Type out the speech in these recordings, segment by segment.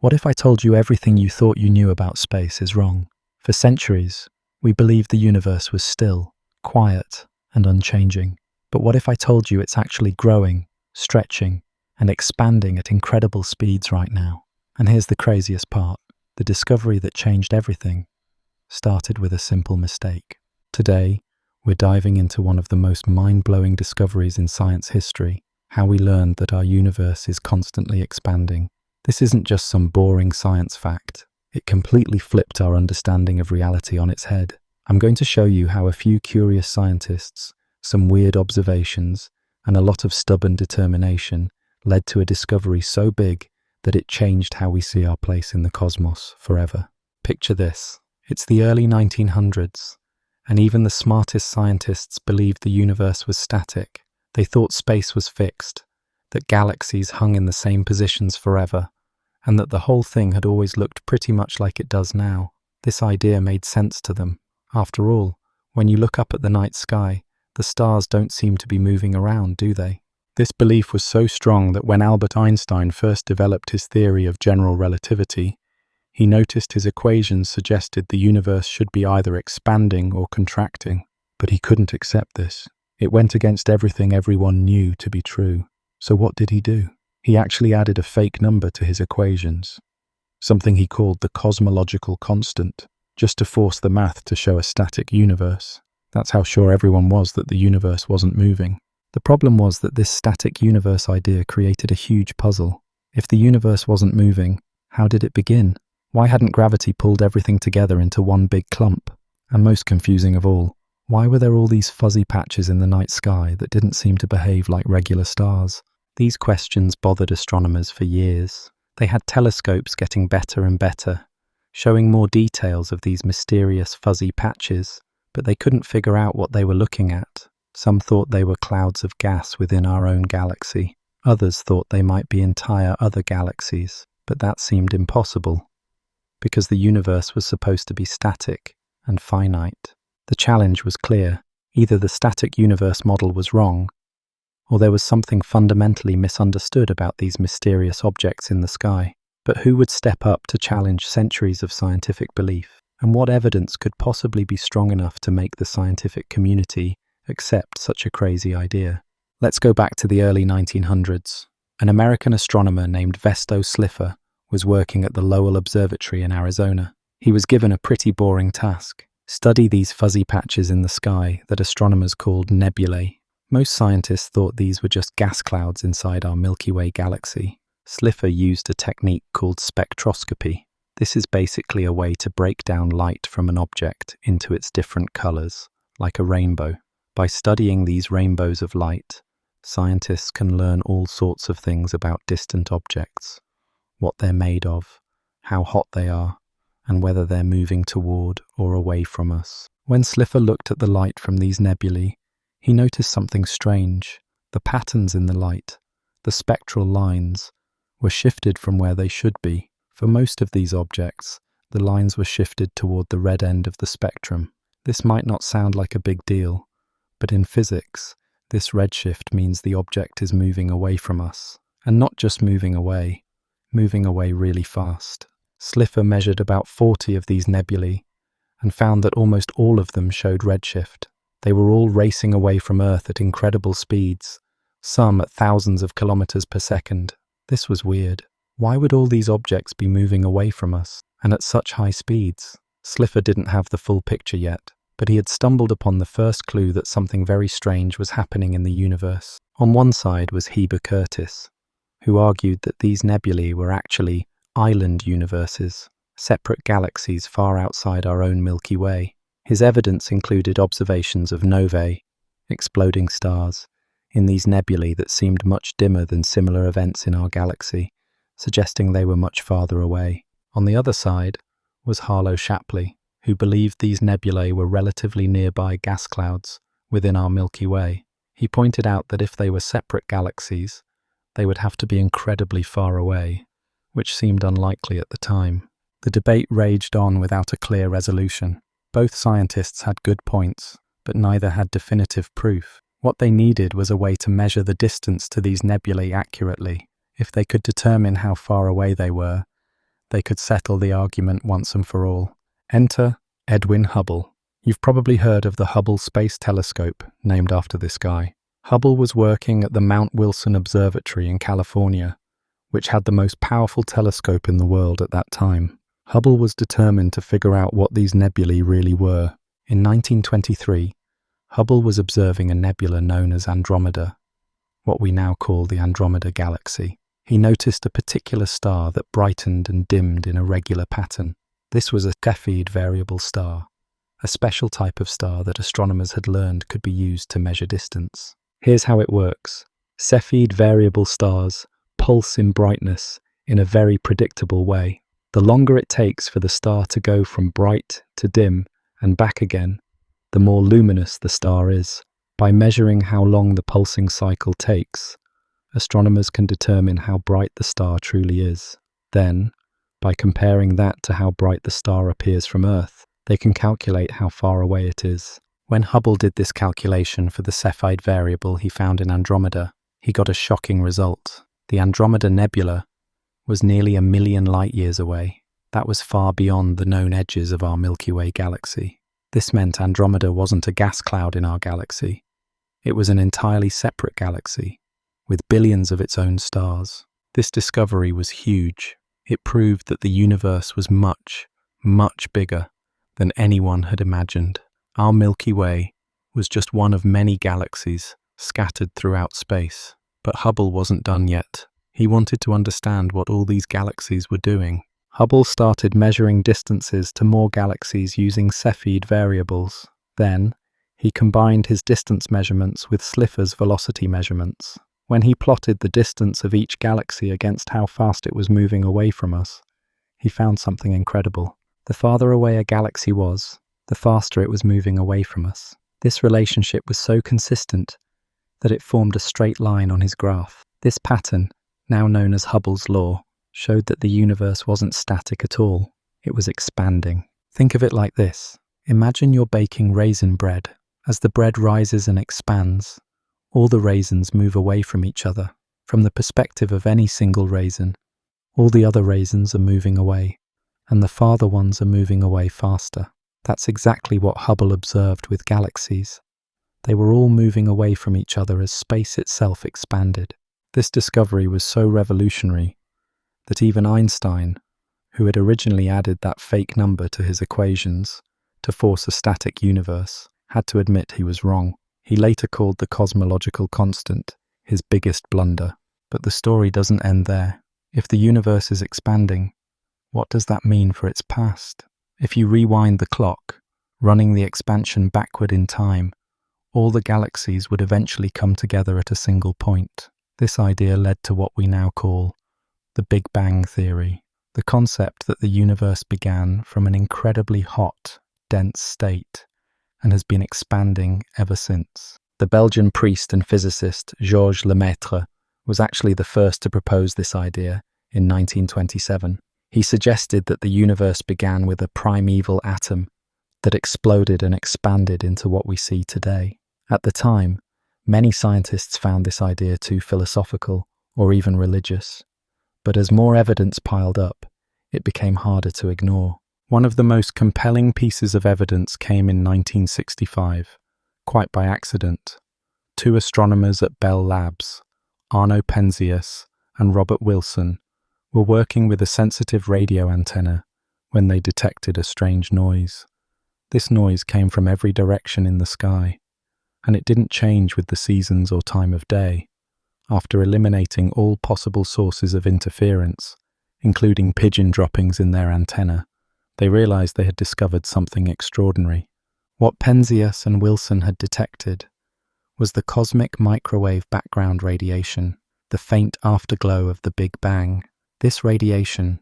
What if I told you everything you thought you knew about space is wrong? For centuries, we believed the universe was still, quiet, and unchanging. But what if I told you it's actually growing, stretching, and expanding at incredible speeds right now? And here's the craziest part. The discovery that changed everything started with a simple mistake. Today, we're diving into one of the most mind-blowing discoveries in science history, how we learned that our universe is constantly expanding. This isn't just some boring science fact. It completely flipped our understanding of reality on its head. I'm going to show you how a few curious scientists, some weird observations, and a lot of stubborn determination led to a discovery so big that it changed how we see our place in the cosmos forever. Picture this. It's the early 1900s, and even the smartest scientists believed the universe was static. They thought space was fixed, that galaxies hung in the same positions forever, and that the whole thing had always looked pretty much like it does now. This idea made sense to them. After all, when you look up at the night sky, the stars don't seem to be moving around, do they? This belief was so strong that when Albert Einstein first developed his theory of general relativity, he noticed his equations suggested the universe should be either expanding or contracting. But he couldn't accept this. It went against everything everyone knew to be true. So what did he do? He actually added a fake number to his equations, something he called the cosmological constant, just to force the math to show a static universe. That's how sure everyone was that the universe wasn't moving. The problem was that this static universe idea created a huge puzzle. If the universe wasn't moving, how did it begin? Why hadn't gravity pulled everything together into one big clump? And most confusing of all, why were there all these fuzzy patches in the night sky that didn't seem to behave like regular stars? These questions bothered astronomers for years. They had telescopes getting better and better, showing more details of these mysterious fuzzy patches, but they couldn't figure out what they were looking at. Some thought they were clouds of gas within our own galaxy. Others thought they might be entire other galaxies, but that seemed impossible, because the universe was supposed to be static and finite. The challenge was clear. Either the static universe model was wrong, or there was something fundamentally misunderstood about these mysterious objects in the sky. But who would step up to challenge centuries of scientific belief? And what evidence could possibly be strong enough to make the scientific community accept such a crazy idea? Let's go back to the early 1900s. An American astronomer named Vesto Slipher was working at the Lowell Observatory in Arizona. He was given a pretty boring task: study these fuzzy patches in the sky that astronomers called nebulae. Most scientists thought these were just gas clouds inside our Milky Way galaxy. Slipher used a technique called spectroscopy. This is basically a way to break down light from an object into its different colors, like a rainbow. By studying these rainbows of light, scientists can learn all sorts of things about distant objects: what they're made of, how hot they are, and whether they're moving toward or away from us. When Slipher looked at the light from these nebulae, he noticed something strange. The patterns in the light, the spectral lines, were shifted from where they should be. For most of these objects, the lines were shifted toward the red end of the spectrum. This might not sound like a big deal, but in physics, this redshift means the object is moving away from us. And not just moving away really fast. Slipher measured about 40 of these nebulae and found that almost all of them showed redshift. They were all racing away from Earth at incredible speeds, some at thousands of kilometers per second. This was weird. Why would all these objects be moving away from us, and at such high speeds? Slipher didn't have the full picture yet, but he had stumbled upon the first clue that something very strange was happening in the universe. On one side was Heber Curtis, who argued that these nebulae were actually island universes, separate galaxies far outside our own Milky Way. His evidence included observations of novae, exploding stars, in these nebulae that seemed much dimmer than similar events in our galaxy, suggesting they were much farther away. On the other side was Harlow Shapley, who believed these nebulae were relatively nearby gas clouds within our Milky Way. He pointed out that if they were separate galaxies, they would have to be incredibly far away, which seemed unlikely at the time. The debate raged on without a clear resolution. Both scientists had good points, but neither had definitive proof. What they needed was a way to measure the distance to these nebulae accurately. If they could determine how far away they were, they could settle the argument once and for all. Enter Edwin Hubble. You've probably heard of the Hubble Space Telescope, named after this guy. Hubble was working at the Mount Wilson Observatory in California, which had the most powerful telescope in the world at that time. Hubble was determined to figure out what these nebulae really were. In 1923, Hubble was observing a nebula known as Andromeda, what we now call the Andromeda Galaxy. He noticed a particular star that brightened and dimmed in a regular pattern. This was a Cepheid variable star, a special type of star that astronomers had learned could be used to measure distance. Here's how it works. Cepheid variable stars pulse in brightness in a very predictable way. The longer it takes for the star to go from bright to dim and back again, the more luminous the star is. By measuring how long the pulsing cycle takes, astronomers can determine how bright the star truly is. Then, by comparing that to how bright the star appears from Earth, they can calculate how far away it is. When Hubble did this calculation for the Cepheid variable he found in Andromeda, he got a shocking result. The Andromeda Nebula was nearly 1 million light-years away. That was far beyond the known edges of our Milky Way galaxy. This meant Andromeda wasn't a gas cloud in our galaxy. It was an entirely separate galaxy, with billions of its own stars. This discovery was huge. It proved that the universe was much, much bigger than anyone had imagined. Our Milky Way was just one of many galaxies scattered throughout space. But Hubble wasn't done yet. He wanted to understand what all these galaxies were doing. Hubble started measuring distances to more galaxies using Cepheid variables. Then, he combined his distance measurements with Slipher's velocity measurements. When he plotted the distance of each galaxy against how fast it was moving away from us, he found something incredible. The farther away a galaxy was, the faster it was moving away from us. This relationship was so consistent that it formed a straight line on his graph. This pattern, now known as Hubble's law, showed that the universe wasn't static at all. It was expanding. Think of it like this. Imagine you're baking raisin bread. As the bread rises and expands, all the raisins move away from each other. From the perspective of any single raisin, all the other raisins are moving away, and the farther ones are moving away faster. That's exactly what Hubble observed with galaxies. They were all moving away from each other as space itself expanded. This discovery was so revolutionary that even Einstein, who had originally added that fake number to his equations to force a static universe, had to admit he was wrong. He later called the cosmological constant his biggest blunder. But the story doesn't end there. If the universe is expanding, what does that mean for its past? If you rewind the clock, running the expansion backward in time, all the galaxies would eventually come together at a single point. This idea led to what we now call the Big Bang theory, the concept that the universe began from an incredibly hot, dense state and has been expanding ever since. The Belgian priest and physicist Georges Lemaitre was actually the first to propose this idea in 1927. He suggested that the universe began with a primeval atom that exploded and expanded into what we see today. At the time, many scientists found this idea too philosophical or even religious. But as more evidence piled up, it became harder to ignore. One of the most compelling pieces of evidence came in 1965, quite by accident. Two astronomers at Bell Labs, Arno Penzias and Robert Wilson, were working with a sensitive radio antenna when they detected a strange noise. This noise came from every direction in the sky, and it didn't change with the seasons or time of day. After eliminating all possible sources of interference, including pigeon droppings in their antenna, they realized they had discovered something extraordinary. What Penzias and Wilson had detected was the cosmic microwave background radiation, the faint afterglow of the Big Bang. This radiation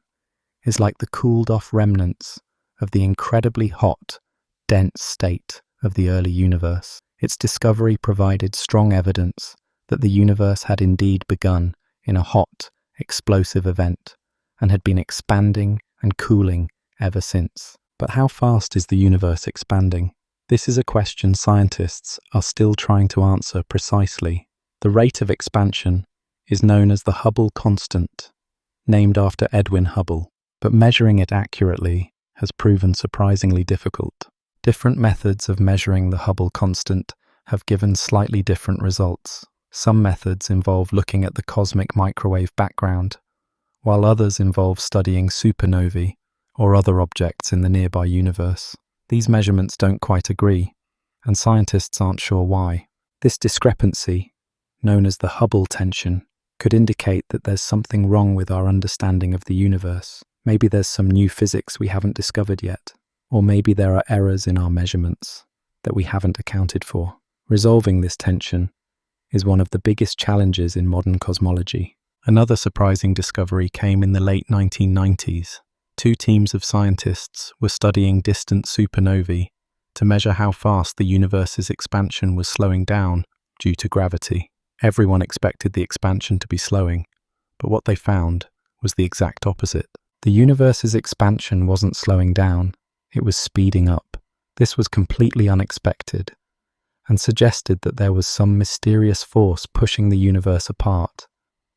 is like the cooled-off remnants of the incredibly hot, dense state of the early universe. Its discovery provided strong evidence that the universe had indeed begun in a hot, explosive event and had been expanding and cooling ever since. But how fast is the universe expanding? This is a question scientists are still trying to answer precisely. The rate of expansion is known as the Hubble constant, named after Edwin Hubble. but measuring it accurately has proven surprisingly difficult. Different methods of measuring the Hubble constant have given slightly different results. Some methods involve looking at the cosmic microwave background, while others involve studying supernovae or other objects in the nearby universe. These measurements don't quite agree, and scientists aren't sure why. This discrepancy, known as the Hubble tension, could indicate that there's something wrong with our understanding of the universe. Maybe there's some new physics we haven't discovered yet, or maybe there are errors in our measurements that we haven't accounted for. Resolving this tension is one of the biggest challenges in modern cosmology. Another surprising discovery came in the late 1990s. Two teams of scientists were studying distant supernovae to measure how fast the universe's expansion was slowing down due to gravity. Everyone expected the expansion to be slowing, but what they found was the exact opposite. The universe's expansion wasn't slowing down, it was speeding up. This was completely unexpected and suggested that there was some mysterious force pushing the universe apart,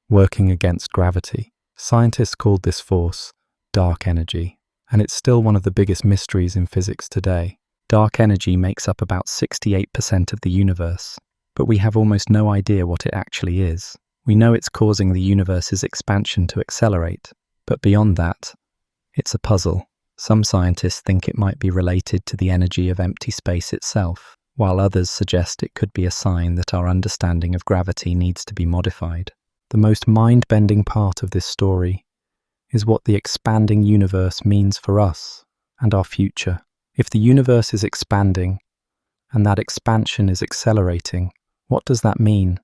working against gravity. Scientists called this force dark energy, and it's still one of the biggest mysteries in physics today. Dark energy makes up about 68% of the universe, but we have almost no idea what it actually is. We know it's causing the universe's expansion to accelerate, but beyond that, it's a puzzle. Some scientists think it might be related to the energy of empty space itself, while others suggest it could be a sign that our understanding of gravity needs to be modified. The most mind-bending part of this story is what the expanding universe means for us and our future. If the universe is expanding, and that expansion is accelerating, what does that mean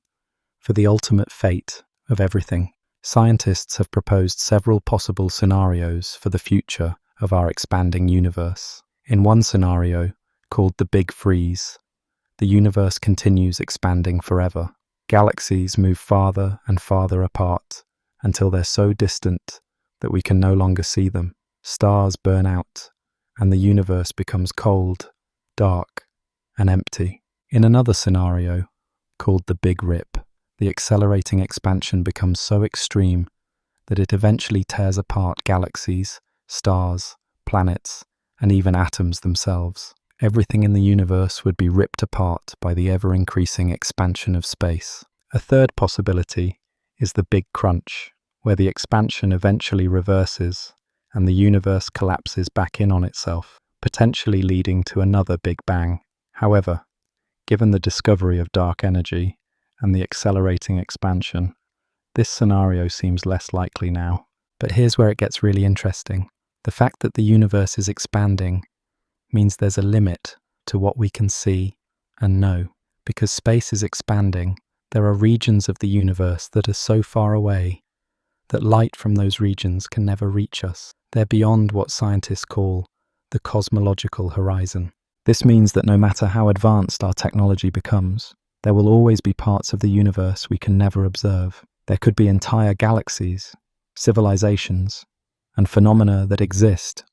for the ultimate fate of everything? Scientists have proposed several possible scenarios for the future of our expanding universe. In one scenario, called the Big Freeze, the universe continues expanding forever. Galaxies move farther and farther apart until they're so distant that we can no longer see them. Stars burn out, and the universe becomes cold, dark, and empty. In another scenario, called the Big Rip, the accelerating expansion becomes so extreme that it eventually tears apart galaxies, stars, planets, and even atoms themselves. Everything in the universe would be ripped apart by the ever-increasing expansion of space. A third possibility is the Big Crunch, where the expansion eventually reverses and the universe collapses back in on itself, potentially leading to another Big Bang. However, given the discovery of dark energy and the accelerating expansion, this scenario seems less likely now. But here's where it gets really interesting. The fact that the universe is expanding means there's a limit to what we can see and know. Because space is expanding, there are regions of the universe that are so far away that light from those regions can never reach us. They're beyond what scientists call the cosmological horizon. This means that no matter how advanced our technology becomes, there will always be parts of the universe we can never observe. There could be entire galaxies, civilizations, and phenomena that exist,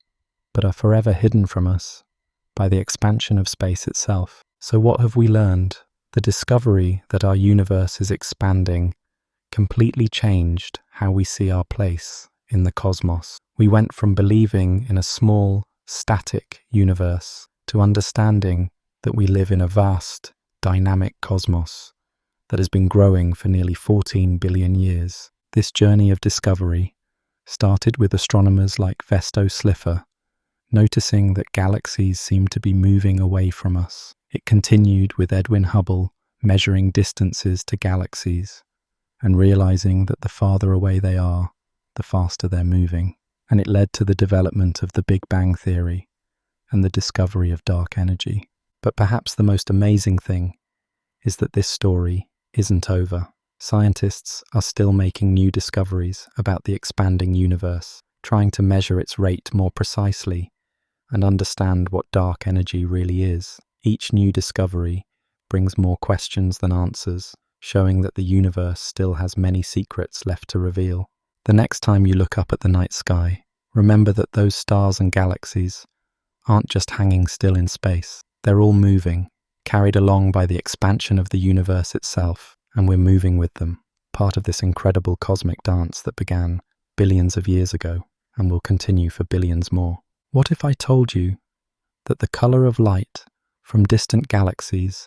but are forever hidden from us by the expansion of space itself. So what have we learned? The discovery that our universe is expanding completely changed how we see our place in the cosmos. We went from believing in a small, static universe to understanding that we live in a vast, dynamic cosmos that has been growing for nearly 14 billion years. This journey of discovery started with astronomers like Vesto Slipher, noticing that galaxies seemed to be moving away from us. It continued with Edwin Hubble measuring distances to galaxies and realizing that the farther away they are, the faster they're moving. And it led to the development of the Big Bang theory and the discovery of dark energy. But perhaps the most amazing thing is that this story isn't over. Scientists are still making new discoveries about the expanding universe, trying to measure its rate more precisely and understand what dark energy really is. Each new discovery brings more questions than answers, showing that the universe still has many secrets left to reveal. The next time you look up at the night sky, remember that those stars and galaxies aren't just hanging still in space. They're all moving, carried along by the expansion of the universe itself, and we're moving with them, part of this incredible cosmic dance that began billions of years ago. and will continue for billions more. What if I told you that the color of light from distant galaxies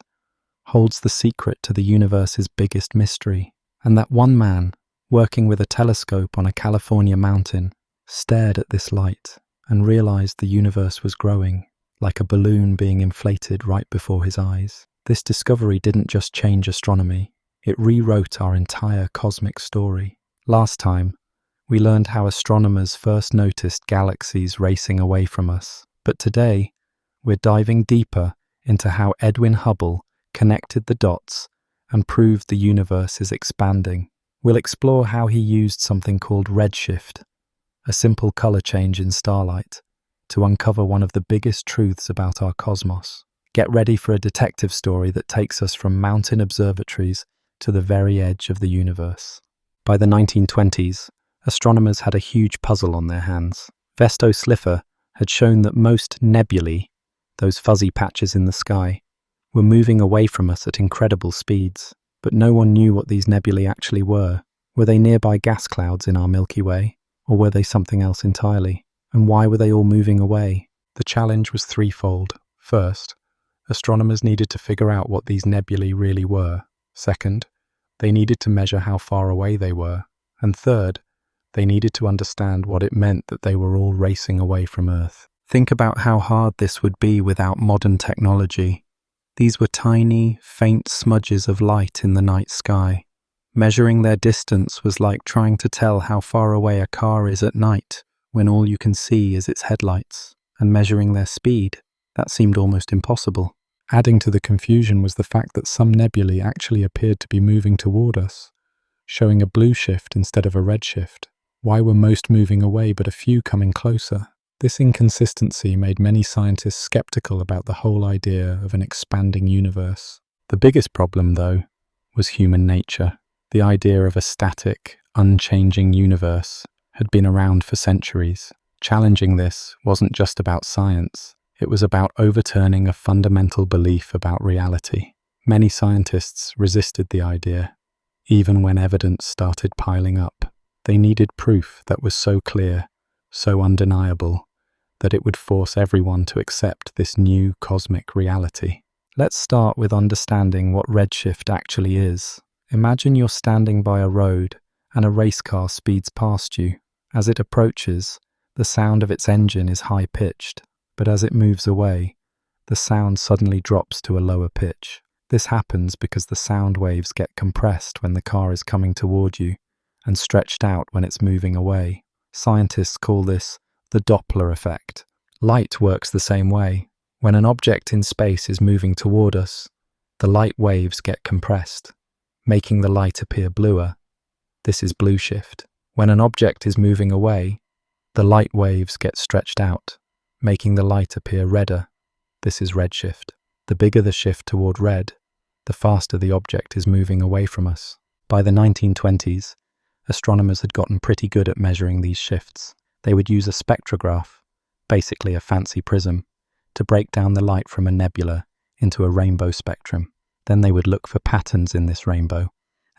holds the secret to the universe's biggest mystery, and that one man, working with a telescope on a California mountain, stared at this light and realized the universe was growing, like a balloon being inflated right before his eyes? This discovery didn't just change astronomy, it rewrote our entire cosmic story. Last time, we learned how astronomers first noticed galaxies racing away from us, but today, we're diving deeper into how Edwin Hubble connected the dots and proved the universe is expanding. We'll explore how he used something called redshift, a simple color change in starlight, to uncover one of the biggest truths about our cosmos. Get ready for a detective story that takes us from mountain observatories to the very edge of the universe. By the 1920s, astronomers had a huge puzzle on their hands. Vesto Slipher had shown that most nebulae, those fuzzy patches in the sky, were moving away from us at incredible speeds. But no one knew what these nebulae actually were. Were they nearby gas clouds in our Milky Way? Or were they something else entirely? And why were they all moving away? The challenge was threefold. First, astronomers needed to figure out what these nebulae really were. Second, they needed to measure how far away they were. And third, they needed to understand what it meant that they were all racing away from Earth. Think about how hard this would be without modern technology. These were tiny, faint smudges of light in the night sky. Measuring their distance was like trying to tell how far away a car is at night when all you can see is its headlights. And measuring their speed, that seemed almost impossible. Adding to the confusion was the fact that some nebulae actually appeared to be moving toward us, showing a blue shift instead of a red shift. Why were most moving away but a few coming closer? This inconsistency made many scientists skeptical about the whole idea of an expanding universe. The biggest problem, though, was human nature. The idea of a static, unchanging universe had been around for centuries. Challenging this wasn't just about science, it was about overturning a fundamental belief about reality. Many scientists resisted the idea, even when evidence started piling up. They needed proof that was so clear, so undeniable, that it would force everyone to accept this new cosmic reality. Let's start with understanding what redshift actually is. Imagine you're standing by a road and a race car speeds past you. As it approaches, the sound of its engine is high-pitched, but as it moves away, the sound suddenly drops to a lower pitch. This happens because the sound waves get compressed when the car is coming toward you and stretched out when it's moving away. Scientists call this the Doppler effect. Light works the same way. When an object in space is moving toward us, the light waves get compressed, making the light appear bluer. This is blue shift. When an object is moving away, the light waves get stretched out, making the light appear redder. This is redshift. The bigger the shift toward red, the faster the object is moving away from us. By the 1920s, astronomers had gotten pretty good at measuring these shifts. They would use a spectrograph, basically a fancy prism, to break down the light from a nebula into a rainbow spectrum. Then they would look for patterns in this rainbow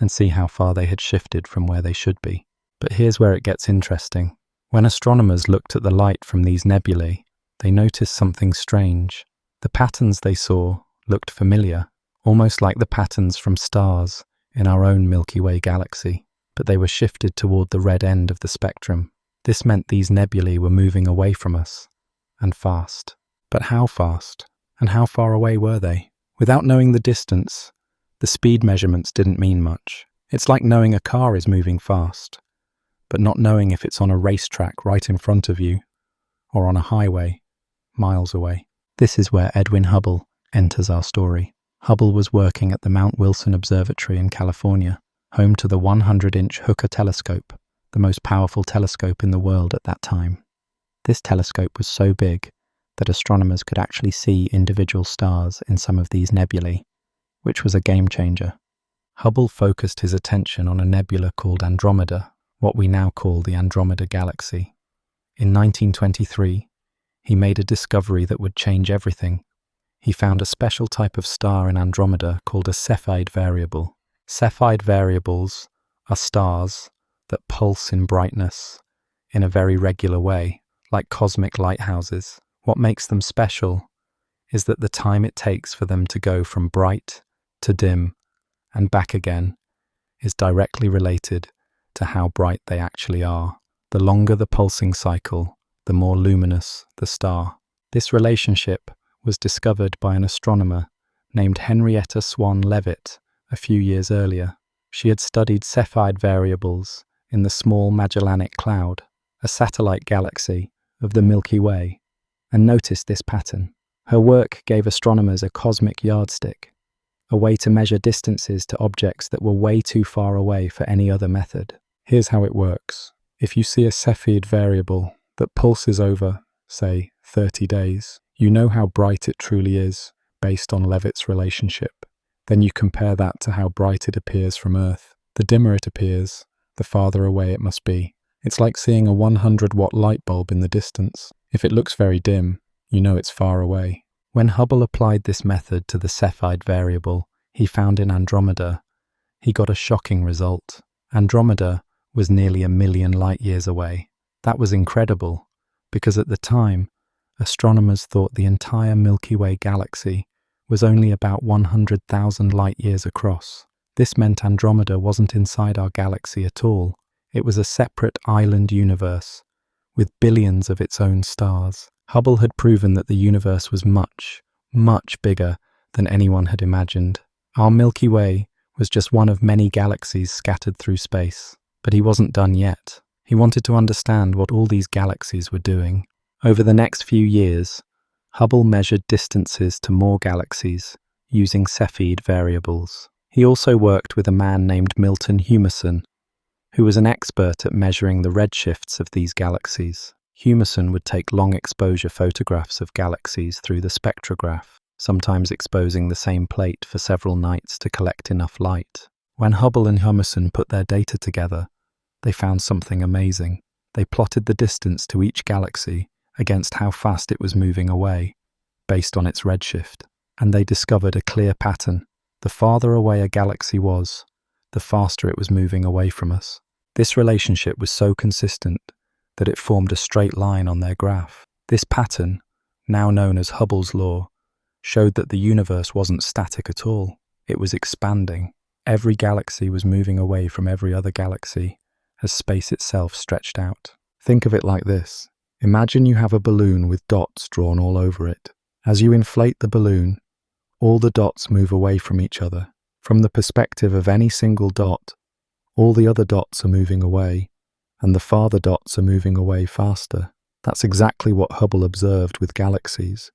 and see how far they had shifted from where they should be. But here's where it gets interesting. When astronomers looked at the light from these nebulae, they noticed something strange. The patterns they saw looked familiar, almost like the patterns from stars in our own Milky Way galaxy, but they were shifted toward the red end of the spectrum. This meant these nebulae were moving away from us, and fast. But how fast? And how far away were they? Without knowing the distance, the speed measurements didn't mean much. It's like knowing a car is moving fast, but not knowing if it's on a racetrack right in front of you, or on a highway miles away. This is where Edwin Hubble enters our story. Hubble was working at the Mount Wilson Observatory in California, home to the 100-inch Hooker telescope, the most powerful telescope in the world at that time. This telescope was so big that astronomers could actually see individual stars in some of these nebulae, which was a game changer. Hubble focused his attention on a nebula called Andromeda, what we now call the Andromeda Galaxy. In 1923, he made a discovery that would change everything. He found a special type of star in Andromeda called a Cepheid variable. Cepheid variables are stars that pulse in brightness in a very regular way, like cosmic lighthouses. What makes them special is that the time it takes for them to go from bright to dim and back again is directly related to how bright they actually are. The longer the pulsing cycle, the more luminous the star. This relationship was discovered by an astronomer named Henrietta Swan Leavitt a few years earlier. She had studied Cepheid variables in the Small Magellanic Cloud, a satellite galaxy of the Milky Way, and noticed this pattern. Her work gave astronomers a cosmic yardstick, a way to measure distances to objects that were way too far away for any other method. Here's how it works. If you see a Cepheid variable that pulses over, say, 30 days, you know how bright it truly is based on Leavitt's relationship. Then you compare that to how bright it appears from Earth. The dimmer it appears, the farther away it must be. It's like seeing a 100-watt light bulb in the distance. If it looks very dim, you know it's far away. When Hubble applied this method to the Cepheid variable he found in Andromeda, he got a shocking result. Andromeda was nearly 1 million light-years away. That was incredible, because at the time, astronomers thought the entire Milky Way galaxy was only about 100,000 light-years across. This meant Andromeda wasn't inside our galaxy at all. It was a separate island universe, with billions of its own stars. Hubble had proven that the universe was much, much bigger than anyone had imagined. Our Milky Way was just one of many galaxies scattered through space. But he wasn't done yet. He wanted to understand what all these galaxies were doing. Over the next few years, Hubble measured distances to more galaxies using Cepheid variables. He also worked with a man named Milton Humason, who was an expert at measuring the redshifts of these galaxies. Humason would take long exposure photographs of galaxies through the spectrograph, sometimes exposing the same plate for several nights to collect enough light. When Hubble and Humason put their data together, they found something amazing. They plotted the distance to each galaxy against how fast it was moving away, based on its redshift. And they discovered a clear pattern. The farther away a galaxy was, the faster it was moving away from us. This relationship was so consistent that it formed a straight line on their graph. This pattern, now known as Hubble's law, showed that the universe wasn't static at all. It was expanding. Every galaxy was moving away from every other galaxy as space itself stretched out. Think of it like this. Imagine you have a balloon with dots drawn all over it. As you inflate the balloon, all the dots move away from each other. From the perspective of any single dot, all the other dots are moving away, and the farther dots are moving away faster. That's exactly what Hubble observed with galaxies.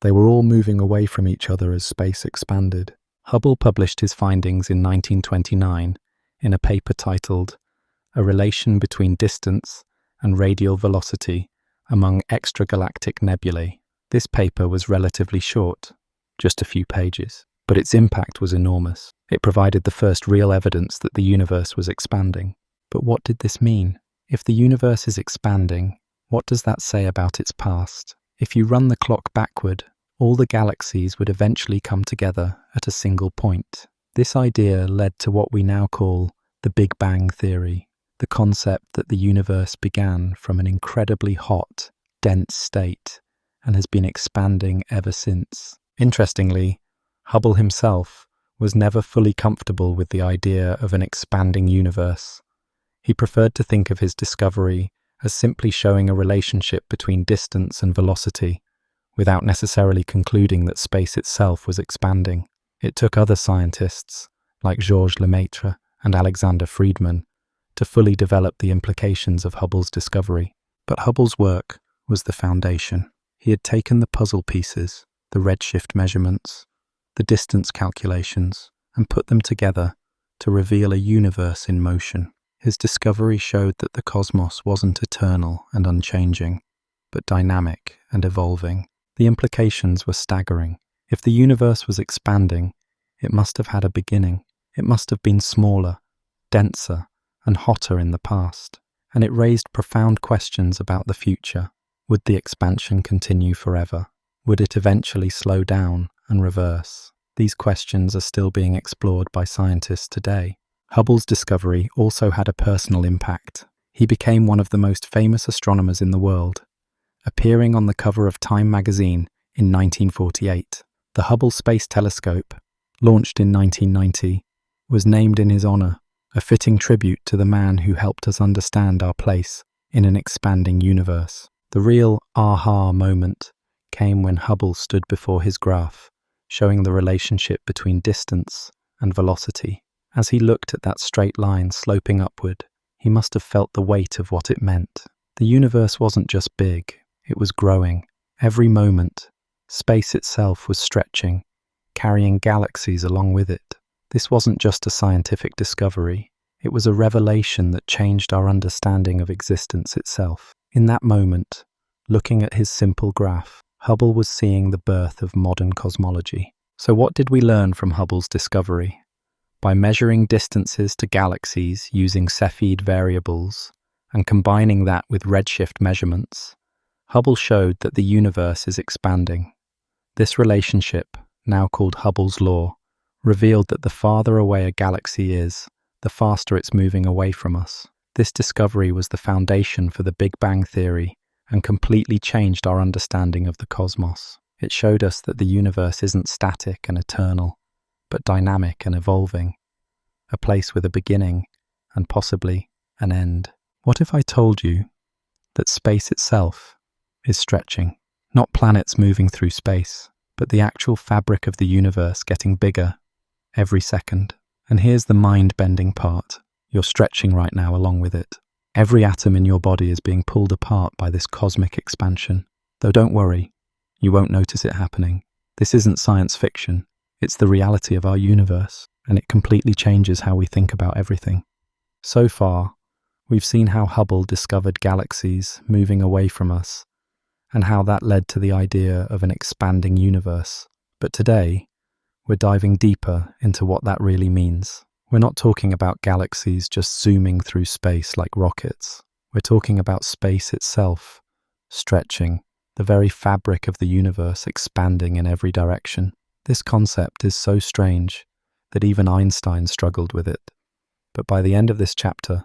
They were all moving away from each other as space expanded. Hubble published his findings in 1929 in a paper titled A Relation Between Distance and Radial Velocity Among Extragalactic Nebulae. This paper was relatively short, just a few pages, but its impact was enormous. It provided the first real evidence that the universe was expanding. But what did this mean? If the universe is expanding, what does that say about its past? If you run the clock backward, all the galaxies would eventually come together at a single point. This idea led to what we now call the Big Bang theory, the concept that the universe began from an incredibly hot, dense state and has been expanding ever since. Interestingly, Hubble himself was never fully comfortable with the idea of an expanding universe. He preferred to think of his discovery as simply showing a relationship between distance and velocity, without necessarily concluding that space itself was expanding. It took other scientists, like Georges Lemaitre and Alexander Friedman, to fully develop the implications of Hubble's discovery. But Hubble's work was the foundation. He had taken the puzzle pieces, the redshift measurements, the distance calculations, and put them together to reveal a universe in motion. His discovery showed that the cosmos wasn't eternal and unchanging, but dynamic and evolving. The implications were staggering. If the universe was expanding, it must have had a beginning. It must have been smaller, denser, and hotter in the past. And it raised profound questions about the future. Would the expansion continue forever? Would it eventually slow down and reverse? These questions are still being explored by scientists today. Hubble's discovery also had a personal impact. He became one of the most famous astronomers in the world, appearing on the cover of Time magazine in 1948. The Hubble Space Telescope, launched in 1990, was named in his honor, a fitting tribute to the man who helped us understand our place in an expanding universe. The real aha moment came when Hubble stood before his graph, showing the relationship between distance and velocity. As he looked at that straight line sloping upward, he must have felt the weight of what it meant. The universe wasn't just big, it was growing. Every moment, space itself was stretching, carrying galaxies along with it. This wasn't just a scientific discovery, it was a revelation that changed our understanding of existence itself. In that moment, looking at his simple graph, Hubble was seeing the birth of modern cosmology. So what did we learn from Hubble's discovery? By measuring distances to galaxies using Cepheid variables and combining that with redshift measurements, Hubble showed that the universe is expanding. This relationship, now called Hubble's law, revealed that the farther away a galaxy is, the faster it's moving away from us. This discovery was the foundation for the Big Bang theory and completely changed our understanding of the cosmos. It showed us that the universe isn't static and eternal, but dynamic and evolving, a place with a beginning and possibly an end. What if I told you that space itself is stretching? Not planets moving through space, but the actual fabric of the universe getting bigger every second. And here's the mind-bending part. You're stretching right now along with it. Every atom in your body is being pulled apart by this cosmic expansion. Though don't worry, you won't notice it happening. This isn't science fiction. It's the reality of our universe, and it completely changes how we think about everything. So far, we've seen how Hubble discovered galaxies moving away from us, and how that led to the idea of an expanding universe. But today, we're diving deeper into what that really means. We're not talking about galaxies just zooming through space like rockets. We're talking about space itself, stretching, the very fabric of the universe expanding in every direction. This concept is so strange that even Einstein struggled with it. But by the end of this chapter,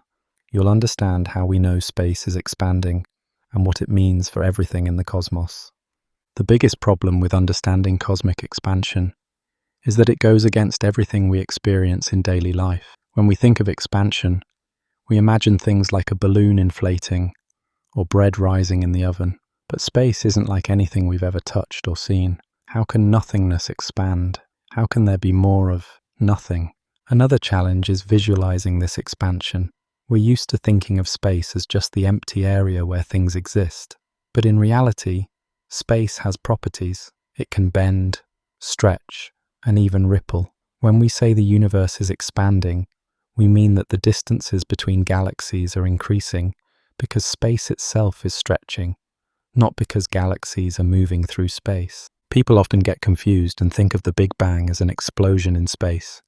you'll understand how we know space is expanding and what it means for everything in the cosmos. The biggest problem with understanding cosmic expansion is that it goes against everything we experience in daily life. When we think of expansion, we imagine things like a balloon inflating or bread rising in the oven. But space isn't like anything we've ever touched or seen. How can nothingness expand? How can there be more of nothing? Another challenge is visualizing this expansion. We're used to thinking of space as just the empty area where things exist. But in reality, space has properties. It can bend, stretch, and even ripple. When we say the universe is expanding, we mean that the distances between galaxies are increasing because space itself is stretching, not because galaxies are moving through space. People often get confused and think of the Big Bang as an explosion in space,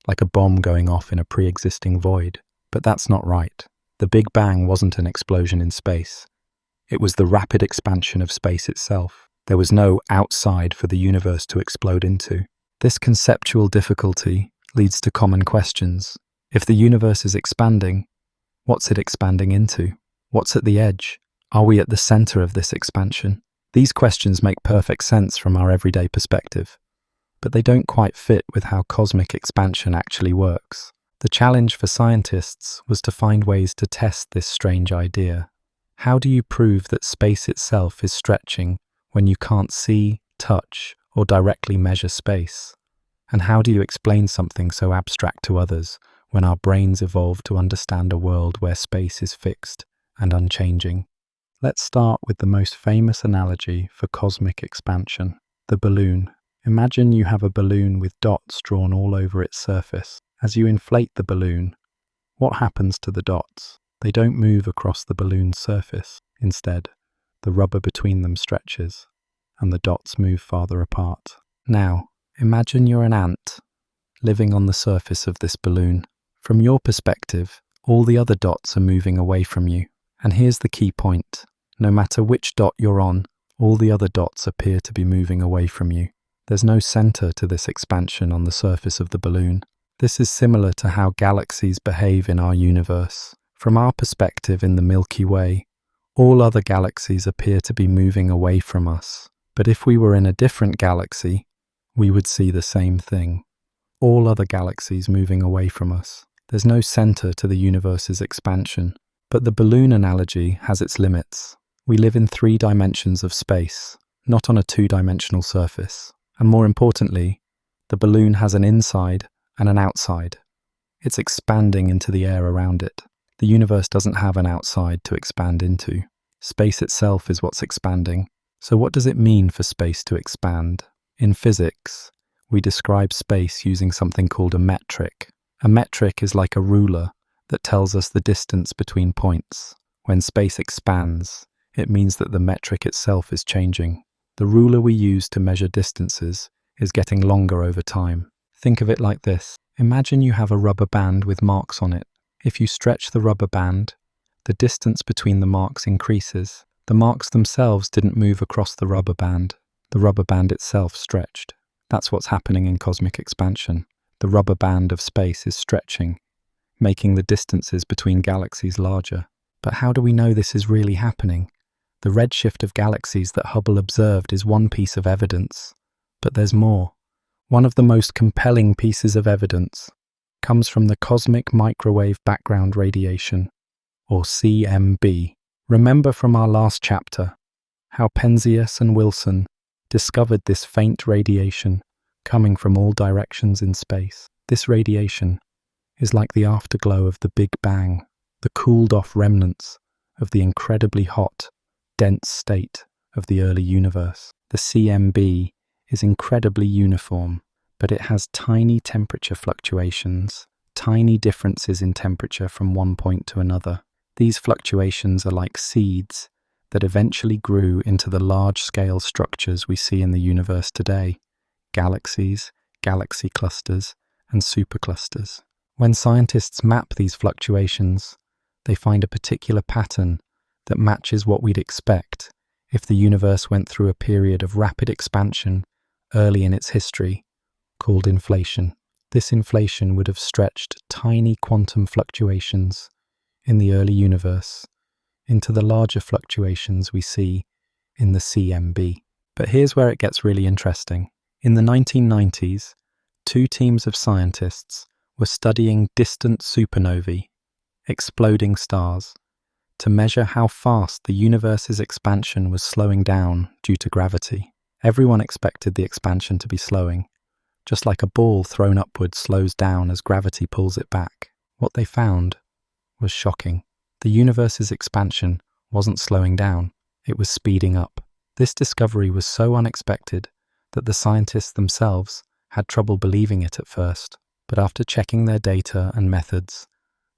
like a bomb going off in a pre-existing void. But that's not right. The Big Bang wasn't an explosion in space. It was the rapid expansion of space itself. There was no outside for the universe to explode into. This conceptual difficulty leads to common questions. If the universe is expanding, what's it expanding into? What's at the edge? Are we at the center of this expansion? These questions make perfect sense from our everyday perspective, but they don't quite fit with how cosmic expansion actually works. The challenge for scientists was to find ways to test this strange idea. How do you prove that space itself is stretching when you can't see, touch, or directly measure space? And how do you explain something so abstract to others when our brains evolved to understand a world where space is fixed and unchanging? Let's start with the most famous analogy for cosmic expansion, the balloon. Imagine you have a balloon with dots drawn all over its surface. As you inflate the balloon, what happens to the dots? They don't move across the balloon's surface. Instead, the rubber between them stretches, and the dots move farther apart. Now, imagine you're an ant living on the surface of this balloon. From your perspective, all the other dots are moving away from you. And here's the key point. No matter which dot you're on, all the other dots appear to be moving away from you. There's no center to this expansion on the surface of the balloon. This is similar to how galaxies behave in our universe. From our perspective in the Milky Way, all other galaxies appear to be moving away from us. But if we were in a different galaxy, we would see the same thing. All other galaxies moving away from us. There's no center to the universe's expansion. But the balloon analogy has its limits. We live in 3 dimensions of space, not on a 2-dimensional surface. And more importantly, the balloon has an inside and an outside. It's expanding into the air around it. The universe doesn't have an outside to expand into. Space itself is what's expanding. So what does it mean for space to expand? In physics, we describe space using something called a metric. A metric is like a ruler that tells us the distance between points. When space expands, it means that the metric itself is changing. The ruler we use to measure distances is getting longer over time. Think of it like this. Imagine you have a rubber band with marks on it. If you stretch the rubber band, the distance between the marks increases. The marks themselves didn't move across the rubber band. The rubber band itself stretched. That's what's happening in cosmic expansion. The rubber band of space is stretching, making the distances between galaxies larger. But how do we know this is really happening? The redshift of galaxies that Hubble observed is one piece of evidence. But there's more. One of the most compelling pieces of evidence comes from the cosmic microwave background radiation, or CMB. Remember from our last chapter how Penzias and Wilson discovered this faint radiation coming from all directions in space. This radiation is like the afterglow of the Big Bang, the cooled-off remnants of the incredibly hot, dense state of the early universe. The CMB is incredibly uniform, but it has tiny temperature fluctuations, tiny differences in temperature from one point to another. These fluctuations are like seeds that eventually grew into the large-scale structures we see in the universe today: galaxies, galaxy clusters, and superclusters. When scientists map these fluctuations, they find a particular pattern that matches what we'd expect if the universe went through a period of rapid expansion early in its history, called inflation. This inflation would have stretched tiny quantum fluctuations in the early universe into the larger fluctuations we see in the CMB. But here's where it gets really interesting. In the 1990s, 2 teams of scientists were studying distant supernovae, exploding stars, to measure how fast the universe's expansion was slowing down due to gravity. Everyone expected the expansion to be slowing, just like a ball thrown upwards slows down as gravity pulls it back. What they found was shocking. The universe's expansion wasn't slowing down, it was speeding up. This discovery was so unexpected that the scientists themselves had trouble believing it at first. But after checking their data and methods,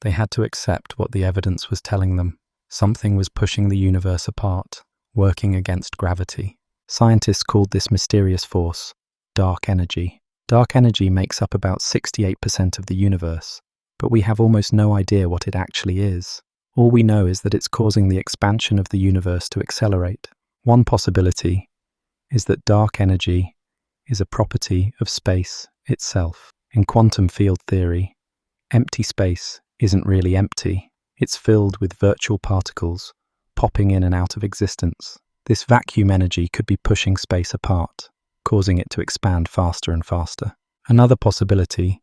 they had to accept what the evidence was telling them. Something was pushing the universe apart, working against gravity. Scientists called this mysterious force dark energy. Dark energy makes up about 68% of the universe, but we have almost no idea what it actually is. All we know is that it's causing the expansion of the universe to accelerate. One possibility is that dark energy is a property of space itself. In quantum field theory, empty space isn't really empty. It's filled with virtual particles popping in and out of existence. This vacuum energy could be pushing space apart, causing it to expand faster and faster. Another possibility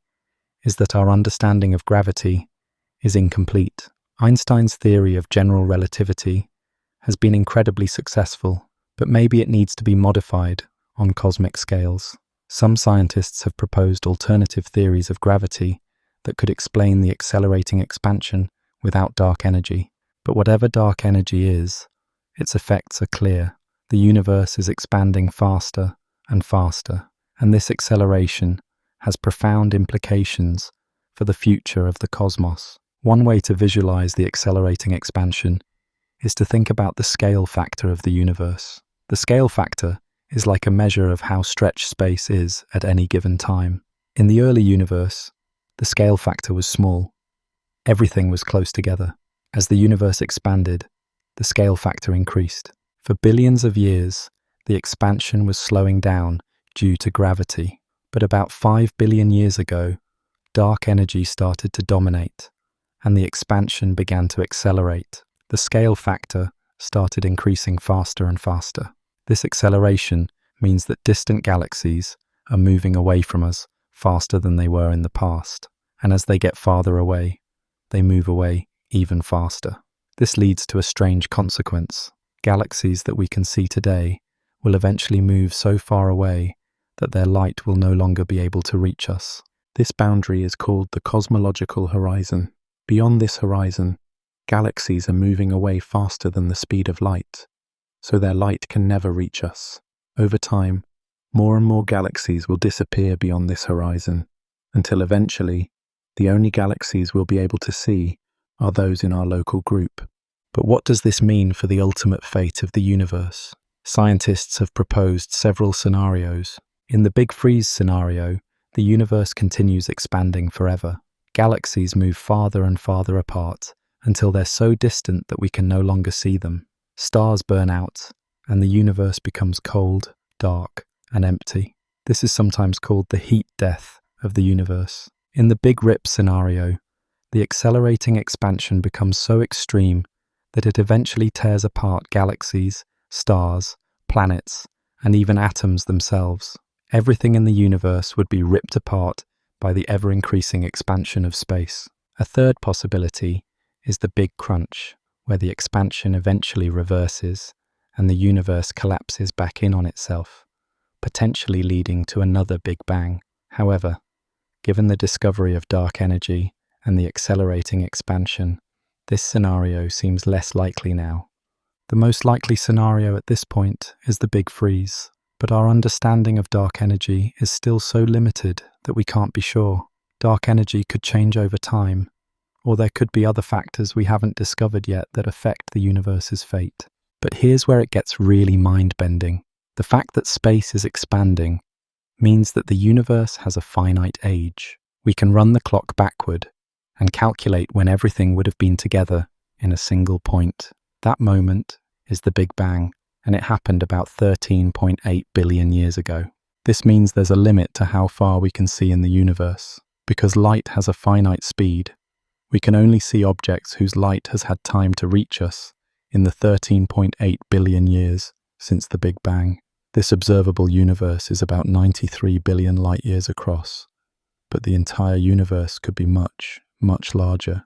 is that our understanding of gravity is incomplete. Einstein's theory of general relativity has been incredibly successful, but maybe it needs to be modified on cosmic scales. Some scientists have proposed alternative theories of gravity that could explain the accelerating expansion without dark energy. But whatever dark energy is, its effects are clear. The universe is expanding faster and faster, and this acceleration has profound implications for the future of the cosmos. One way to visualize the accelerating expansion is to think about the scale factor of the universe. The scale factor is like a measure of how stretched space is at any given time. In the early universe, the scale factor was small. Everything was close together. As the universe expanded, the scale factor increased. For billions of years, the expansion was slowing down due to gravity. But about 5 billion years ago, dark energy started to dominate, and the expansion began to accelerate. The scale factor started increasing faster and faster. This acceleration means that distant galaxies are moving away from us faster than they were in the past, and as they get farther away, they move away even faster. This leads to a strange consequence. Galaxies that we can see today will eventually move so far away that their light will no longer be able to reach us. This boundary is called the cosmological horizon. Beyond this horizon, galaxies are moving away faster than the speed of light, so their light can never reach us. Over time, more and more galaxies will disappear beyond this horizon, until eventually, the only galaxies we'll be able to see are those in our local group. But what does this mean for the ultimate fate of the universe? Scientists have proposed several scenarios. In the Big Freeze scenario, the universe continues expanding forever. Galaxies move farther and farther apart until they're so distant that we can no longer see them. Stars burn out, and the universe becomes cold, dark, and empty. This is sometimes called the heat death of the universe. In the Big Rip scenario, the accelerating expansion becomes so extreme that it eventually tears apart galaxies, stars, planets, and even atoms themselves. Everything in the universe would be ripped apart by the ever-increasing expansion of space. A third possibility is the Big Crunch, where the expansion eventually reverses and the universe collapses back in on itself, potentially leading to another Big Bang. However, given the discovery of dark energy and the accelerating expansion, this scenario seems less likely now. The most likely scenario at this point is the Big Freeze, but our understanding of dark energy is still so limited that we can't be sure. Dark energy could change over time, or there could be other factors we haven't discovered yet that affect the universe's fate. But here's where it gets really mind-bending. The fact that space is expanding means that the universe has a finite age. We can run the clock backward and calculate when everything would have been together in a single point. That moment is the Big Bang, and it happened about 13.8 billion years ago. This means there's a limit to how far we can see in the universe. Because light has a finite speed, we can only see objects whose light has had time to reach us in the 13.8 billion years since the Big Bang. This observable universe is about 93 billion light years across, but the entire universe could be much, much larger,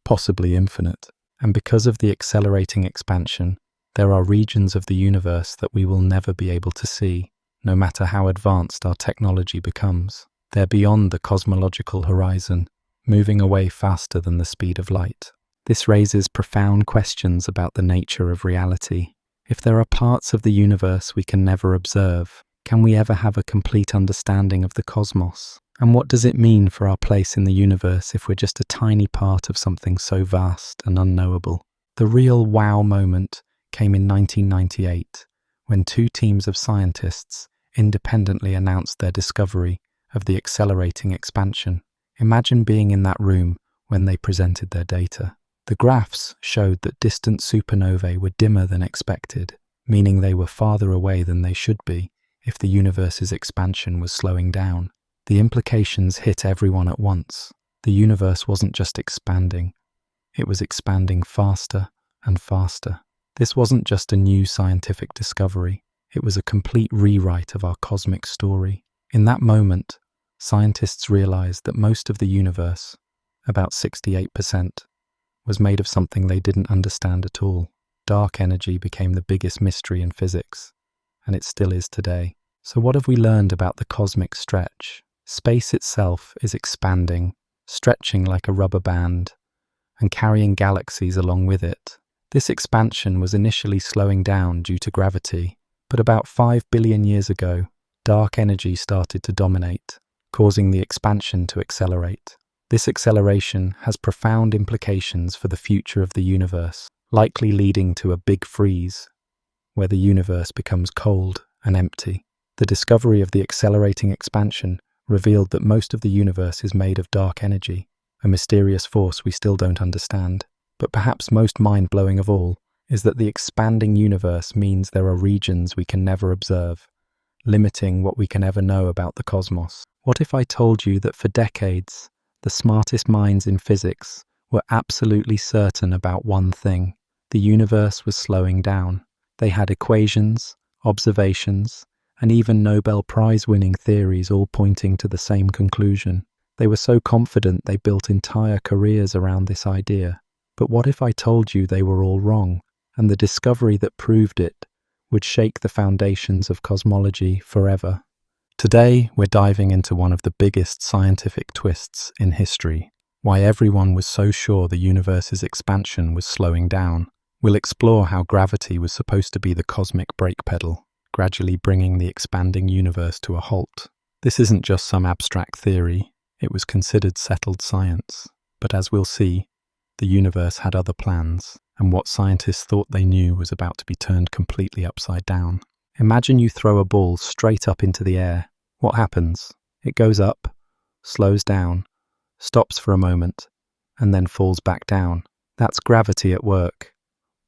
possibly infinite. And because of the accelerating expansion, there are regions of the universe that we will never be able to see, no matter how advanced our technology becomes. They're beyond the cosmological horizon, moving away faster than the speed of light. This raises profound questions about the nature of reality. If there are parts of the universe we can never observe, can we ever have a complete understanding of the cosmos? And what does it mean for our place in the universe if we're just a tiny part of something so vast and unknowable? The real wow moment came in 1998, when two teams of scientists independently announced their discovery of the accelerating expansion. Imagine being in that room when they presented their data. The graphs showed that distant supernovae were dimmer than expected, meaning they were farther away than they should be if the universe's expansion was slowing down. The implications hit everyone at once. The universe wasn't just expanding, it was expanding faster and faster. This wasn't just a new scientific discovery, it was a complete rewrite of our cosmic story. In that moment, scientists realized that most of the universe, about 68%, was made of something they didn't understand at all. Dark energy became the biggest mystery in physics, and it still is today. So what have we learned about the cosmic stretch? Space itself is expanding, stretching like a rubber band, and carrying galaxies along with it. This expansion was initially slowing down due to gravity, but about 5 billion years ago, dark energy started to dominate, causing the expansion to accelerate. This acceleration has profound implications for the future of the universe, likely leading to a big freeze, where the universe becomes cold and empty. The discovery of the accelerating expansion revealed that most of the universe is made of dark energy, a mysterious force we still don't understand. But perhaps most mind-blowing of all is that the expanding universe means there are regions we can never observe, limiting what we can ever know about the cosmos. What if I told you that for decades, the smartest minds in physics were absolutely certain about one thing: the universe was slowing down. They had equations, observations, and even Nobel Prize-winning theories all pointing to the same conclusion. They were so confident they built entire careers around this idea. But what if I told you they were all wrong, and the discovery that proved it would shake the foundations of cosmology forever? Today, we're diving into one of the biggest scientific twists in history: why everyone was so sure the universe's expansion was slowing down. We'll explore how gravity was supposed to be the cosmic brake pedal, gradually bringing the expanding universe to a halt. This isn't just some abstract theory, it was considered settled science. But as we'll see, the universe had other plans, and what scientists thought they knew was about to be turned completely upside down. Imagine you throw a ball straight up into the air. What happens? It goes up, slows down, stops for a moment, and then falls back down. That's gravity at work,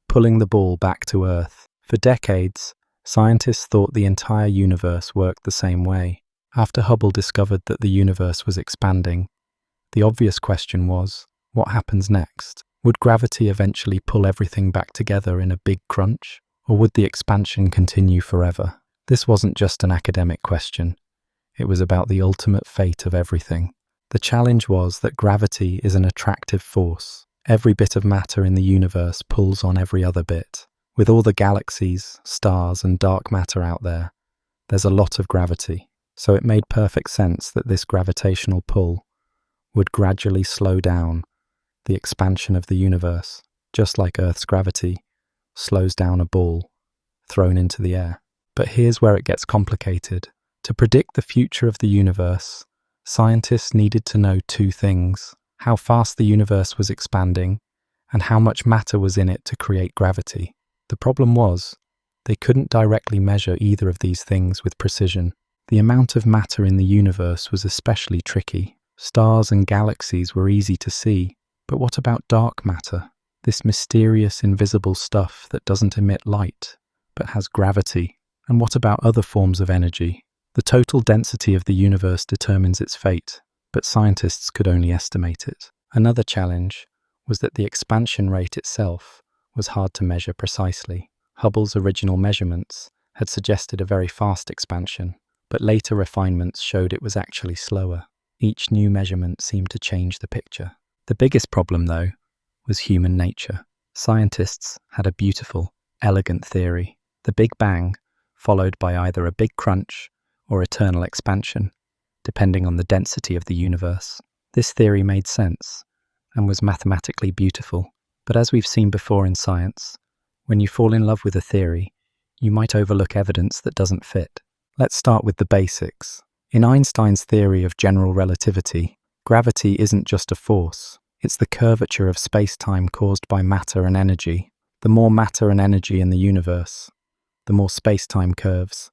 pulling the ball back to Earth. For decades, scientists thought the entire universe worked the same way. After Hubble discovered that the universe was expanding, the obvious question was, what happens next? Would gravity eventually pull everything back together in a big crunch, or would the expansion continue forever? This wasn't just an academic question. It was about the ultimate fate of everything. The challenge was that gravity is an attractive force. Every bit of matter in the universe pulls on every other bit. With all the galaxies, stars, and dark matter out there, there's a lot of gravity. So it made perfect sense that this gravitational pull would gradually slow down the expansion of the universe, just like Earth's gravity slows down a ball thrown into the air. But here's where it gets complicated. To predict the future of the universe, scientists needed to know two things: how fast the universe was expanding and how much matter was in it to create gravity. The problem was, they couldn't directly measure either of these things with precision. The amount of matter in the universe was especially tricky. Stars and galaxies were easy to see, but what about dark matter? This mysterious, invisible stuff that doesn't emit light, but has gravity. And what about other forms of energy? The total density of the universe determines its fate, but scientists could only estimate it. Another challenge was that the expansion rate itself was hard to measure precisely. Hubble's original measurements had suggested a very fast expansion, but later refinements showed it was actually slower. Each new measurement seemed to change the picture. The biggest problem, though, was human nature. Scientists had a beautiful, elegant theory: the Big Bang, followed by either a big crunch or eternal expansion, depending on the density of the universe. This theory made sense and was mathematically beautiful. But as we've seen before in science, when you fall in love with a theory, you might overlook evidence that doesn't fit. Let's start with the basics. In Einstein's theory of general relativity, gravity isn't just a force, it's the curvature of space-time caused by matter and energy. The more matter and energy in the universe, the more space-time curves,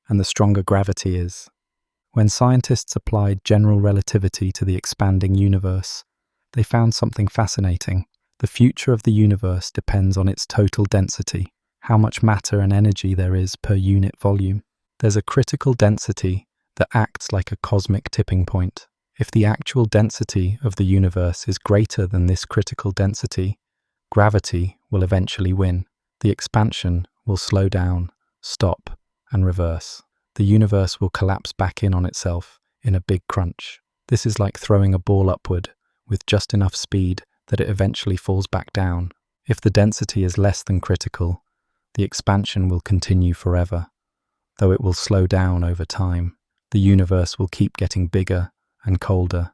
and the stronger gravity is. When scientists applied general relativity to the expanding universe, they found something fascinating. The future of the universe depends on its total density, how much matter and energy there is per unit volume. There's a critical density that acts like a cosmic tipping point. If the actual density of the universe is greater than this critical density, gravity will eventually win. The expansion will slow down, stop, and reverse. The universe will collapse back in on itself in a big crunch. This is like throwing a ball upward with just enough speed that it eventually falls back down. If the density is less than critical, the expansion will continue forever. Though it will slow down over time, the universe will keep getting bigger and colder,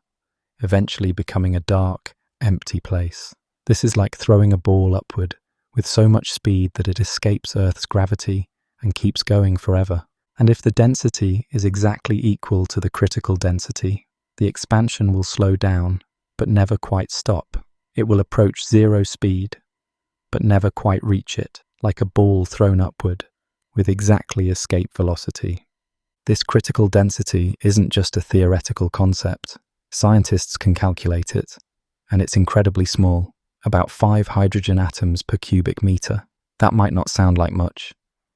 eventually becoming a dark, empty place. This is like throwing a ball upward with so much speed that it escapes Earth's gravity and keeps going forever. And if the density is exactly equal to the critical density, the expansion will slow down, but never quite stop. It will approach zero speed, but never quite reach it, like a ball thrown upward, with exactly escape velocity. This critical density isn't just a theoretical concept. Scientists can calculate it, and it's incredibly small, about 5 hydrogen atoms per cubic meter. That might not sound like much,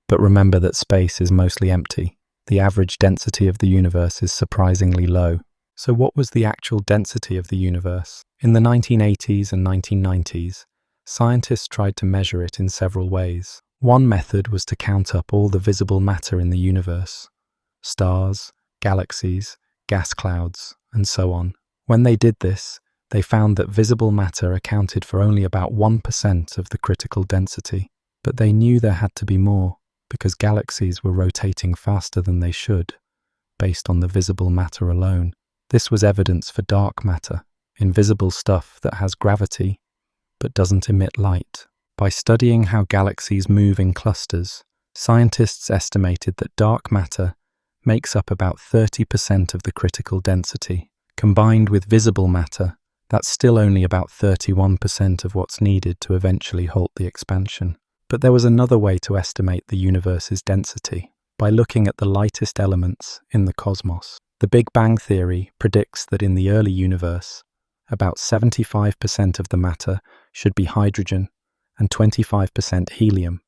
but remember that space is mostly empty. The average density of the universe is surprisingly low. So what was the actual density of the universe? In the 1980s and 1990s, scientists tried to measure it in several ways. One method was to count up all the visible matter in the universe: stars, galaxies, gas clouds, and so on. When they did this, they found that visible matter accounted for only about 1% of the critical density. But they knew there had to be more, because galaxies were rotating faster than they should, based on the visible matter alone. This was evidence for dark matter, invisible stuff that has gravity but doesn't emit light. By studying how galaxies move in clusters, scientists estimated that dark matter makes up about 30% of the critical density. Combined with visible matter, that's still only about 31% of what's needed to eventually halt the expansion. But there was another way to estimate the universe's density, by looking at the lightest elements in the cosmos. The Big Bang theory predicts that in the early universe, about 75% of the matter should be hydrogen and 25% helium,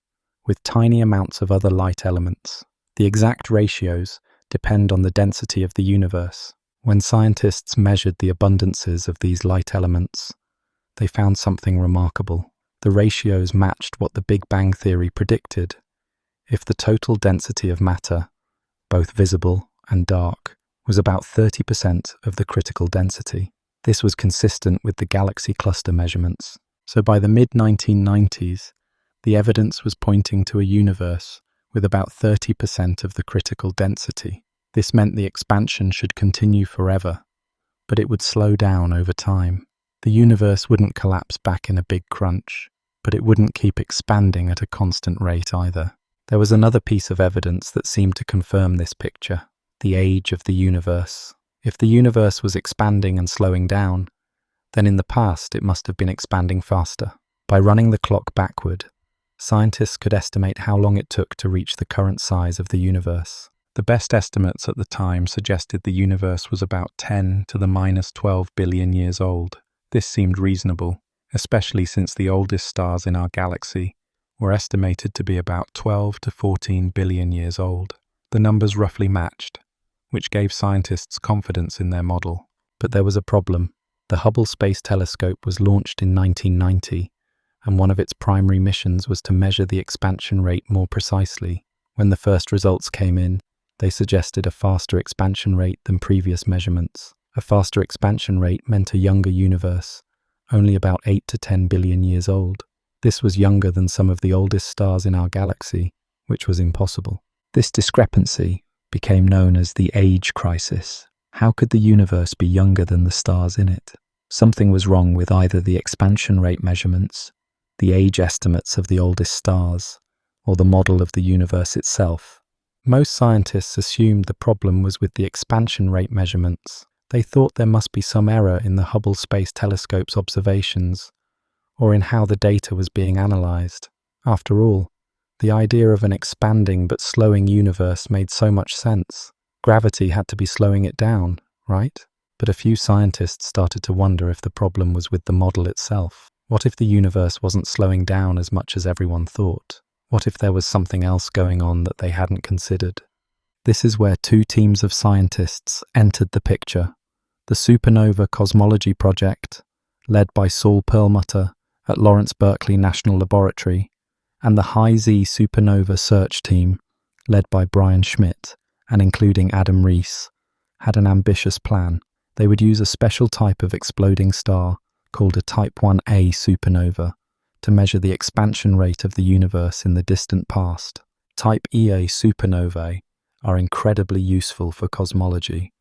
with tiny amounts of other light elements. The exact ratios depend on the density of the universe. When scientists measured the abundances of these light elements, they found something remarkable. The ratios matched what the Big Bang theory predicted. If the total density of matter, both visible and dark, was about 30% of the critical density, this was consistent with the galaxy cluster measurements. So by the mid-1990s, the evidence was pointing to a universe with about 30% of the critical density. This meant the expansion should continue forever, but it would slow down over time. The universe wouldn't collapse back in a big crunch, but it wouldn't keep expanding at a constant rate either. There was another piece of evidence that seemed to confirm this picture: the age of the universe. If the universe was expanding and slowing down, then in the past it must have been expanding faster. By running the clock backward, scientists could estimate how long it took to reach the current size of the universe. The best estimates at the time suggested the universe was about 10 to the minus 12 billion years old. This seemed reasonable, especially since the oldest stars in our galaxy were estimated to be about 12 to 14 billion years old. The numbers roughly matched, which gave scientists confidence in their model. But there was a problem. The Hubble Space Telescope was launched in 1990, and one of its primary missions was to measure the expansion rate more precisely. When the first results came in, they suggested a faster expansion rate than previous measurements. A faster expansion rate meant a younger universe, only about 8 to 10 billion years old. This was younger than some of the oldest stars in our galaxy, which was impossible. This discrepancy became known as the age crisis. How could the universe be younger than the stars in it? Something was wrong with either the expansion rate measurements, the age estimates of the oldest stars, or the model of the universe itself. Most scientists assumed the problem was with the expansion rate measurements. They thought there must be some error in the Hubble Space Telescope's observations, or in how the data was being analyzed. After all, the idea of an expanding but slowing universe made so much sense. Gravity had to be slowing it down, right? But a few scientists started to wonder if the problem was with the model itself. What if the universe wasn't slowing down as much as everyone thought? What if there was something else going on that they hadn't considered? This is where two teams of scientists entered the picture. The Supernova Cosmology Project, led by Saul Perlmutter at Lawrence Berkeley National Laboratory, and the High-Z Supernova Search Team, led by Brian Schmidt and including Adam Rees, had an ambitious plan. They would use a special type of exploding star called a Type 1a supernova to measure the expansion rate of the universe in the distant past. Type Ia supernovae are incredibly useful for cosmology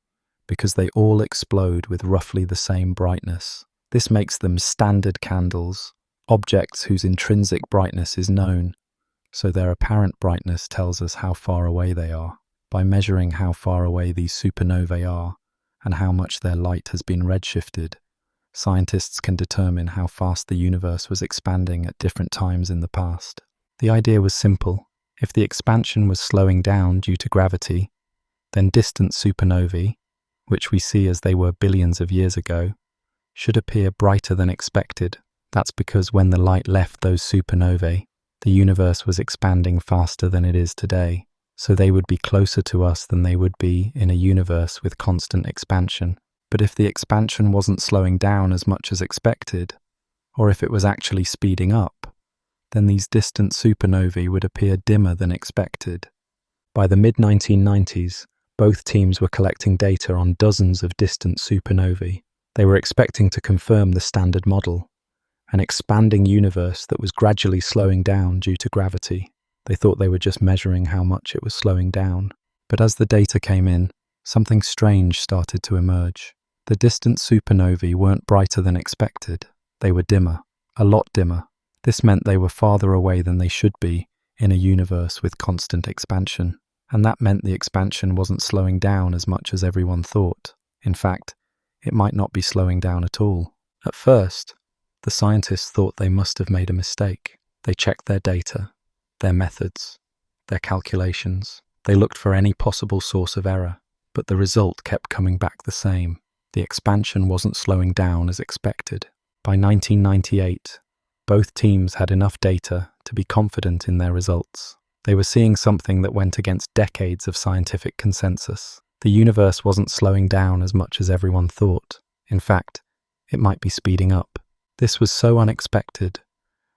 because they all explode with roughly the same brightness. This makes them standard candles, objects whose intrinsic brightness is known, so their apparent brightness tells us how far away they are. By measuring how far away these supernovae are and how much their light has been redshifted, scientists can determine how fast the universe was expanding at different times in the past. The idea was simple. If the expansion was slowing down due to gravity, then distant supernovae, which we see as they were billions of years ago, should appear brighter than expected. That's because when the light left those supernovae, the universe was expanding faster than it is today, so they would be closer to us than they would be in a universe with constant expansion. But if the expansion wasn't slowing down as much as expected, or if it was actually speeding up, then these distant supernovae would appear dimmer than expected. By the mid-1990s, both teams were collecting data on dozens of distant supernovae. They were expecting to confirm the standard model, an expanding universe that was gradually slowing down due to gravity. They thought they were just measuring how much it was slowing down. But as the data came in, something strange started to emerge. The distant supernovae weren't brighter than expected. They were dimmer, a lot dimmer. This meant they were farther away than they should be in a universe with constant expansion. And that meant the expansion wasn't slowing down as much as everyone thought. In fact, it might not be slowing down at all. At first, the scientists thought they must have made a mistake. They checked their data, their methods, their calculations. They looked for any possible source of error, but the result kept coming back the same. The expansion wasn't slowing down as expected. By 1998, both teams had enough data to be confident in their results. They were seeing something that went against decades of scientific consensus. The universe wasn't slowing down as much as everyone thought. In fact, it might be speeding up. This was so unexpected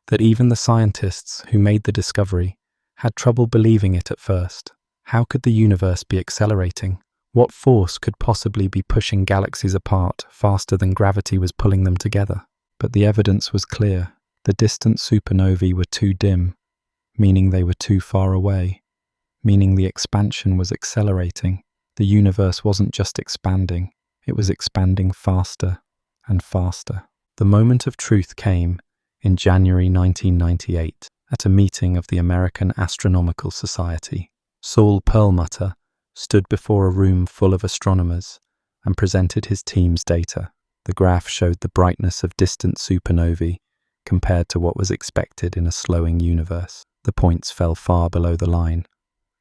that even the scientists who made the discovery had trouble believing it at first. How could the universe be accelerating? What force could possibly be pushing galaxies apart faster than gravity was pulling them together? But the evidence was clear. The distant supernovae were too dim, meaning they were too far away, meaning the expansion was accelerating. The universe wasn't just expanding, it was expanding faster and faster. The moment of truth came in January 1998 at a meeting of the American Astronomical Society. Saul Perlmutter stood before a room full of astronomers and presented his team's data. The graph showed the brightness of distant supernovae compared to what was expected in a slowing universe. The points fell far below the line,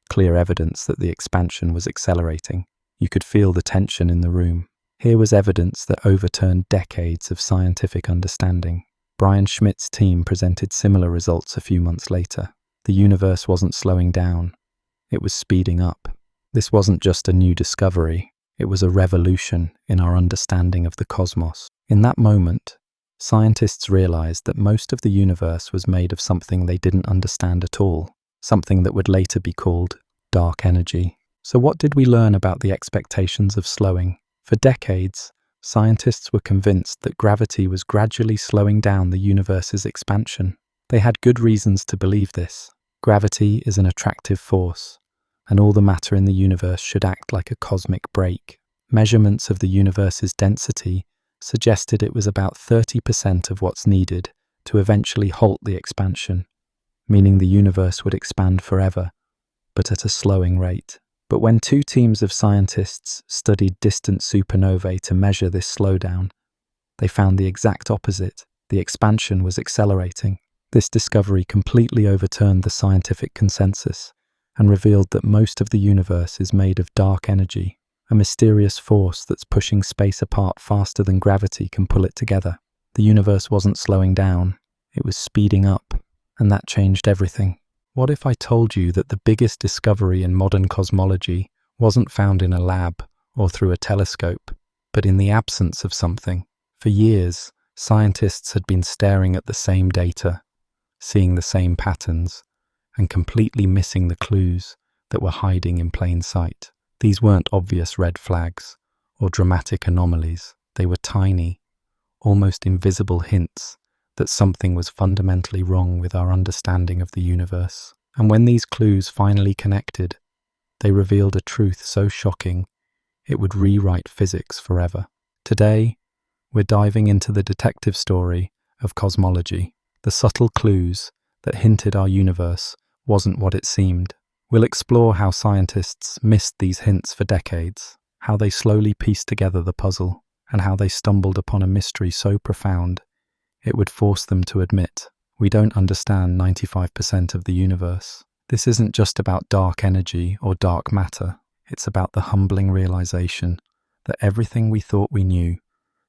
clear evidence that the expansion was accelerating. You could feel the tension in the room. Here was evidence that overturned decades of scientific understanding. Brian Schmidt's team presented similar results a few months later. The universe wasn't slowing down, it was speeding up. This wasn't just a new discovery, it was a revolution in our understanding of the cosmos. In that moment, scientists realized that most of the universe was made of something they didn't understand at all, something that would later be called dark energy. So what did we learn about the expectations of slowing? For decades, scientists were convinced that gravity was gradually slowing down the universe's expansion. They had good reasons to believe this. Gravity is an attractive force, and all the matter in the universe should act like a cosmic brake. Measurements of the universe's density suggested it was about 30% of what's needed to eventually halt the expansion, meaning the universe would expand forever, but at a slowing rate. But when two teams of scientists studied distant supernovae to measure this slowdown, they found the exact opposite. The expansion was accelerating. This discovery completely overturned the scientific consensus and revealed that most of the universe is made of dark energy, a mysterious force that's pushing space apart faster than gravity can pull it together. The universe wasn't slowing down, it was speeding up, and that changed everything. What if I told you that the biggest discovery in modern cosmology wasn't found in a lab or through a telescope, but in the absence of something? For years, scientists had been staring at the same data, seeing the same patterns, and completely missing the clues that were hiding in plain sight. These weren't obvious red flags or dramatic anomalies. They were tiny, almost invisible hints that something was fundamentally wrong with our understanding of the universe. And when these clues finally connected, they revealed a truth so shocking it would rewrite physics forever. Today, we're diving into the detective story of cosmology, the subtle clues that hinted our universe wasn't what it seemed. We'll explore how scientists missed these hints for decades, how they slowly pieced together the puzzle, and how they stumbled upon a mystery so profound it would force them to admit, we don't understand 95% of the universe. This isn't just about dark energy or dark matter. It's about the humbling realization that everything we thought we knew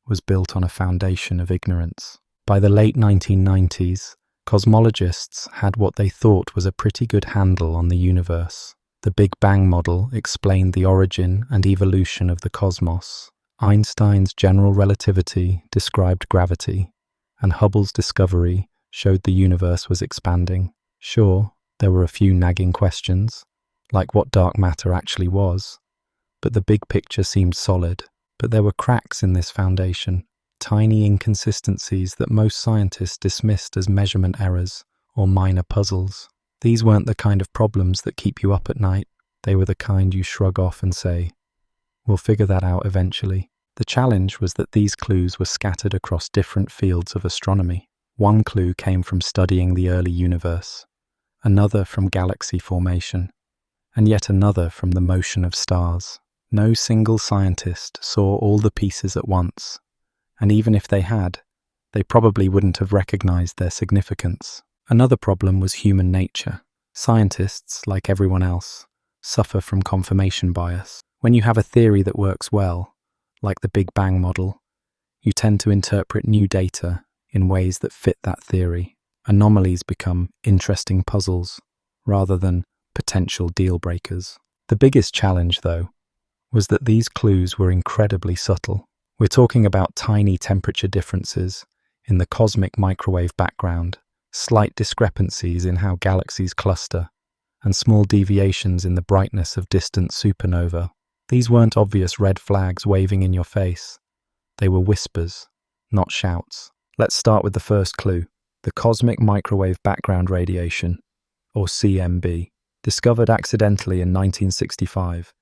was built on a foundation of ignorance. By the late 1990s, cosmologists had what they thought was a pretty good handle on the universe. The Big Bang model explained the origin and evolution of the cosmos, Einstein's general relativity described gravity, and Hubble's discovery showed the universe was expanding. Sure, there were a few nagging questions, like what dark matter actually was, but the big picture seemed solid. But there were cracks in this foundation, tiny inconsistencies that most scientists dismissed as measurement errors or minor puzzles. These weren't the kind of problems that keep you up at night. They were the kind you shrug off and say, "We'll figure that out eventually." The challenge was that these clues were scattered across different fields of astronomy. One clue came from studying the early universe, another from galaxy formation, and yet another from the motion of stars. No single scientist saw all the pieces at once, and even if they had, they probably wouldn't have recognized their significance. Another problem was human nature. Scientists, like everyone else, suffer from confirmation bias. When you have a theory that works well, like the Big Bang model, you tend to interpret new data in ways that fit that theory. Anomalies become interesting puzzles rather than potential deal breakers. The biggest challenge, though, was that these clues were incredibly subtle. We're talking about tiny temperature differences in the cosmic microwave background, slight discrepancies in how galaxies cluster, and small deviations in the brightness of distant supernova. These weren't obvious red flags waving in your face. They were whispers, not shouts. Let's start with the first clue, the cosmic microwave background radiation, or CMB. Discovered accidentally in 1965,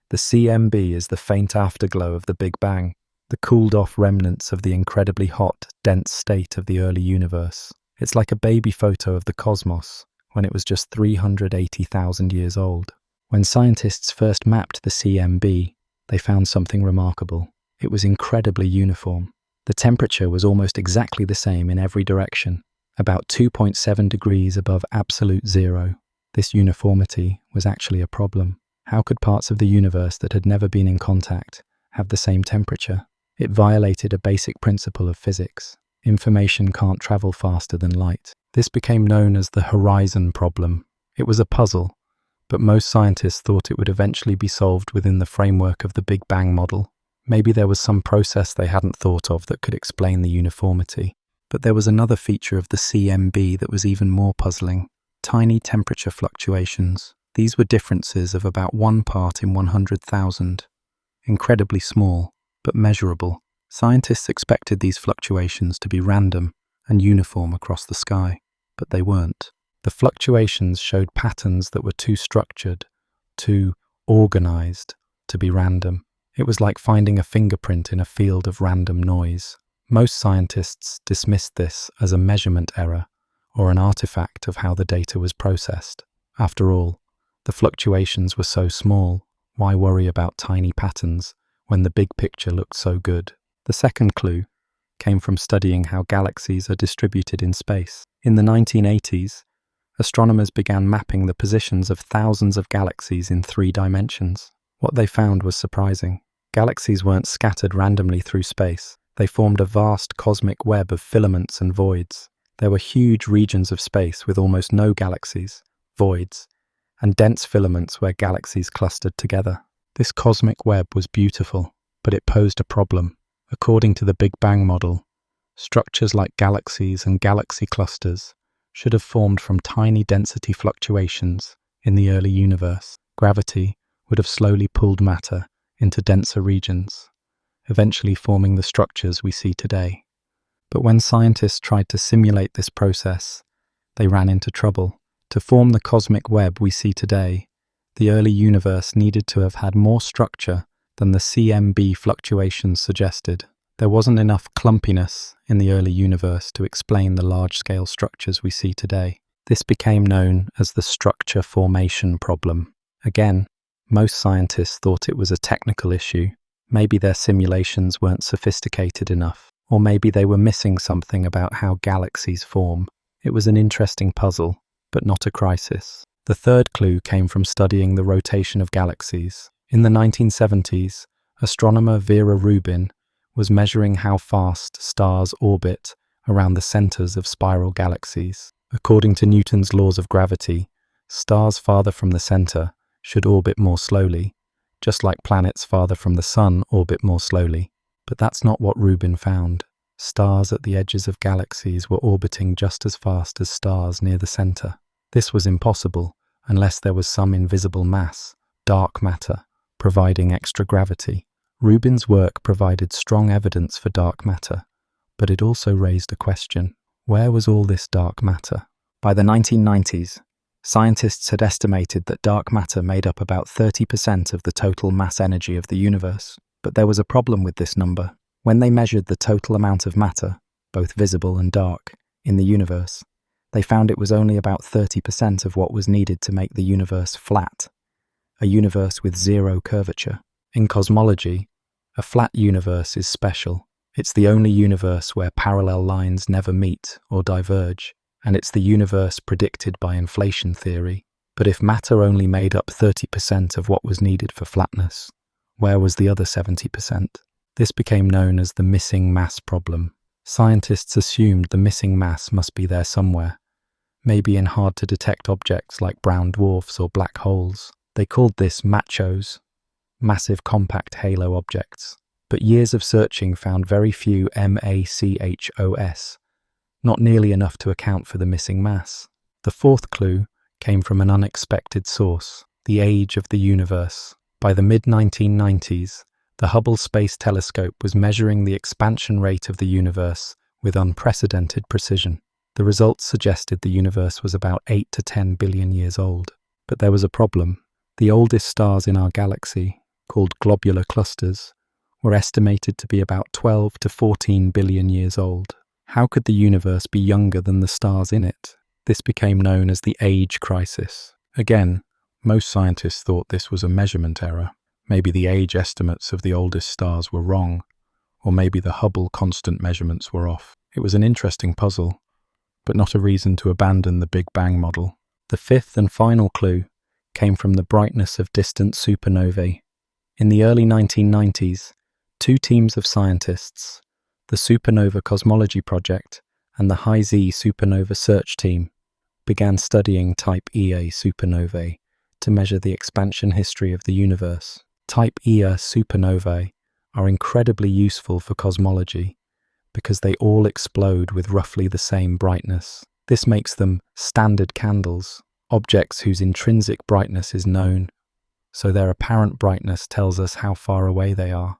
the CMB is the faint afterglow of the Big Bang, the cooled-off remnants of the incredibly hot, dense state of the early universe. It's like a baby photo of the cosmos when it was just 380,000 years old. When scientists first mapped the CMB, they found something remarkable. It was incredibly uniform. The temperature was almost exactly the same in every direction, about 2.7 degrees above absolute zero. This uniformity was actually a problem. How could parts of the universe that had never been in contact have the same temperature? It violated a basic principle of physics. Information can't travel faster than light. This became known as the horizon problem. It was a puzzle, but most scientists thought it would eventually be solved within the framework of the Big Bang model. Maybe there was some process they hadn't thought of that could explain the uniformity. But there was another feature of the CMB that was even more puzzling: tiny temperature fluctuations. These were differences of about 1 part in 100,000. Incredibly small, but measurable. Scientists expected these fluctuations to be random and uniform across the sky, but they weren't. The fluctuations showed patterns that were too structured, too organized to be random. It was like finding a fingerprint in a field of random noise. Most scientists dismissed this as a measurement error or an artifact of how the data was processed. After all, the fluctuations were so small, why worry about tiny patterns when the big picture looked so good? The second clue came from studying how galaxies are distributed in space. In the 1980s, astronomers began mapping the positions of thousands of galaxies in 3 dimensions. What they found was surprising. Galaxies weren't scattered randomly through space. They formed a vast cosmic web of filaments and voids. There were huge regions of space with almost no galaxies, voids, and dense filaments where galaxies clustered together. This cosmic web was beautiful, but it posed a problem. According to the Big Bang model, structures like galaxies and galaxy clusters should have formed from tiny density fluctuations in the early universe. Gravity would have slowly pulled matter into denser regions, eventually forming the structures we see today. But when scientists tried to simulate this process, they ran into trouble. To form the cosmic web we see today, the early universe needed to have had more structure than the CMB fluctuations suggested. There wasn't enough clumpiness in the early universe to explain the large-scale structures we see today. This became known as the structure formation problem. Again, most scientists thought it was a technical issue. Maybe their simulations weren't sophisticated enough, or maybe they were missing something about how galaxies form. It was an interesting puzzle, but not a crisis. The third clue came from studying the rotation of galaxies. In the 1970s, astronomer Vera Rubin was measuring how fast stars orbit around the centers of spiral galaxies. According to Newton's laws of gravity, stars farther from the center should orbit more slowly, Just like planets farther from the sun orbit more slowly. But that's not what Rubin found. Stars at the edges of galaxies were orbiting just as fast as stars near the center. This was impossible unless there was some invisible mass, dark matter, providing extra gravity. Rubin's work provided strong evidence for dark matter, but it also raised a question. Where was all this dark matter? By the 1990s, scientists had estimated that dark matter made up about 30% of the total mass energy of the universe. But there was a problem with this number. When they measured the total amount of matter, both visible and dark, in the universe, they found it was only about 30% of what was needed to make the universe flat, a universe with zero curvature. In cosmology, a flat universe is special. It's the only universe where parallel lines never meet or diverge, and it's the universe predicted by inflation theory. But if matter only made up 30% of what was needed for flatness, where was the other 70%? This became known as the missing mass problem. Scientists assumed the missing mass must be there somewhere, maybe in hard-to-detect objects like brown dwarfs or black holes. They called this MACHOs, massive compact halo objects. But years of searching found very few MACHOS, not nearly enough to account for the missing mass. The fourth clue came from an unexpected source, the age of the universe. By the mid-1990s, the Hubble Space Telescope was measuring the expansion rate of the universe with unprecedented precision. The results suggested the universe was about 8 to 10 billion years old. But there was a problem. The oldest stars in our galaxy, called globular clusters, were estimated to be about 12 to 14 billion years old. How could the universe be younger than the stars in it? This became known as the age crisis. Again, most scientists thought this was a measurement error. Maybe the age estimates of the oldest stars were wrong, or maybe the Hubble constant measurements were off. It was an interesting puzzle, but not a reason to abandon the Big Bang model. The fifth and final clue came from the brightness of distant supernovae. In the early 1990s, two teams of scientists, the Supernova Cosmology Project and the High Z Supernova Search Team, began studying Type Ia supernovae to measure the expansion history of the universe. Type Ia supernovae are incredibly useful for cosmology because they all explode with roughly the same brightness. This makes them standard candles, objects whose intrinsic brightness is known, so their apparent brightness tells us how far away they are.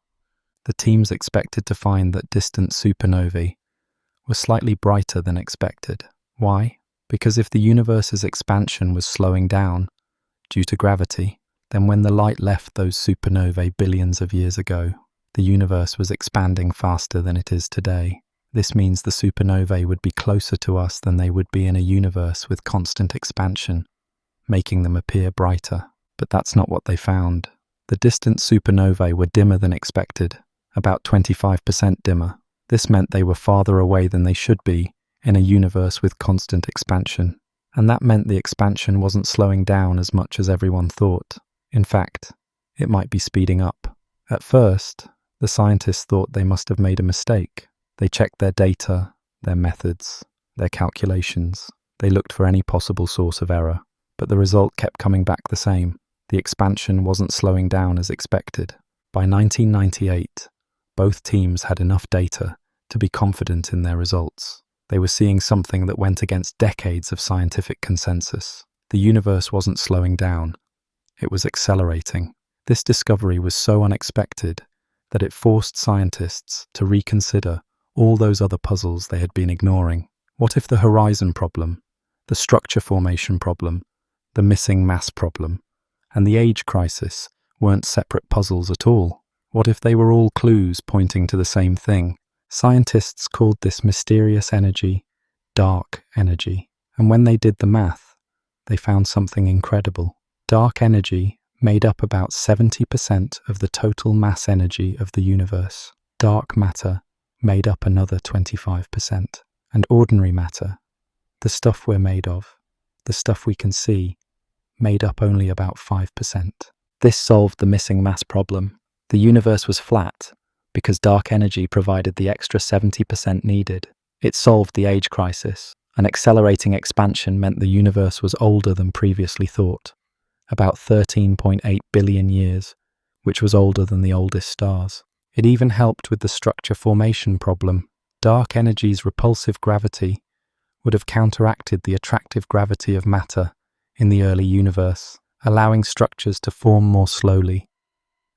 The teams expected to find that distant supernovae were slightly brighter than expected. Why? Because if the universe's expansion was slowing down due to gravity, then when the light left those supernovae billions of years ago, the universe was expanding faster than it is today. This means the supernovae would be closer to us than they would be in a universe with constant expansion, making them appear brighter. But that's not what they found. The distant supernovae were dimmer than expected, about 25% dimmer. This meant they were farther away than they should be in a universe with constant expansion. And that meant the expansion wasn't slowing down as much as everyone thought. In fact, it might be speeding up. At first, the scientists thought they must have made a mistake. They checked their data, their methods, their calculations. They looked for any possible source of error, but the result kept coming back the same. The expansion wasn't slowing down as expected. By 1998, both teams had enough data to be confident in their results. They were seeing something that went against decades of scientific consensus. The universe wasn't slowing down. It was accelerating. This discovery was so unexpected that it forced scientists to reconsider all those other puzzles they had been ignoring. What if the horizon problem, the structure formation problem, the missing mass problem, and the age crisis weren't separate puzzles at all? What if they were all clues pointing to the same thing? Scientists called this mysterious energy dark energy. And when they did the math, they found something incredible. Dark energy made up about 70% of the total mass energy of the universe. Dark matter made up another 25%. And ordinary matter, the stuff we're made of, the stuff we can see, made up only about 5%. This solved the missing mass problem. The universe was flat because dark energy provided the extra 70% needed. It solved the age crisis. An accelerating expansion meant the universe was older than previously thought, about 13.8 billion years, which was older than the oldest stars. It even helped with the structure formation problem. Dark energy's repulsive gravity would have counteracted the attractive gravity of matter in the early universe, allowing structures to form more slowly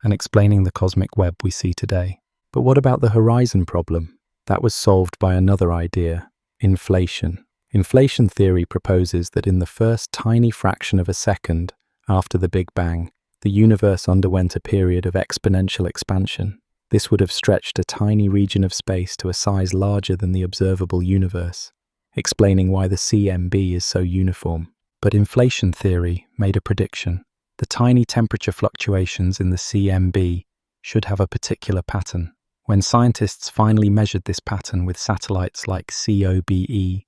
and explaining the cosmic web we see today. But what about the horizon problem? That was solved by another idea: inflation. Inflation theory proposes that in the first tiny fraction of a second after the Big Bang, the universe underwent a period of exponential expansion. This would have stretched a tiny region of space to a size larger than the observable universe, explaining why the CMB is so uniform. But inflation theory made a prediction. The tiny temperature fluctuations in the CMB should have a particular pattern. When scientists finally measured this pattern with satellites like COBE,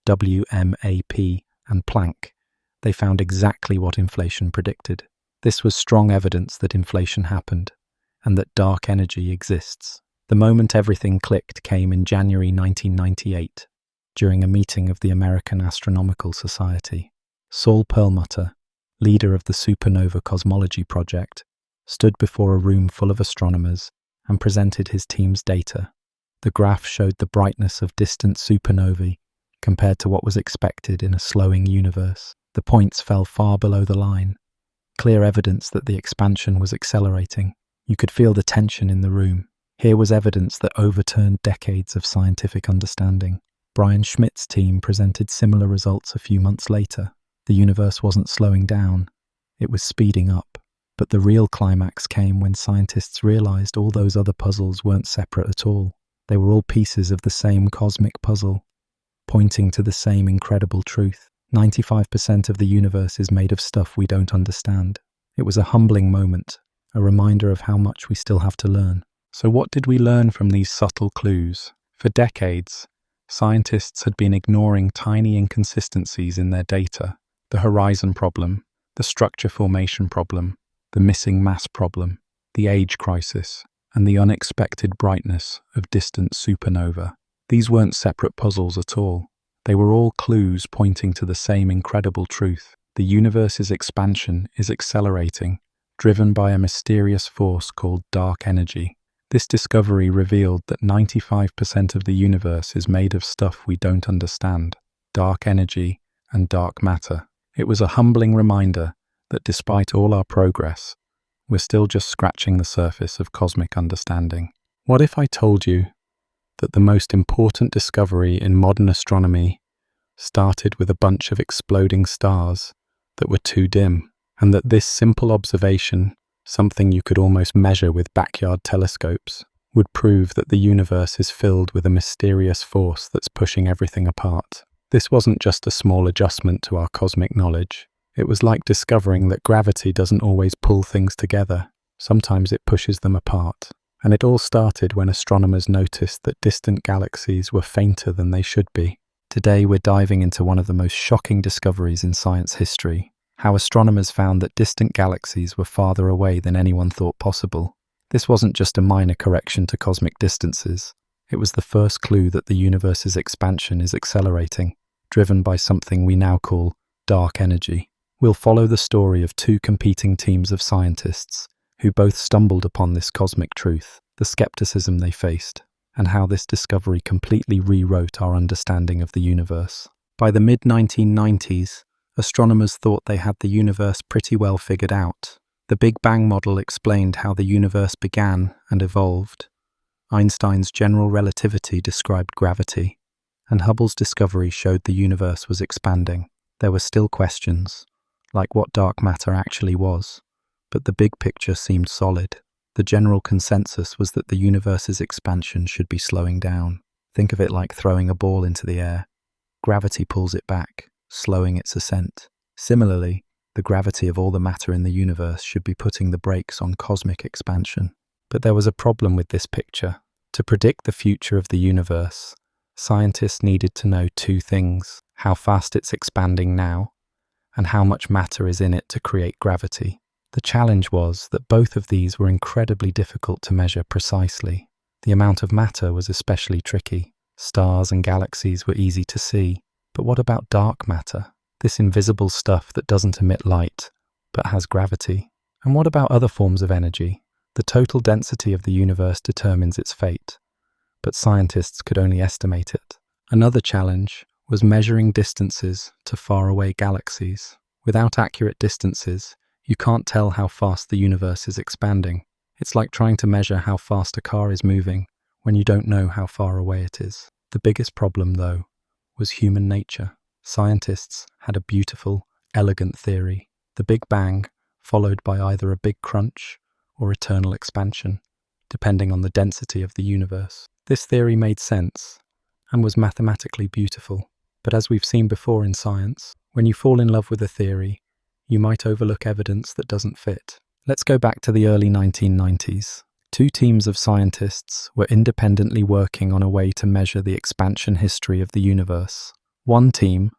WMAP, and Planck, they found exactly what inflation predicted. This was strong evidence that inflation happened, and that dark energy exists. The moment everything clicked came in January 1998, during a meeting of the American Astronomical Society. Saul Perlmutter, leader of the Supernova Cosmology Project, stood before a room full of astronomers and presented his team's data. The graph showed the brightness of distant supernovae compared to what was expected in a slowing universe. The points fell far below the line, clear evidence that the expansion was accelerating. You could feel the tension in the room. Here was evidence that overturned decades of scientific understanding. Brian Schmidt's team presented similar results a few months later. The universe wasn't slowing down, it was speeding up. But the real climax came when scientists realized all those other puzzles weren't separate at all. They were all pieces of the same cosmic puzzle, pointing to the same incredible truth. 95% of the universe is made of stuff we don't understand. It was a humbling moment, a reminder of how much we still have to learn. So what did we learn from these subtle clues? For decades, scientists had been ignoring tiny inconsistencies in their data: the horizon problem, the structure formation problem, the missing mass problem, the age crisis, and the unexpected brightness of distant supernova. These weren't separate puzzles at all. They were all clues pointing to the same incredible truth. The universe's expansion is accelerating, driven by a mysterious force called dark energy. This discovery revealed that 95% of the universe is made of stuff we don't understand: dark energy and dark matter. It was a humbling reminder that despite all our progress, we're still just scratching the surface of cosmic understanding. What if I told you that the most important discovery in modern astronomy started with a bunch of exploding stars that were too dim, and that this simple observation, something you could almost measure with backyard telescopes, would prove that the universe is filled with a mysterious force that's pushing everything apart? This wasn't just a small adjustment to our cosmic knowledge. It was like discovering that gravity doesn't always pull things together. Sometimes it pushes them apart. And it all started when astronomers noticed that distant galaxies were fainter than they should be. Today we're diving into one of the most shocking discoveries in science history: how astronomers found that distant galaxies were farther away than anyone thought possible. This wasn't just a minor correction to cosmic distances. It was the first clue that the universe's expansion is accelerating, driven by something we now call dark energy. We'll follow the story of two competing teams of scientists who both stumbled upon this cosmic truth, the skepticism they faced, and how this discovery completely rewrote our understanding of the universe. By the mid-1990s, astronomers thought they had the universe pretty well figured out. The Big Bang model explained how the universe began and evolved. Einstein's general relativity described gravity, and Hubble's discovery showed the universe was expanding. There were still questions, like what dark matter actually was, but the big picture seemed solid. The general consensus was that the universe's expansion should be slowing down. Think of it like throwing a ball into the air. Gravity pulls it back, slowing its ascent. Similarly, the gravity of all the matter in the universe should be putting the brakes on cosmic expansion. But there was a problem with this picture. To predict the future of the universe, scientists needed to know two things: how fast it's expanding now, and how much matter is in it to create gravity. The challenge was that both of these were incredibly difficult to measure precisely. The amount of matter was especially tricky. Stars and galaxies were easy to see. But what about dark matter? This invisible stuff that doesn't emit light, but has gravity? And what about other forms of energy, The total density of the universe determines its fate, but scientists could only estimate it. Another challenge was measuring distances to faraway galaxies. Without accurate distances, you can't tell how fast the universe is expanding. It's like trying to measure how fast a car is moving when you don't know how far away it is. The biggest problem, though, was human nature. Scientists had a beautiful, elegant theory: the Big Bang, followed by either a big crunch or eternal expansion, depending on the density of the universe. This theory made sense and was mathematically beautiful. But as we've seen before in science, when you fall in love with a theory, you might overlook evidence that doesn't fit. Let's go back to the early 1990s. Two teams of scientists were independently working on a way to measure the expansion history of the universe. One team,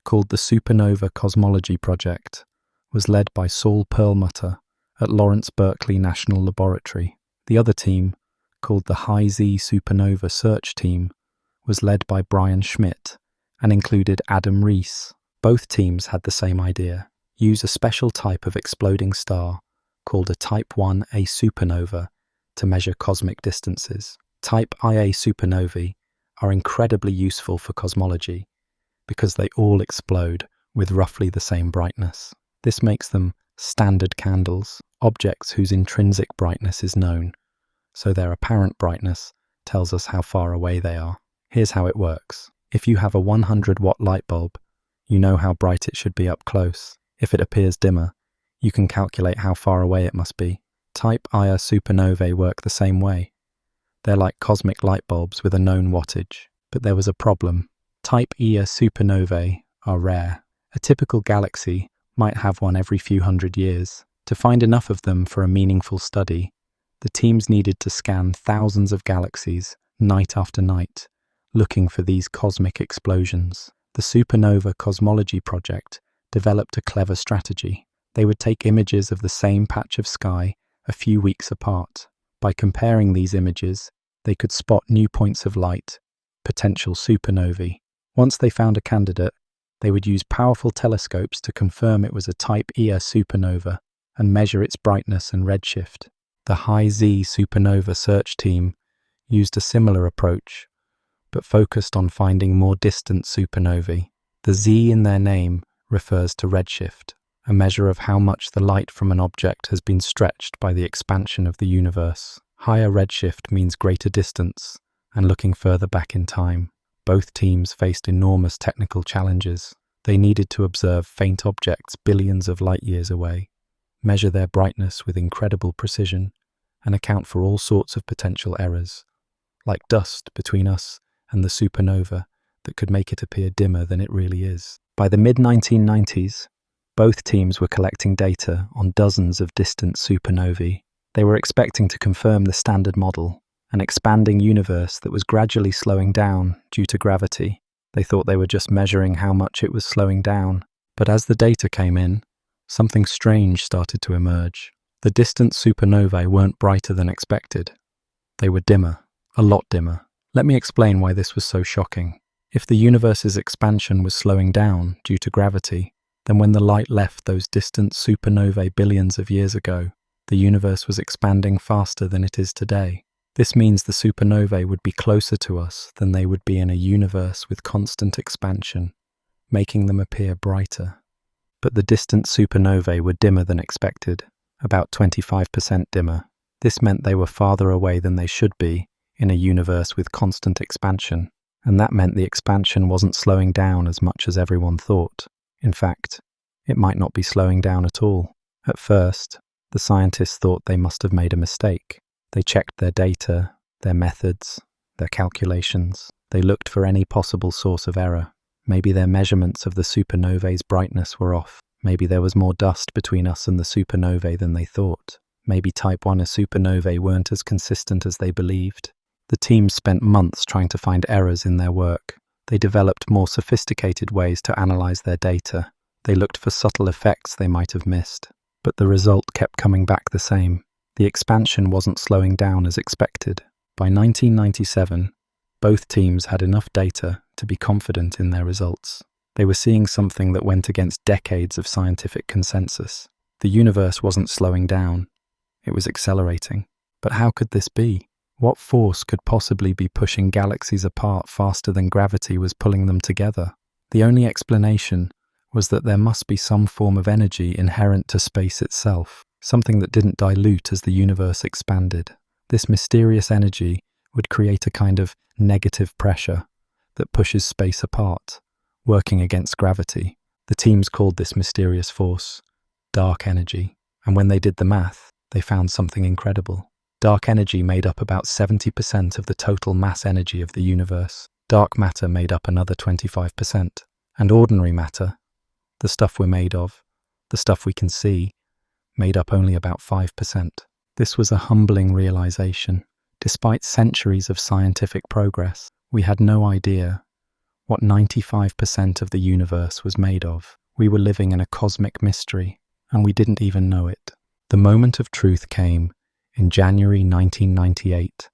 called the Supernova Cosmology Project, was led by Saul Perlmutter at Lawrence Berkeley National Laboratory. The other team, called the High Z Supernova Search Team, was led by Brian Schmidt and included Adam Rees. Both teams had the same idea: use a special type of exploding star called a Type 1a supernova to measure cosmic distances. Type Ia supernovae are incredibly useful for cosmology because they all explode with roughly the same brightness. This makes them standard candles, objects whose intrinsic brightness is known, so their apparent brightness tells us how far away they are. Here's how it works. If you have a 100-watt light bulb, you know how bright it should be up close. If it appears dimmer, you can calculate how far away it must be. Type Ia supernovae work the same way. They're like cosmic light bulbs with a known wattage. But there was a problem. Type Ia supernovae are rare. A typical galaxy might have one every few hundred years. To find enough of them for a meaningful study, the teams needed to scan thousands of galaxies night after night, looking for these cosmic explosions. The Supernova Cosmology Project developed a clever strategy. They would take images of the same patch of sky a few weeks apart. By comparing these images, they could spot new points of light, potential supernovae. Once they found a candidate, they would use powerful telescopes to confirm it was a Type Ia supernova and measure its brightness and redshift. The High Z Supernova Search Team used a similar approach, but focused on finding more distant supernovae. The Z in their name refers to redshift, a measure of how much the light from an object has been stretched by the expansion of the universe. Higher redshift means greater distance and looking further back in time. Both teams faced enormous technical challenges. They needed to observe faint objects billions of light years away, measure their brightness with incredible precision, and account for all sorts of potential errors, like dust between us and the supernova that could make it appear dimmer than it really is. By the mid-1990s, both teams were collecting data on dozens of distant supernovae. They were expecting to confirm the standard model, an expanding universe that was gradually slowing down due to gravity. They thought they were just measuring how much it was slowing down. But as the data came in, something strange started to emerge. The distant supernovae weren't brighter than expected. They were dimmer, a lot dimmer. Let me explain why this was so shocking. If the universe's expansion was slowing down due to gravity, then when the light left those distant supernovae billions of years ago, the universe was expanding faster than it is today. This means the supernovae would be closer to us than they would be in a universe with constant expansion, making them appear brighter. But the distant supernovae were dimmer than expected, about 25% dimmer. This meant they were farther away than they should be in a universe with constant expansion, and that meant the expansion wasn't slowing down as much as everyone thought. In fact, it might not be slowing down at all. At first, the scientists thought they must have made a mistake. They checked their data, their methods, their calculations. They looked for any possible source of error. Maybe their measurements of the supernovae's brightness were off. Maybe there was more dust between us and the supernovae than they thought. Maybe Type 1a supernovae weren't as consistent as they believed. The team spent months trying to find errors in their work. They developed more sophisticated ways to analyze their data. They looked for subtle effects they might have missed. But the result kept coming back the same. The expansion wasn't slowing down as expected. By 1997, both teams had enough data to be confident in their results. They were seeing something that went against decades of scientific consensus. The universe wasn't slowing down. It was accelerating. But how could this be? What force could possibly be pushing galaxies apart faster than gravity was pulling them together? The only explanation was that there must be some form of energy inherent to space itself, something that didn't dilute as the universe expanded. This mysterious energy would create a kind of negative pressure that pushes space apart, working against gravity. The teams called this mysterious force dark energy, and when they did the math, they found something incredible. Dark energy made up about 70% of the total mass energy of the universe. Dark matter made up another 25%. And ordinary matter, the stuff we're made of, the stuff we can see, made up only about 5%. This was a humbling realization. Despite centuries of scientific progress, we had no idea what 95% of the universe was made of. We were living in a cosmic mystery, and we didn't even know it. The moment of truth came in January 1998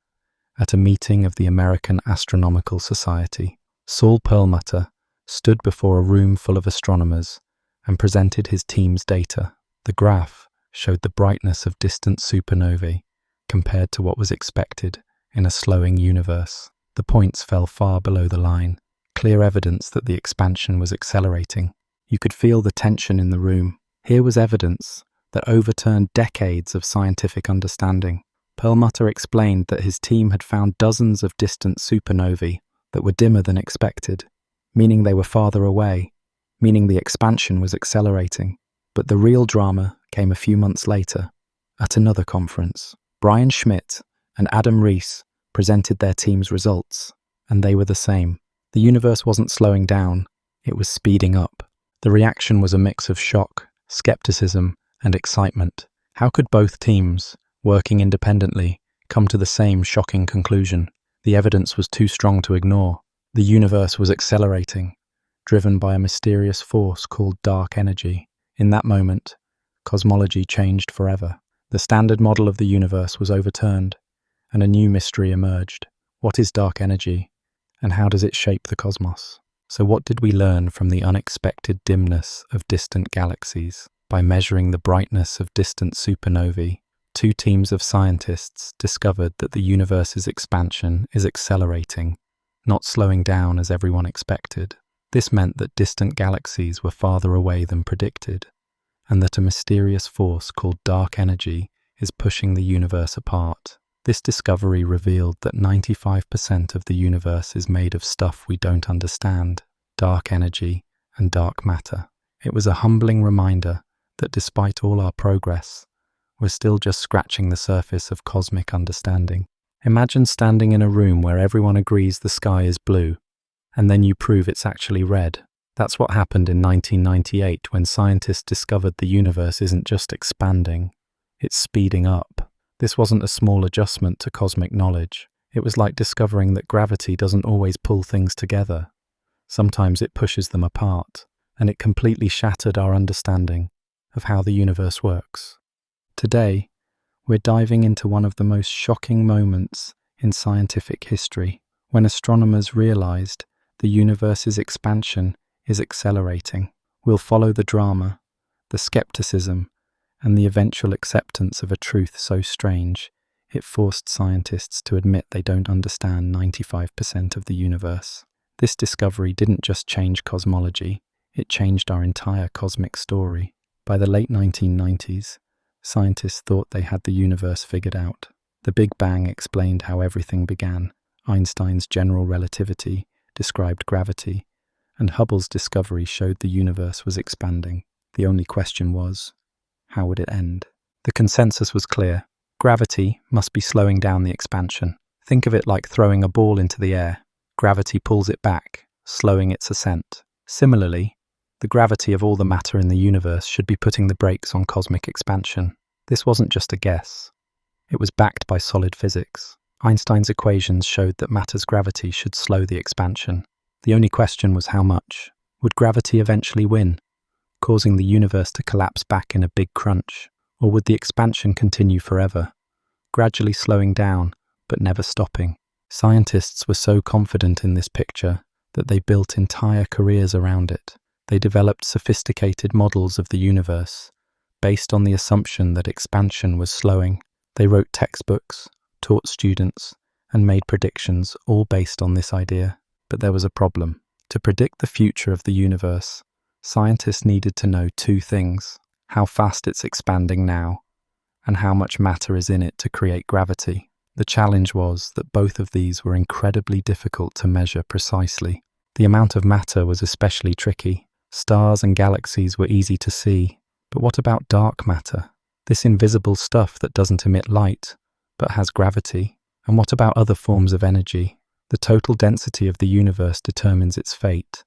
at a meeting of the American Astronomical Society. Saul Perlmutter stood before a room full of astronomers and presented his team's data. The graph showed the brightness of distant supernovae compared to what was expected in a slowing universe. The points fell far below the line, clear evidence that the expansion was accelerating. You could feel the tension in the room. Here was evidence that overturned decades of scientific understanding. Perlmutter explained that his team had found dozens of distant supernovae that were dimmer than expected, meaning they were farther away, meaning the expansion was accelerating. But the real drama came a few months later, at another conference. Brian Schmidt and Adam Rees presented their team's results, and they were the same. The universe wasn't slowing down, it was speeding up. The reaction was a mix of shock, skepticism, and excitement. How could both teams, working independently, come to the same shocking conclusion? The evidence was too strong to ignore. The universe was accelerating, driven by a mysterious force called dark energy. In that moment, cosmology changed forever. The standard model of the universe was overturned, and a new mystery emerged. What is dark energy, and how does it shape the cosmos? So what did we learn from the unexpected dimness of distant galaxies? By measuring the brightness of distant supernovae, two teams of scientists discovered that the universe's expansion is accelerating, not slowing down as everyone expected. This meant that distant galaxies were farther away than predicted, and that a mysterious force called dark energy is pushing the universe apart. This discovery revealed that 95% of the universe is made of stuff we don't understand, dark energy and dark matter. It was a humbling reminder that despite all our progress, we're still just scratching the surface of cosmic understanding. Imagine standing in a room where everyone agrees the sky is blue, and then you prove it's actually red. That's what happened in 1998 when scientists discovered the universe isn't just expanding, it's speeding up. This wasn't a small adjustment to cosmic knowledge. It was like discovering that gravity doesn't always pull things together. Sometimes it pushes them apart, and it completely shattered our understanding of how the universe works. Today, we're diving into one of the most shocking moments in scientific history, when astronomers realized the universe's expansion is accelerating. We'll follow the drama, the skepticism, and the eventual acceptance of a truth so strange, it forced scientists to admit they don't understand 95% of the universe. This discovery didn't just change cosmology, it changed our entire cosmic story. By the late 1990s, scientists thought they had the universe figured out. The Big Bang explained how everything began. Einstein's general relativity described gravity, and Hubble's discovery showed the universe was expanding. The only question was, how would it end? The consensus was clear. Gravity must be slowing down the expansion. Think of it like throwing a ball into the air. Gravity pulls it back, slowing its ascent. Similarly, the gravity of all the matter in the universe should be putting the brakes on cosmic expansion. This wasn't just a guess. It was backed by solid physics. Einstein's equations showed that matter's gravity should slow the expansion. The only question was how much. Would gravity eventually win, causing the universe to collapse back in a big crunch? Or would the expansion continue forever, gradually slowing down, but never stopping? Scientists were so confident in this picture that they built entire careers around it. They developed sophisticated models of the universe, based on the assumption that expansion was slowing. They wrote textbooks, taught students, and made predictions, all based on this idea. But there was a problem. To predict the future of the universe, scientists needed to know two things: how fast it's expanding now, and how much matter is in it to create gravity. The challenge was that both of these were incredibly difficult to measure precisely. The amount of matter was especially tricky. Stars and galaxies were easy to see, but what about dark matter? This invisible stuff that doesn't emit light, but has gravity? And what about other forms of energy? The total density of the universe determines its fate,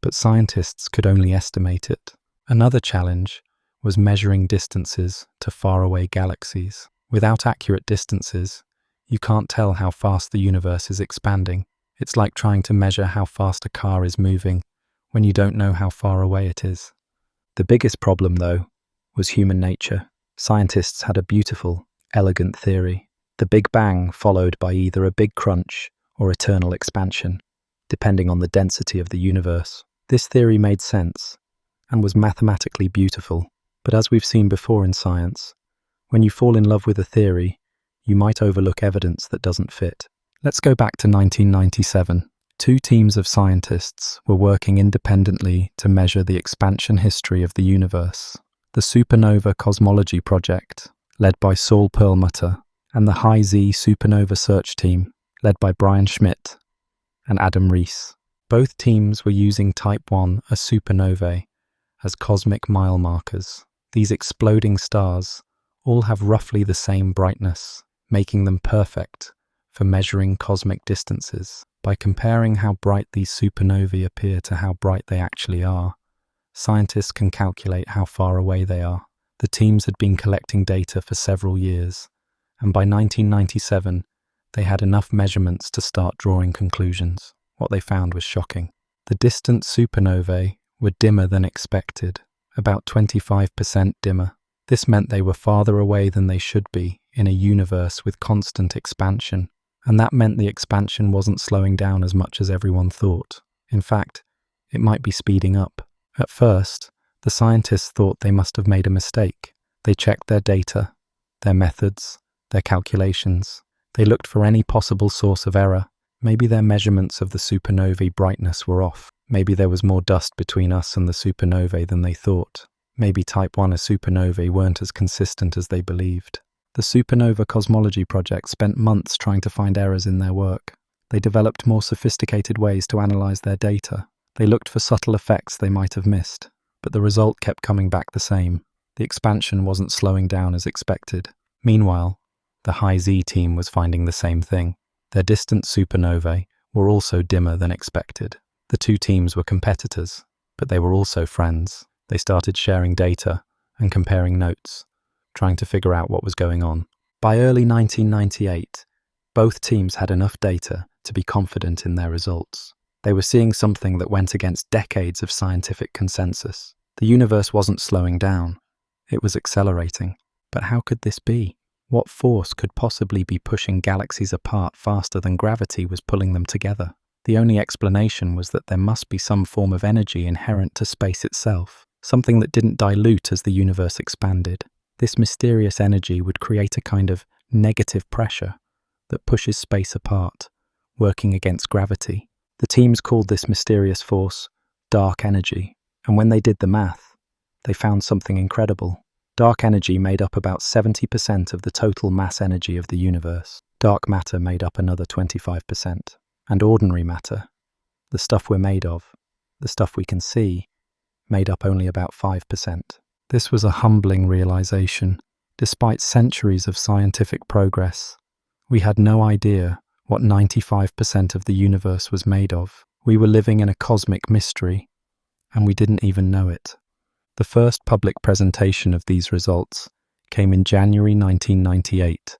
but scientists could only estimate it. Another challenge was measuring distances to faraway galaxies. Without accurate distances, you can't tell how fast the universe is expanding. It's like trying to measure how fast a car is moving when you don't know how far away it is. The biggest problem, though, was human nature. Scientists had a beautiful, elegant theory: the Big Bang followed by either a big crunch or eternal expansion, depending on the density of the universe. This theory made sense and was mathematically beautiful, but as we've seen before in science, when you fall in love with a theory, you might overlook evidence that doesn't fit. Let's go back to 1997. Two teams of scientists were working independently to measure the expansion history of the universe: the Supernova Cosmology Project, led by Saul Perlmutter, and the High-Z Supernova Search Team, led by Brian Schmidt and Adam Rees. Both teams were using Type 1 as supernovae as cosmic mile markers. These exploding stars all have roughly the same brightness, making them perfect for measuring cosmic distances. By comparing how bright these supernovae appear to how bright they actually are, scientists can calculate how far away they are. The teams had been collecting data for several years, and by 1997, they had enough measurements to start drawing conclusions. What they found was shocking. The distant supernovae were dimmer than expected, about 25% dimmer. This meant they were farther away than they should be in a universe with constant expansion. And that meant the expansion wasn't slowing down as much as everyone thought. In fact, it might be speeding up. At first, the scientists thought they must have made a mistake. They checked their data, their methods, their calculations. They looked for any possible source of error. Maybe their measurements of the supernovae brightness were off. Maybe there was more dust between us and the supernovae than they thought. Maybe Type 1 supernovae weren't as consistent as they believed. The Supernova Cosmology Project spent months trying to find errors in their work. They developed more sophisticated ways to analyze their data. They looked for subtle effects they might have missed, but the result kept coming back the same. The expansion wasn't slowing down as expected. Meanwhile, the High-Z team was finding the same thing. Their distant supernovae were also dimmer than expected. The two teams were competitors, but they were also friends. They started sharing data and comparing notes, trying to figure out what was going on. By early 1998, both teams had enough data to be confident in their results. They were seeing something that went against decades of scientific consensus. The universe wasn't slowing down, it was accelerating. But how could this be? What force could possibly be pushing galaxies apart faster than gravity was pulling them together? The only explanation was that there must be some form of energy inherent to space itself, something that didn't dilute as the universe expanded. This mysterious energy would create a kind of negative pressure that pushes space apart, working against gravity. The teams called this mysterious force dark energy, and when they did the math, they found something incredible. Dark energy made up about 70% of the total mass energy of the universe. Dark matter made up another 25%. And ordinary matter, the stuff we're made of, the stuff we can see, made up only about 5%. This was a humbling realization. Despite centuries of scientific progress, we had no idea what 95% of the universe was made of. We were living in a cosmic mystery, and we didn't even know it. The first public presentation of these results came in January 1998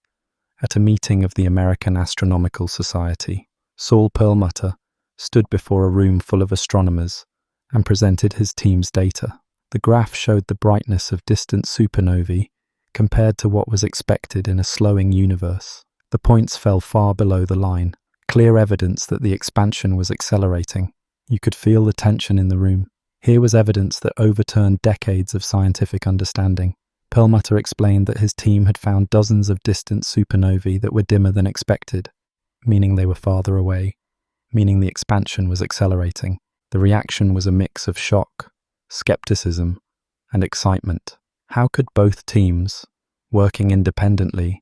at a meeting of the American Astronomical Society. Saul Perlmutter stood before a room full of astronomers and presented his team's data. The graph showed the brightness of distant supernovae compared to what was expected in a slowing universe. The points fell far below the line, clear evidence that the expansion was accelerating. You could feel the tension in the room. Here was evidence that overturned decades of scientific understanding. Perlmutter explained that his team had found dozens of distant supernovae that were dimmer than expected, meaning they were farther away, meaning the expansion was accelerating. The reaction was a mix of shock, skepticism, and excitement. How could both teams, working independently,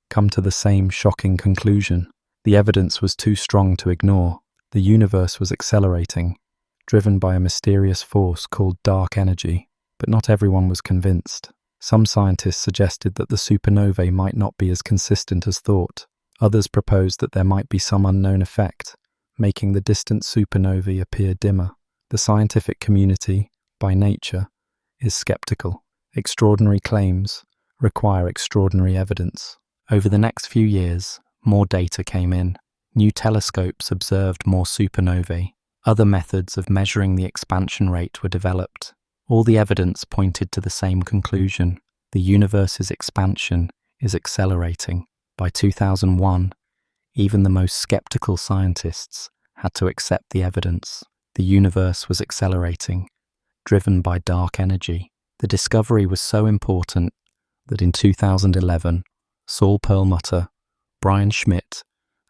come to the same shocking conclusion? The evidence was too strong to ignore. The universe was accelerating, driven by a mysterious force called dark energy, but not everyone was convinced. Some scientists suggested that the supernovae might not be as consistent as thought. Others proposed that there might be some unknown effect, making the distant supernovae appear dimmer. The scientific community, by nature, is skeptical. Extraordinary claims require extraordinary evidence. Over the next few years, more data came in. New telescopes observed more supernovae. Other methods of measuring the expansion rate were developed. All the evidence pointed to the same conclusion. The universe's expansion is accelerating. By 2001, even the most skeptical scientists had to accept the evidence. The universe was accelerating, driven by dark energy. The discovery was so important that in 2011, Saul Perlmutter, Brian Schmidt,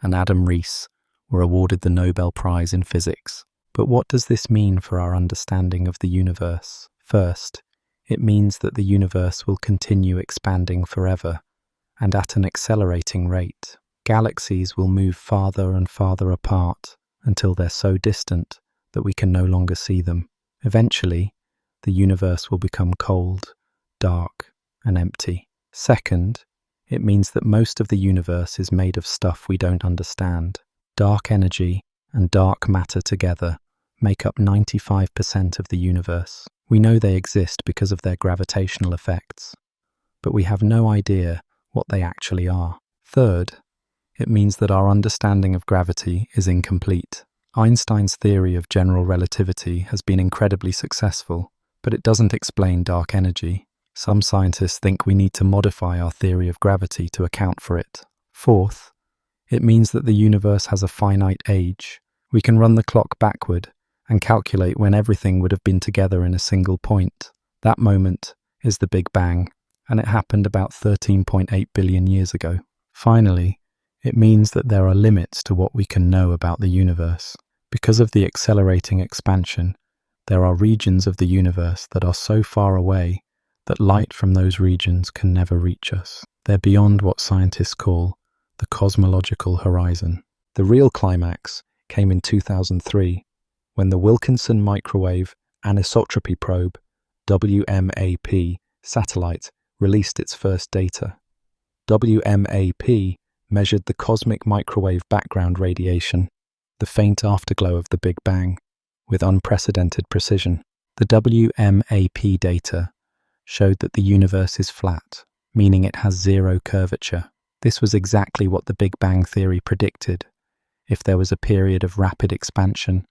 and Adam Rees were awarded the Nobel Prize in Physics. But what does this mean for our understanding of the universe? First, it means that the universe will continue expanding forever, and at an accelerating rate. Galaxies will move farther and farther apart until they're so distant that we can no longer see them. Eventually, the universe will become cold, dark, and empty. Second, it means that most of the universe is made of stuff we don't understand. Dark energy and dark matter together make up 95% of the universe. We know they exist because of their gravitational effects, but we have no idea what they actually are. Third, it means that our understanding of gravity is incomplete. Einstein's theory of general relativity has been incredibly successful, but it doesn't explain dark energy. Some scientists think we need to modify our theory of gravity to account for it. Fourth, it means that the universe has a finite age. We can run the clock backward and calculate when everything would have been together in a single point. That moment is the Big Bang, and it happened about 13.8 billion years ago. Finally, it means that there are limits to what we can know about the universe. Because of the accelerating expansion, there are regions of the universe that are so far away that light from those regions can never reach us. They're beyond what scientists call the cosmological horizon. The real climax came in 2003, when the Wilkinson Microwave Anisotropy Probe, WMAP, satellite released its first data. WMAP measured the cosmic microwave background radiation, the faint afterglow of the Big Bang, with unprecedented precision. The WMAP data showed that the universe is flat, meaning it has zero curvature. This was exactly what the Big Bang theory predicted. If there was a period of rapid expansion,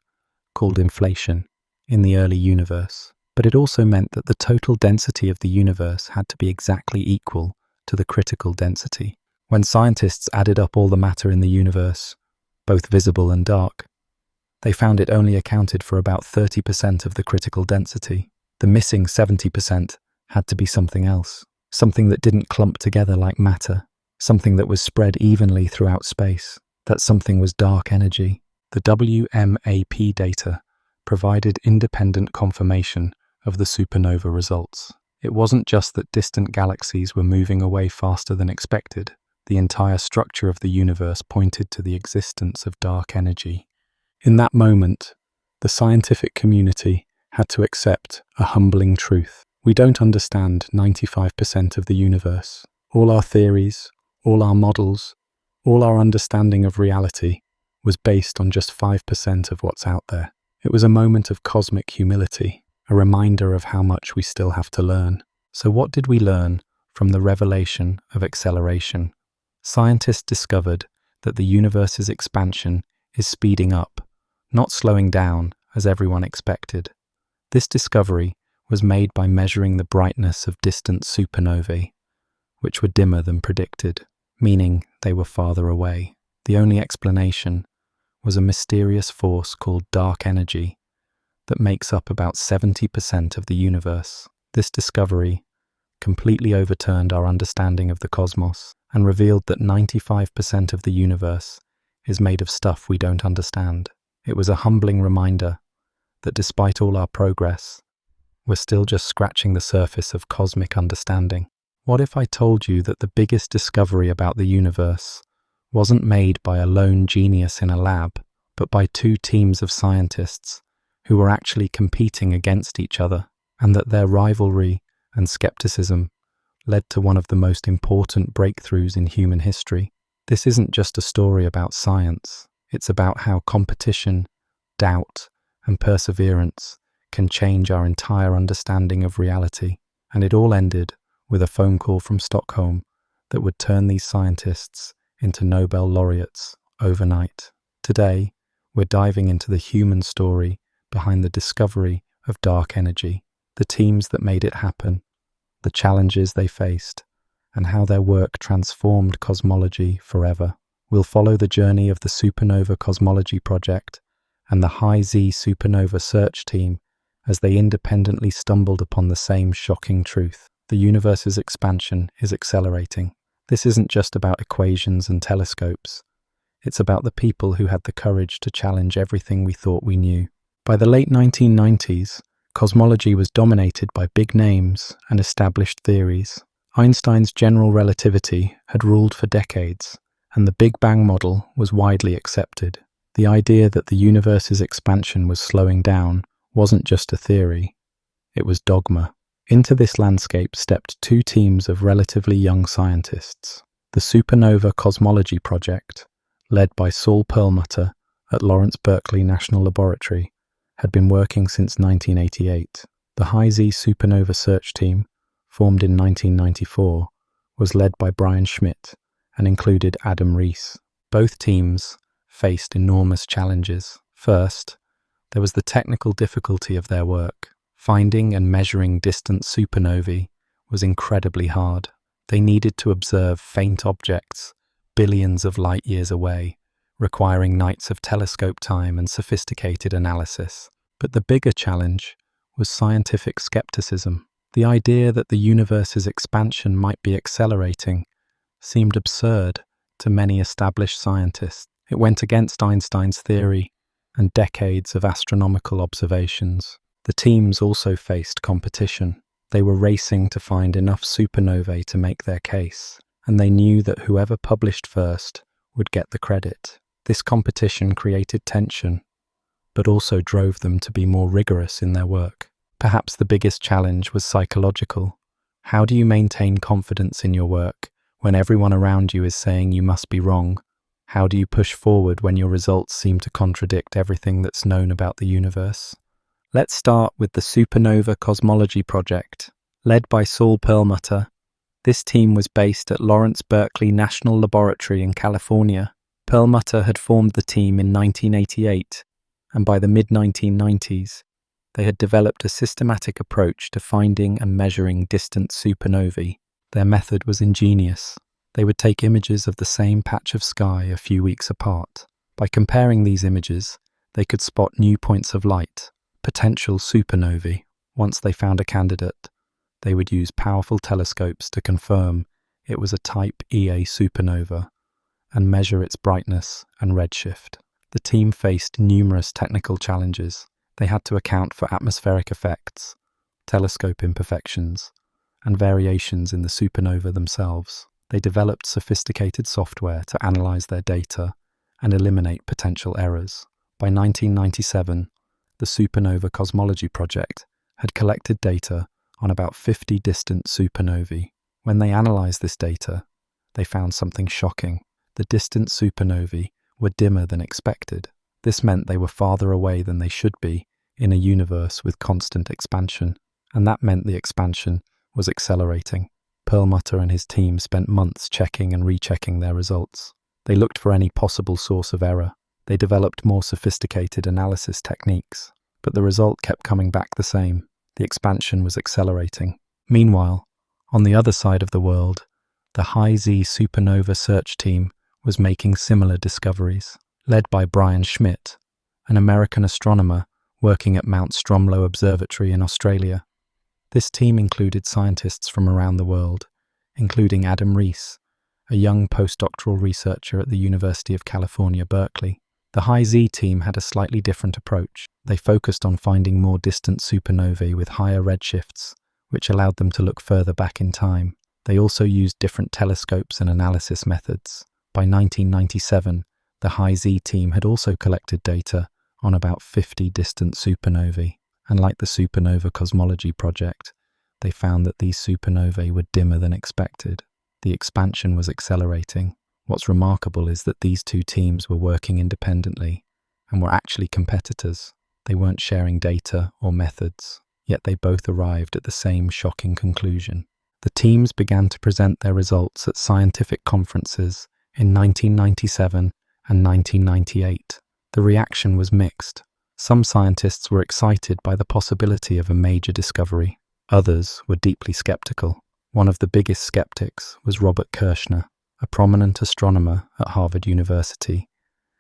called inflation, in the early universe. But it also meant that the total density of the universe had to be exactly equal to the critical density. When scientists added up all the matter in the universe, both visible and dark, they found it only accounted for about 30% of the critical density. The missing 70% had to be something else, something that didn't clump together like matter, something that was spread evenly throughout space. That something was dark energy. The WMAP data provided independent confirmation of the supernova results. It wasn't just that distant galaxies were moving away faster than expected. The entire structure of the universe pointed to the existence of dark energy. In that moment, the scientific community had to accept a humbling truth. We don't understand 95% of the universe. All our theories, all our models, all our understanding of reality was based on just 5% of what's out there. It was a moment of cosmic humility, a reminder of how much we still have to learn. So what did we learn from the revelation of acceleration? Scientists discovered that the universe's expansion is speeding up, not slowing down as everyone expected. This discovery was made by measuring the brightness of distant supernovae, which were dimmer than predicted, meaning they were farther away. The only explanation was a mysterious force called dark energy that makes up about 70% of the universe. This discovery completely overturned our understanding of the cosmos and revealed that 95% of the universe is made of stuff we don't understand. It was a humbling reminder that despite all our progress, we're still just scratching the surface of cosmic understanding. What if I told you that the biggest discovery about the universe wasn't made by a lone genius in a lab, but by two teams of scientists who were actually competing against each other, and that their rivalry and skepticism led to one of the most important breakthroughs in human history? This isn't just a story about science. It's about how competition, doubt, and perseverance can change our entire understanding of reality. And it all ended with a phone call from Stockholm that would turn these scientists into Nobel laureates overnight. Today, we're diving into the human story behind the discovery of dark energy, the teams that made it happen, the challenges they faced, and how their work transformed cosmology forever. We'll follow the journey of the Supernova Cosmology Project and the High Z Supernova Search Team as they independently stumbled upon the same shocking truth. The universe's expansion is accelerating. This isn't just about equations and telescopes. It's about the people who had the courage to challenge everything we thought we knew. By the late 1990s, cosmology was dominated by big names and established theories. Einstein's general relativity had ruled for decades, and the Big Bang model was widely accepted. The idea that the universe's expansion was slowing down wasn't just a theory, it was dogma. Into this landscape stepped two teams of relatively young scientists. The Supernova Cosmology Project, led by Saul Perlmutter at Lawrence Berkeley National Laboratory, had been working since 1988. The High Z Supernova Search Team, formed in 1994, was led by Brian Schmidt and included Adam Rees. Both teams faced enormous challenges. First, there was the technical difficulty of their work. Finding and measuring distant supernovae was incredibly hard. They needed to observe faint objects billions of light years away, requiring nights of telescope time and sophisticated analysis. But the bigger challenge was scientific skepticism. The idea that the universe's expansion might be accelerating seemed absurd to many established scientists. It went against Einstein's theory and decades of astronomical observations. The teams also faced competition. They were racing to find enough supernovae to make their case, and they knew that whoever published first would get the credit. This competition created tension, but also drove them to be more rigorous in their work. Perhaps the biggest challenge was psychological. How do you maintain confidence in your work when everyone around you is saying you must be wrong? How do you push forward when your results seem to contradict everything that's known about the universe? Let's start with the Supernova Cosmology Project. Led by Saul Perlmutter, this team was based at Lawrence Berkeley National Laboratory in California. Perlmutter had formed the team in 1988, and by the mid-1990s, they had developed a systematic approach to finding and measuring distant supernovae. Their method was ingenious. They would take images of the same patch of sky a few weeks apart. By comparing these images, they could spot new points of light, potential supernovae. Once they found a candidate, they would use powerful telescopes to confirm it was a type Ia supernova and measure its brightness and redshift. The team faced numerous technical challenges. They had to account for atmospheric effects, telescope imperfections, and variations in the supernova themselves. They developed sophisticated software to analyze their data and eliminate potential errors. By 1997, the Supernova Cosmology Project had collected data on about 50 distant supernovae. When they analyzed this data, they found something shocking. The distant supernovae were dimmer than expected. This meant they were farther away than they should be in a universe with constant expansion, and that meant the expansion was accelerating. Perlmutter and his team spent months checking and rechecking their results. They looked for any possible source of error. They developed more sophisticated analysis techniques, but the result kept coming back the same. The expansion was accelerating. Meanwhile, on the other side of the world, the High Z Supernova Search Team was making similar discoveries. Led by Brian Schmidt, an American astronomer working at Mount Stromlo Observatory in Australia. This team included scientists from around the world, including Adam Rees, a young postdoctoral researcher at the University of California, Berkeley. The High Z team had a slightly different approach. They focused on finding more distant supernovae with higher redshifts, which allowed them to look further back in time. They also used different telescopes and analysis methods. By 1997, the High Z team had also collected data on about 50 distant supernovae, and like the Supernova Cosmology Project, they found that these supernovae were dimmer than expected. The expansion was accelerating. What's remarkable is that these two teams were working independently and were actually competitors. They weren't sharing data or methods, yet they both arrived at the same shocking conclusion. The teams began to present their results at scientific conferences in 1997 and 1998. The reaction was mixed. Some scientists were excited by the possibility of a major discovery. Others were deeply skeptical. One of the biggest skeptics was Robert Kirshner, a prominent astronomer at Harvard University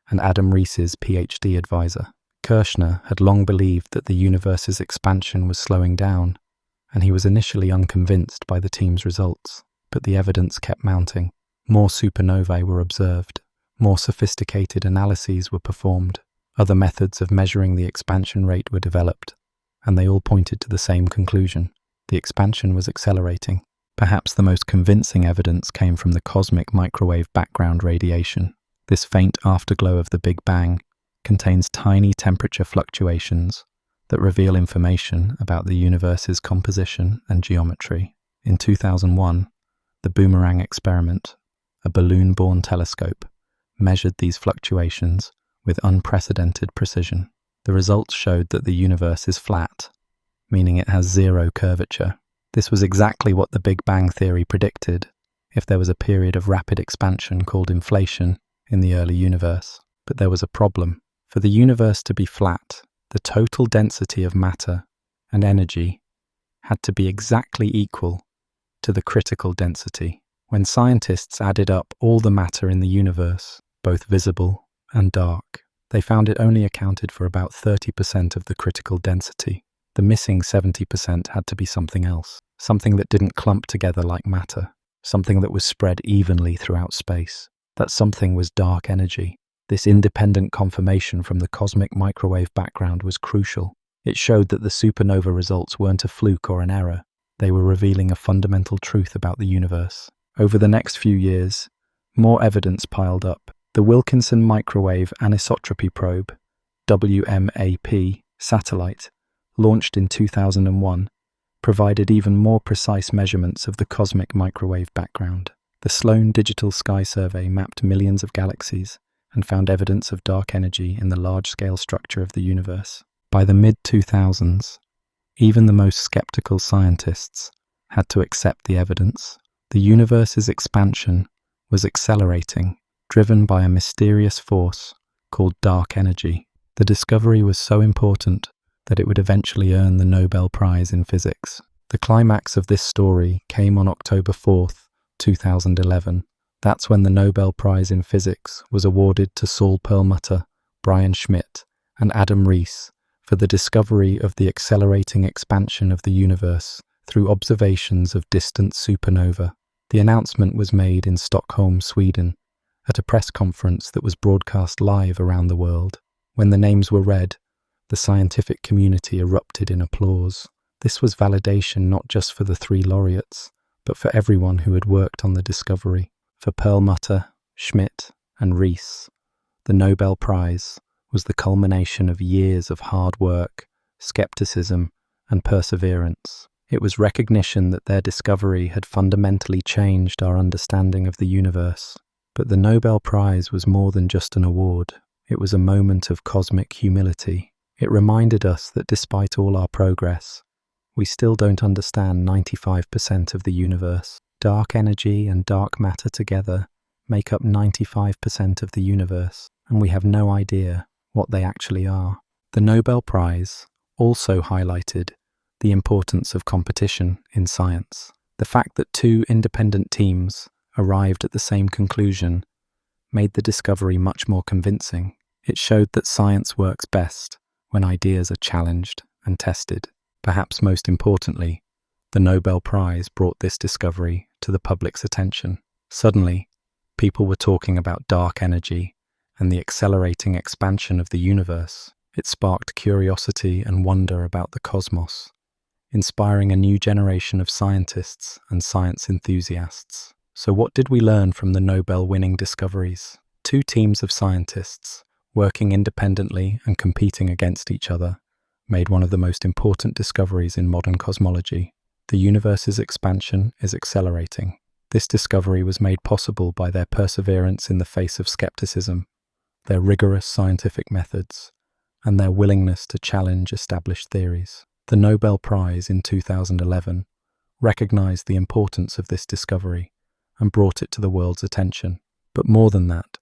and Adam Rees's PhD advisor. Kirshner had long believed that the universe's expansion was slowing down, and he was initially unconvinced by the team's results. But the evidence kept mounting. More supernovae were observed. More sophisticated analyses were performed. Other methods of measuring the expansion rate were developed, and they all pointed to the same conclusion. The expansion was accelerating. Perhaps the most convincing evidence came from the cosmic microwave background radiation. This faint afterglow of the Big Bang contains tiny temperature fluctuations that reveal information about the universe's composition and geometry. In 2001, the Boomerang experiment, a balloon-borne telescope, measured these fluctuations with unprecedented precision. The results showed that the universe is flat, meaning it has zero curvature. This was exactly what the Big Bang theory predicted if there was a period of rapid expansion called inflation in the early universe. But there was a problem. For the universe to be flat, the total density of matter and energy had to be exactly equal to the critical density. When scientists added up all the matter in the universe, both visible and dark, they found it only accounted for about 30% of the critical density. The missing 70% had to be something else, something that didn't clump together like matter, something that was spread evenly throughout space. That something was dark energy. This independent confirmation from the cosmic microwave background was crucial. It showed that the supernova results weren't a fluke or an error. They were revealing a fundamental truth about the universe. Over the next few years, more evidence piled up. The Wilkinson Microwave Anisotropy Probe, WMAP, satellite, launched in 2001, provided even more precise measurements of the cosmic microwave background. The Sloan Digital Sky Survey mapped millions of galaxies and found evidence of dark energy in the large-scale structure of the universe. By the mid-2000s, even the most skeptical scientists had to accept the evidence. The universe's expansion was accelerating, driven by a mysterious force called dark energy. The discovery was so important that it would eventually earn the Nobel Prize in Physics. The climax of this story came on October 4th, 2011. That's when the Nobel Prize in Physics was awarded to Saul Perlmutter, Brian Schmidt, and Adam Rees for the discovery of the accelerating expansion of the universe through observations of distant supernova. The announcement was made in Stockholm, Sweden, at a press conference that was broadcast live around the world. When the names were read, the scientific community erupted in applause. This was validation not just for the three laureates, but for everyone who had worked on the discovery. For Perlmutter, Schmidt, and Rees, the Nobel Prize was the culmination of years of hard work, skepticism, and perseverance. It was recognition that their discovery had fundamentally changed our understanding of the universe. But the Nobel Prize was more than just an award. It was a moment of cosmic humility. It reminded us that despite all our progress, we still don't understand 95% of the universe. Dark energy and dark matter together make up 95% of the universe, and we have no idea what they actually are. The Nobel Prize also highlighted the importance of competition in science. The fact that two independent teams arrived at the same conclusion made the discovery much more convincing. It showed that science works best when ideas are challenged and tested. Perhaps most importantly, The Nobel Prize brought this discovery to the public's attention. Suddenly, people were talking about dark energy and the accelerating expansion of the universe. It sparked curiosity and wonder about the cosmos, inspiring a new generation of scientists and science enthusiasts. So what did we learn from the Nobel-winning discoveries? Two teams of scientists, working independently and competing against each other, made one of the most important discoveries in modern cosmology. The universe's expansion is accelerating. This discovery was made possible by their perseverance in the face of skepticism, their rigorous scientific methods, and their willingness to challenge established theories. The Nobel Prize in 2011 recognized the importance of this discovery and brought it to the world's attention. But more than that,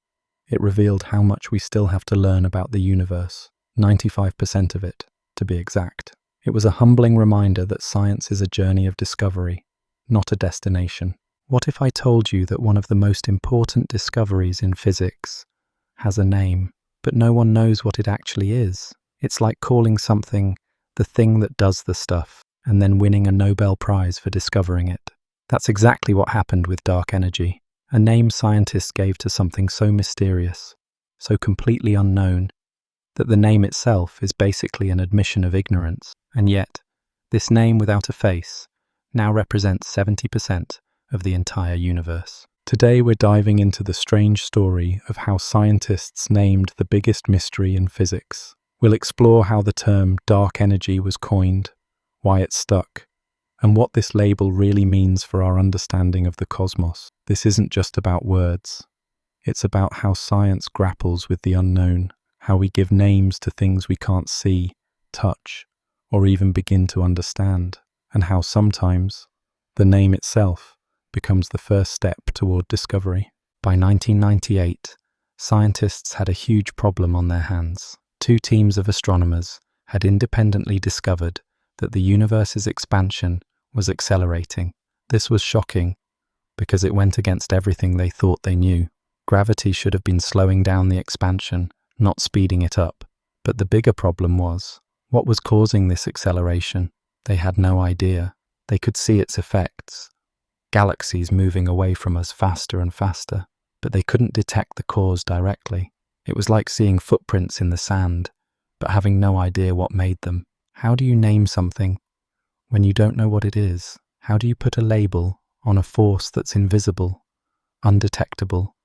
it revealed how much we still have to learn about the universe, 95% of it, to be exact. It was a humbling reminder that science is a journey of discovery, not a destination. What if I told you that one of the most important discoveries in physics has a name, but no one knows what it actually is? It's like calling something the thing that does the stuff, and then winning a Nobel Prize for discovering it. That's exactly what happened with dark energy, a name scientists gave to something so mysterious, so completely unknown, that the name itself is basically an admission of ignorance. And yet, this name without a face now represents 70% of the entire universe. Today we're diving into the strange story of how scientists named the biggest mystery in physics. We'll explore how the term dark energy was coined, why it stuck, and what this label really means for our understanding of the cosmos. This isn't just about words. It's about how science grapples with the unknown, how we give names to things we can't see, touch, or even begin to understand, and how sometimes the name itself becomes the first step toward discovery. By 1998, scientists had a huge problem on their hands. Two teams of astronomers had independently discovered that the universe's expansion was accelerating. This was shocking because it went against everything they thought they knew. Gravity should have been slowing down the expansion, not speeding it up. But the bigger problem was, what was causing this acceleration? They had no idea. They could see its effects, galaxies moving away from us faster and faster, but they couldn't detect the cause directly. It was like seeing footprints in the sand, but having no idea what made them. How do you name something when you don't know what it is? How do you put a label on a force that's invisible, undetectable,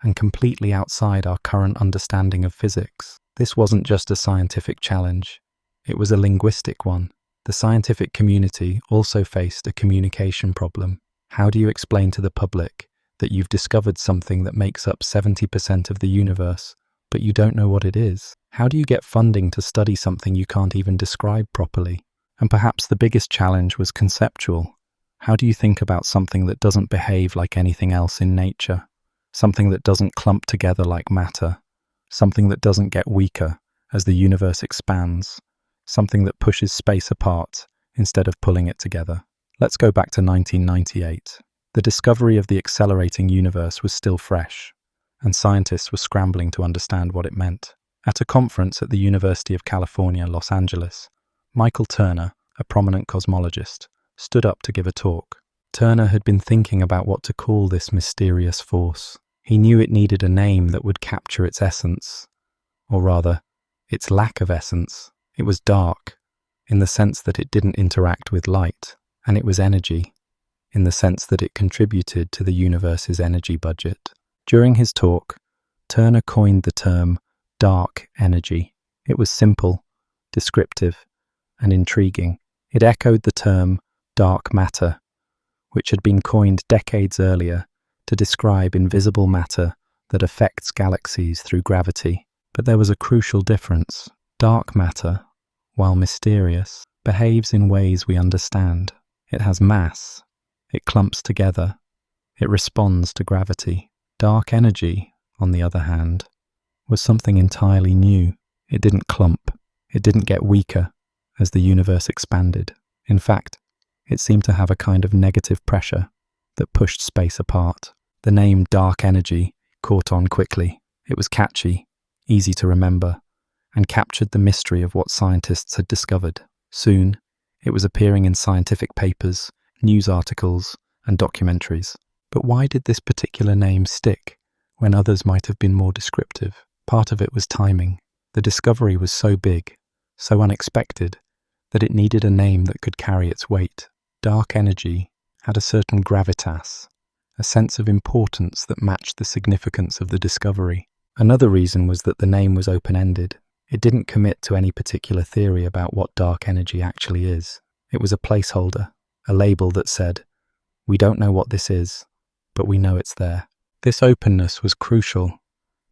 and completely outside our current understanding of physics? This wasn't just a scientific challenge, it was a linguistic one. The scientific community also faced a communication problem. How do you explain to the public that you've discovered something that makes up 70% of the universe, but you don't know what it is? How do you get funding to study something you can't even describe properly? And perhaps the biggest challenge was conceptual. How do you think about something that doesn't behave like anything else in nature? Something that doesn't clump together like matter? Something that doesn't get weaker as the universe expands? Something that pushes space apart instead of pulling it together? Let's go back to 1998. The discovery of the accelerating universe was still fresh, and scientists were scrambling to understand what it meant. At a conference at the University of California, Los Angeles, Michael Turner, a prominent cosmologist, stood up to give a talk. Turner had been thinking about what to call this mysterious force. He knew it needed a name that would capture its essence, or rather, its lack of essence. It was dark, in the sense that it didn't interact with light, and it was energy, in the sense that it contributed to the universe's energy budget. During his talk, Turner coined the term dark energy. It was simple, descriptive, and intriguing. It echoed the term dark matter, which had been coined decades earlier to describe invisible matter that affects galaxies through gravity. But there was a crucial difference. Dark matter, while mysterious, behaves in ways we understand. It has mass, it clumps together, it responds to gravity. Dark energy, on the other hand, was something entirely new. It didn't clump, it didn't get weaker as the universe expanded. In fact, it seemed to have a kind of negative pressure that pushed space apart. The name dark energy caught on quickly. It was catchy, easy to remember, and captured the mystery of what scientists had discovered. Soon, It was appearing in scientific papers, news articles, and documentaries. But why did this particular name stick when others might have been more descriptive? Part of it was timing. The discovery was so big, so unexpected, that it needed a name that could carry its weight. Dark energy had a certain gravitas, a sense of importance that matched the significance of the discovery. Another reason was that the name was open-ended. It didn't commit to any particular theory about what dark energy actually is. It was a placeholder, a label that said, "We don't know what this is, but we know it's there." This openness was crucial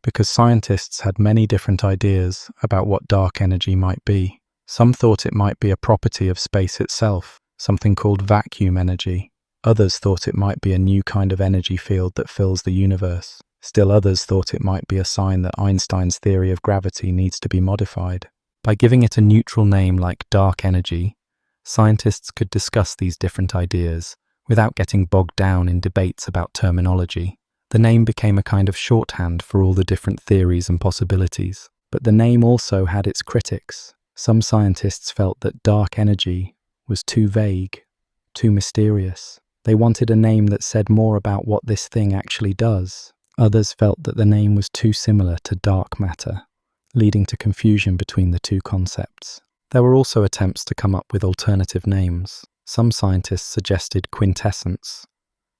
because scientists had many different ideas about what dark energy might be. Some thought it might be a property of space itself, something called vacuum energy. Others thought it might be a new kind of energy field that fills the universe. Still others thought it might be a sign that Einstein's theory of gravity needs to be modified. By giving it a neutral name like dark energy, scientists could discuss these different ideas without getting bogged down in debates about terminology. The name became a kind of shorthand for all the different theories and possibilities. But the name also had its critics. Some scientists felt that dark energy was too vague, too mysterious. They wanted a name that said more about what this thing actually does. Others felt that the name was too similar to dark matter, leading to confusion between the two concepts. There were also attempts to come up with alternative names. Some scientists suggested quintessence,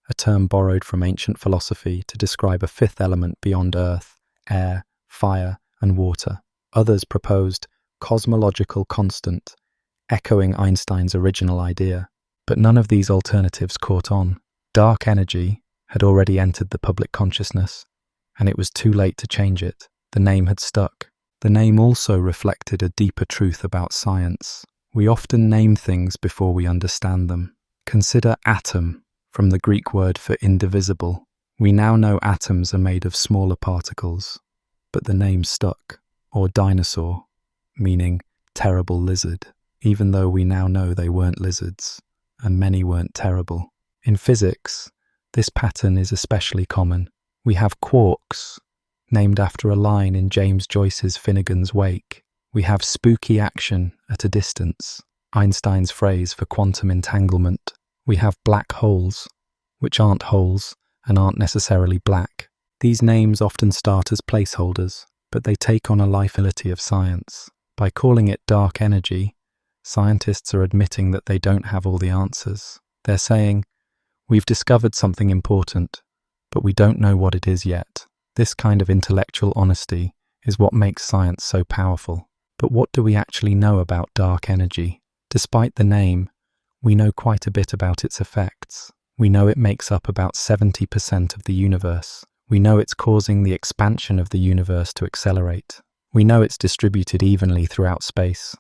a term borrowed from ancient philosophy to describe a fifth element beyond earth, air, fire, and water. Others proposed cosmological constant, echoing Einstein's original idea. But none of these alternatives caught on. Dark energy had already entered the public consciousness, and it was too late to change it. The name had stuck. The name also reflected a deeper truth about science. We often name things before we understand them. Consider atom, from the Greek word for indivisible. We now know atoms are made of smaller particles, but the name stuck. Or dinosaur, meaning terrible lizard, even though we now know they weren't lizards, and many weren't terrible. In physics, this pattern is especially common. We have quarks, named after a line in James Joyce's Finnegan's Wake. We have spooky action at a distance, Einstein's phrase for quantum entanglement. We have black holes, which aren't holes and aren't necessarily black. These names often start as placeholders, but they take on a liability of science. By calling it dark energy, scientists are admitting that they don't have all the answers. They're saying, "We've discovered something important, but we don't know what it is yet." This kind of intellectual honesty is what makes science so powerful. But what do we actually know about dark energy? Despite the name, we know quite a bit about its effects. We know it makes up about 70% of the universe. We know it's causing the expansion of the universe to accelerate. We know it's distributed evenly throughout space,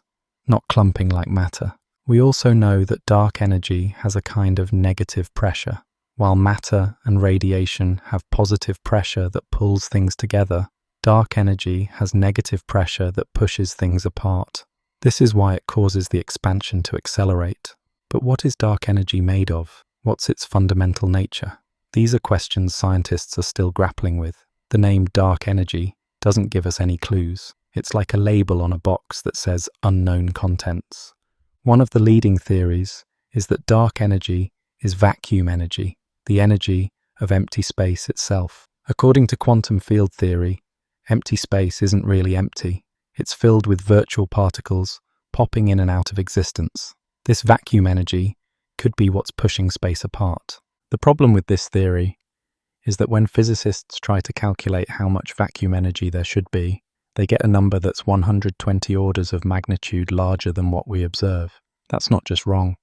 not clumping like matter. We also know that dark energy has a kind of negative pressure. While matter and radiation have positive pressure that pulls things together, dark energy has negative pressure that pushes things apart. This is why it causes the expansion to accelerate. But what is dark energy made of? What's its fundamental nature? These are questions scientists are still grappling with. The name dark energy doesn't give us any clues. It's like a label on a box that says unknown contents. One of the leading theories is that dark energy is vacuum energy, the energy of empty space itself. According to quantum field theory, empty space isn't really empty. It's filled with virtual particles popping in and out of existence. This vacuum energy could be what's pushing space apart. The problem with this theory is that when physicists try to calculate how much vacuum energy there should be, they get a number that's 120 orders of magnitude larger than what we observe. That's not just wrong,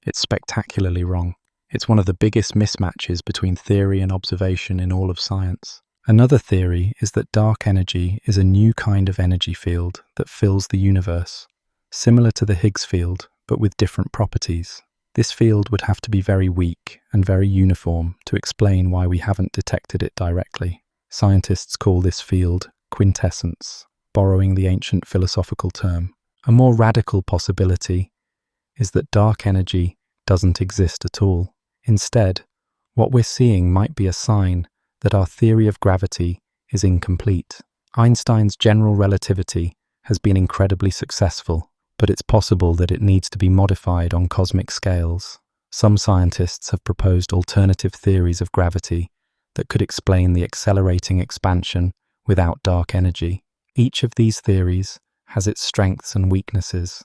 it's spectacularly wrong. It's one of the biggest mismatches between theory and observation in all of science. Another theory is that dark energy is a new kind of energy field that fills the universe, similar to the Higgs field, but with different properties. This field would have to be very weak and very uniform to explain why we haven't detected it directly. Scientists call this field quintessence, borrowing the ancient philosophical term. A more radical possibility is that dark energy doesn't exist at all. Instead, what we're seeing might be a sign that our theory of gravity is incomplete. Einstein's general relativity has been incredibly successful, but it's possible that it needs to be modified on cosmic scales. Some scientists have proposed alternative theories of gravity that could explain the accelerating expansion without dark energy. Each of these theories has its strengths and weaknesses,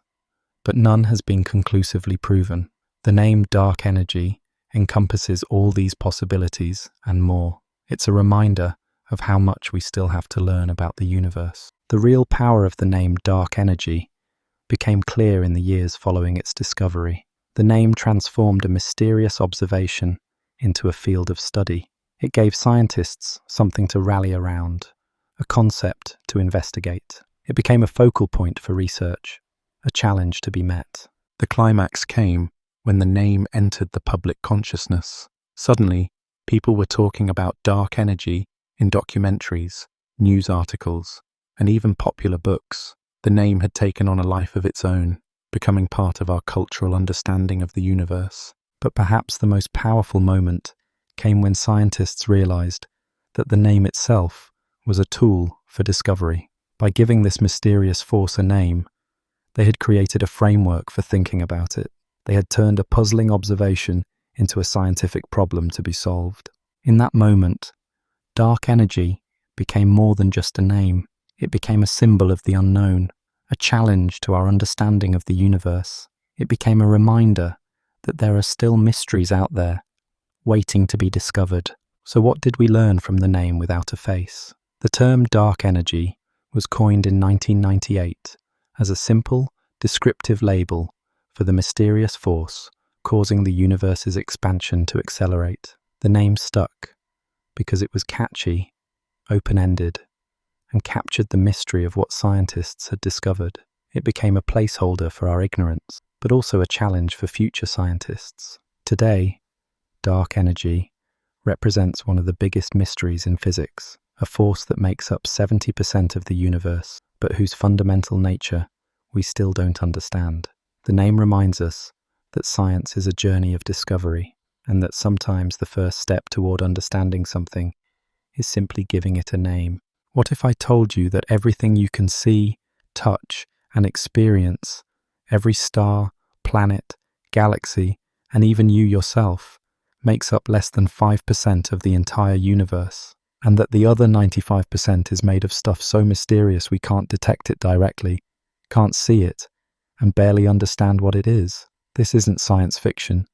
but none has been conclusively proven. The name dark energy encompasses all these possibilities and more. It's a reminder of how much we still have to learn about the universe. The real power of the name dark energy became clear in the years following its discovery. The name transformed a mysterious observation into a field of study. It gave scientists something to rally around, a concept to investigate. It became a focal point for research, a challenge to be met. The climax came when the name entered the public consciousness. Suddenly, people were talking about dark energy in documentaries, news articles, and even popular books. The name had taken on a life of its own, becoming part of our cultural understanding of the universe. But perhaps the most powerful moment came when scientists realized that the name itself was a tool for discovery. By giving this mysterious force a name, they had created a framework for thinking about it. They had turned a puzzling observation into a scientific problem to be solved. In that moment, dark energy became more than just a name. It became a symbol of the unknown, a challenge to our understanding of the universe. It became a reminder that there are still mysteries out there, waiting to be discovered. So what did we learn from the name without a face? The term dark energy was coined in 1998 as a simple, descriptive label for the mysterious force causing the universe's expansion to accelerate. The name stuck because it was catchy, open-ended, and captured the mystery of what scientists had discovered. It became a placeholder for our ignorance, but also a challenge for future scientists. Today, dark energy represents one of the biggest mysteries in physics, a force that makes up 70% of the universe, but whose fundamental nature we still don't understand. The name reminds us that science is a journey of discovery, and that sometimes the first step toward understanding something is simply giving it a name. What if I told you that everything you can see, touch, and experience, every star, planet, galaxy, and even you yourself, makes up less than 5% of the entire universe, and that the other 95% is made of stuff so mysterious we can't detect it directly, can't see it, and barely understand what it is? This isn't science fiction.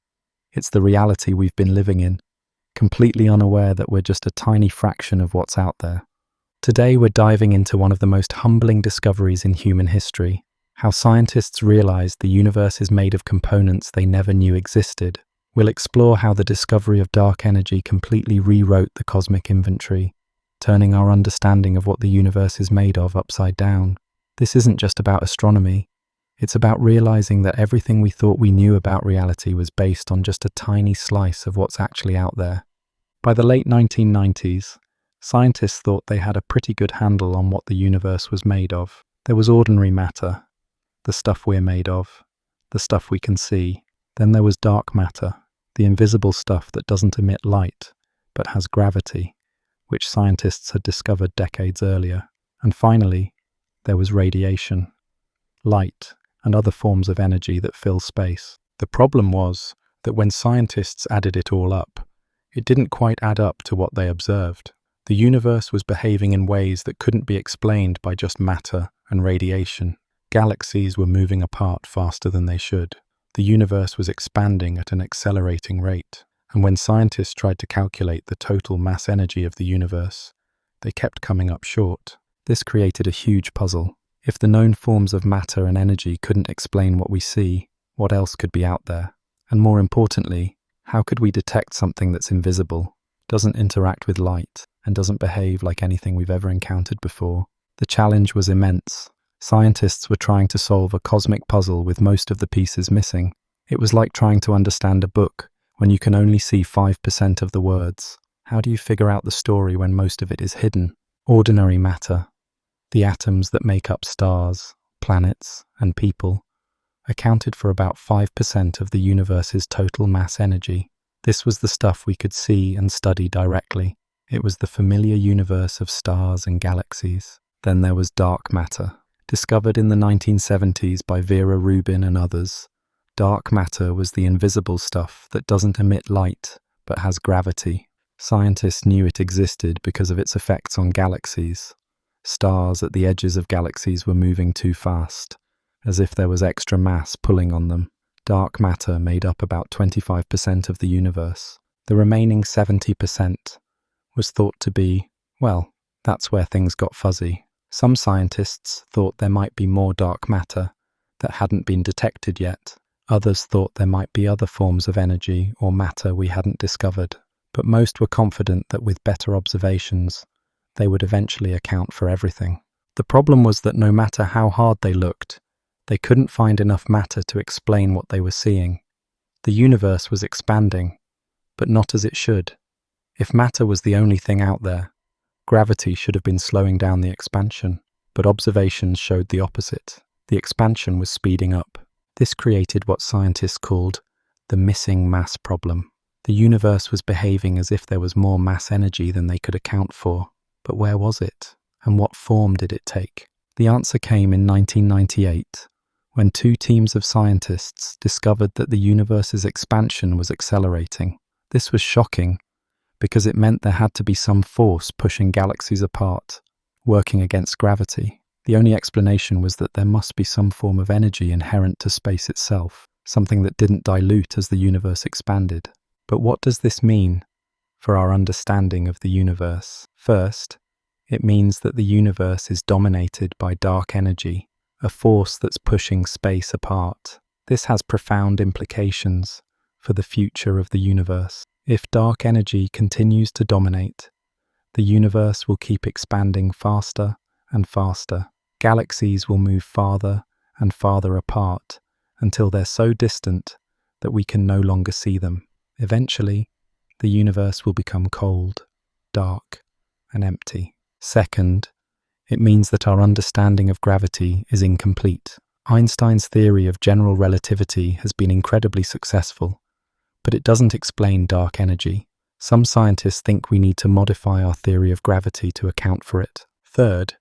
It's the reality we've been living in, completely unaware that we're just a tiny fraction of what's out there. Today we're diving into one of the most humbling discoveries in human history, how scientists realized the universe is made of components they never knew existed. We'll explore how the discovery of dark energy completely rewrote the cosmic inventory, turning our understanding of what the universe is made of upside down. This isn't just about astronomy. It's about realizing that everything we thought we knew about reality was based on just a tiny slice of what's actually out there. By the late 1990s, scientists thought they had a pretty good handle on what the universe was made of. There was ordinary matter, the stuff we're made of, the stuff we can see. Then there was dark matter, the invisible stuff that doesn't emit light, but has gravity, which scientists had discovered decades earlier. And finally, there was radiation, light, and other forms of energy that fill space. The problem was that when scientists added it all up, it didn't quite add up to what they observed. The universe was behaving in ways that couldn't be explained by just matter and radiation. Galaxies were moving apart faster than they should. The universe was expanding at an accelerating rate. And when scientists tried to calculate the total mass energy of the universe, they kept coming up short. This created a huge puzzle. If the known forms of matter and energy couldn't explain what we see, what else could be out there? And more importantly, how could we detect something that's invisible, doesn't interact with light, and doesn't behave like anything we've ever encountered before? The challenge was immense. Scientists were trying to solve a cosmic puzzle with most of the pieces missing. It was like trying to understand a book when you can only see 5% of the words. How do you figure out the story when most of it is hidden? Ordinary matter, the atoms that make up stars, planets, and people, accounted for about 5% of the universe's total mass energy. This was the stuff we could see and study directly. It was the familiar universe of stars and galaxies. Then there was dark matter, Discovered in the 1970s by Vera Rubin and others, dark matter was the invisible stuff that doesn't emit light but has gravity. Scientists knew it existed because of its effects on galaxies. Stars at the edges of galaxies were moving too fast, as if there was extra mass pulling on them. Dark matter made up about 25% of the universe. The remaining 70% was thought to be, well, that's where things got fuzzy. Some scientists thought there might be more dark matter that hadn't been detected yet. Others thought there might be other forms of energy or matter we hadn't discovered. But most were confident that with better observations, they would eventually account for everything. The problem was that no matter how hard they looked, they couldn't find enough matter to explain what they were seeing. The universe was expanding, but not as it should. If matter was the only thing out there, gravity should have been slowing down the expansion, but observations showed the opposite. The expansion was speeding up. This created what scientists called the missing mass problem. The universe was behaving as if there was more mass energy than they could account for. But where was it? And what form did it take? The answer came in 1998, when two teams of scientists discovered that the universe's expansion was accelerating. This was shocking, because it meant there had to be some force pushing galaxies apart, working against gravity. The only explanation was that there must be some form of energy inherent to space itself, something that didn't dilute as the universe expanded. But what does this mean for our understanding of the universe? First, it means that the universe is dominated by dark energy, a force that's pushing space apart. This has profound implications for the future of the universe. If dark energy continues to dominate, the universe will keep expanding faster and faster. Galaxies will move farther and farther apart until they're so distant that we can no longer see them. Eventually, the universe will become cold, dark, and empty. Second, it means that our understanding of gravity is incomplete. Einstein's theory of general relativity has been incredibly successful, but it doesn't explain dark energy. Some scientists think we need to modify our theory of gravity to account for it. Third,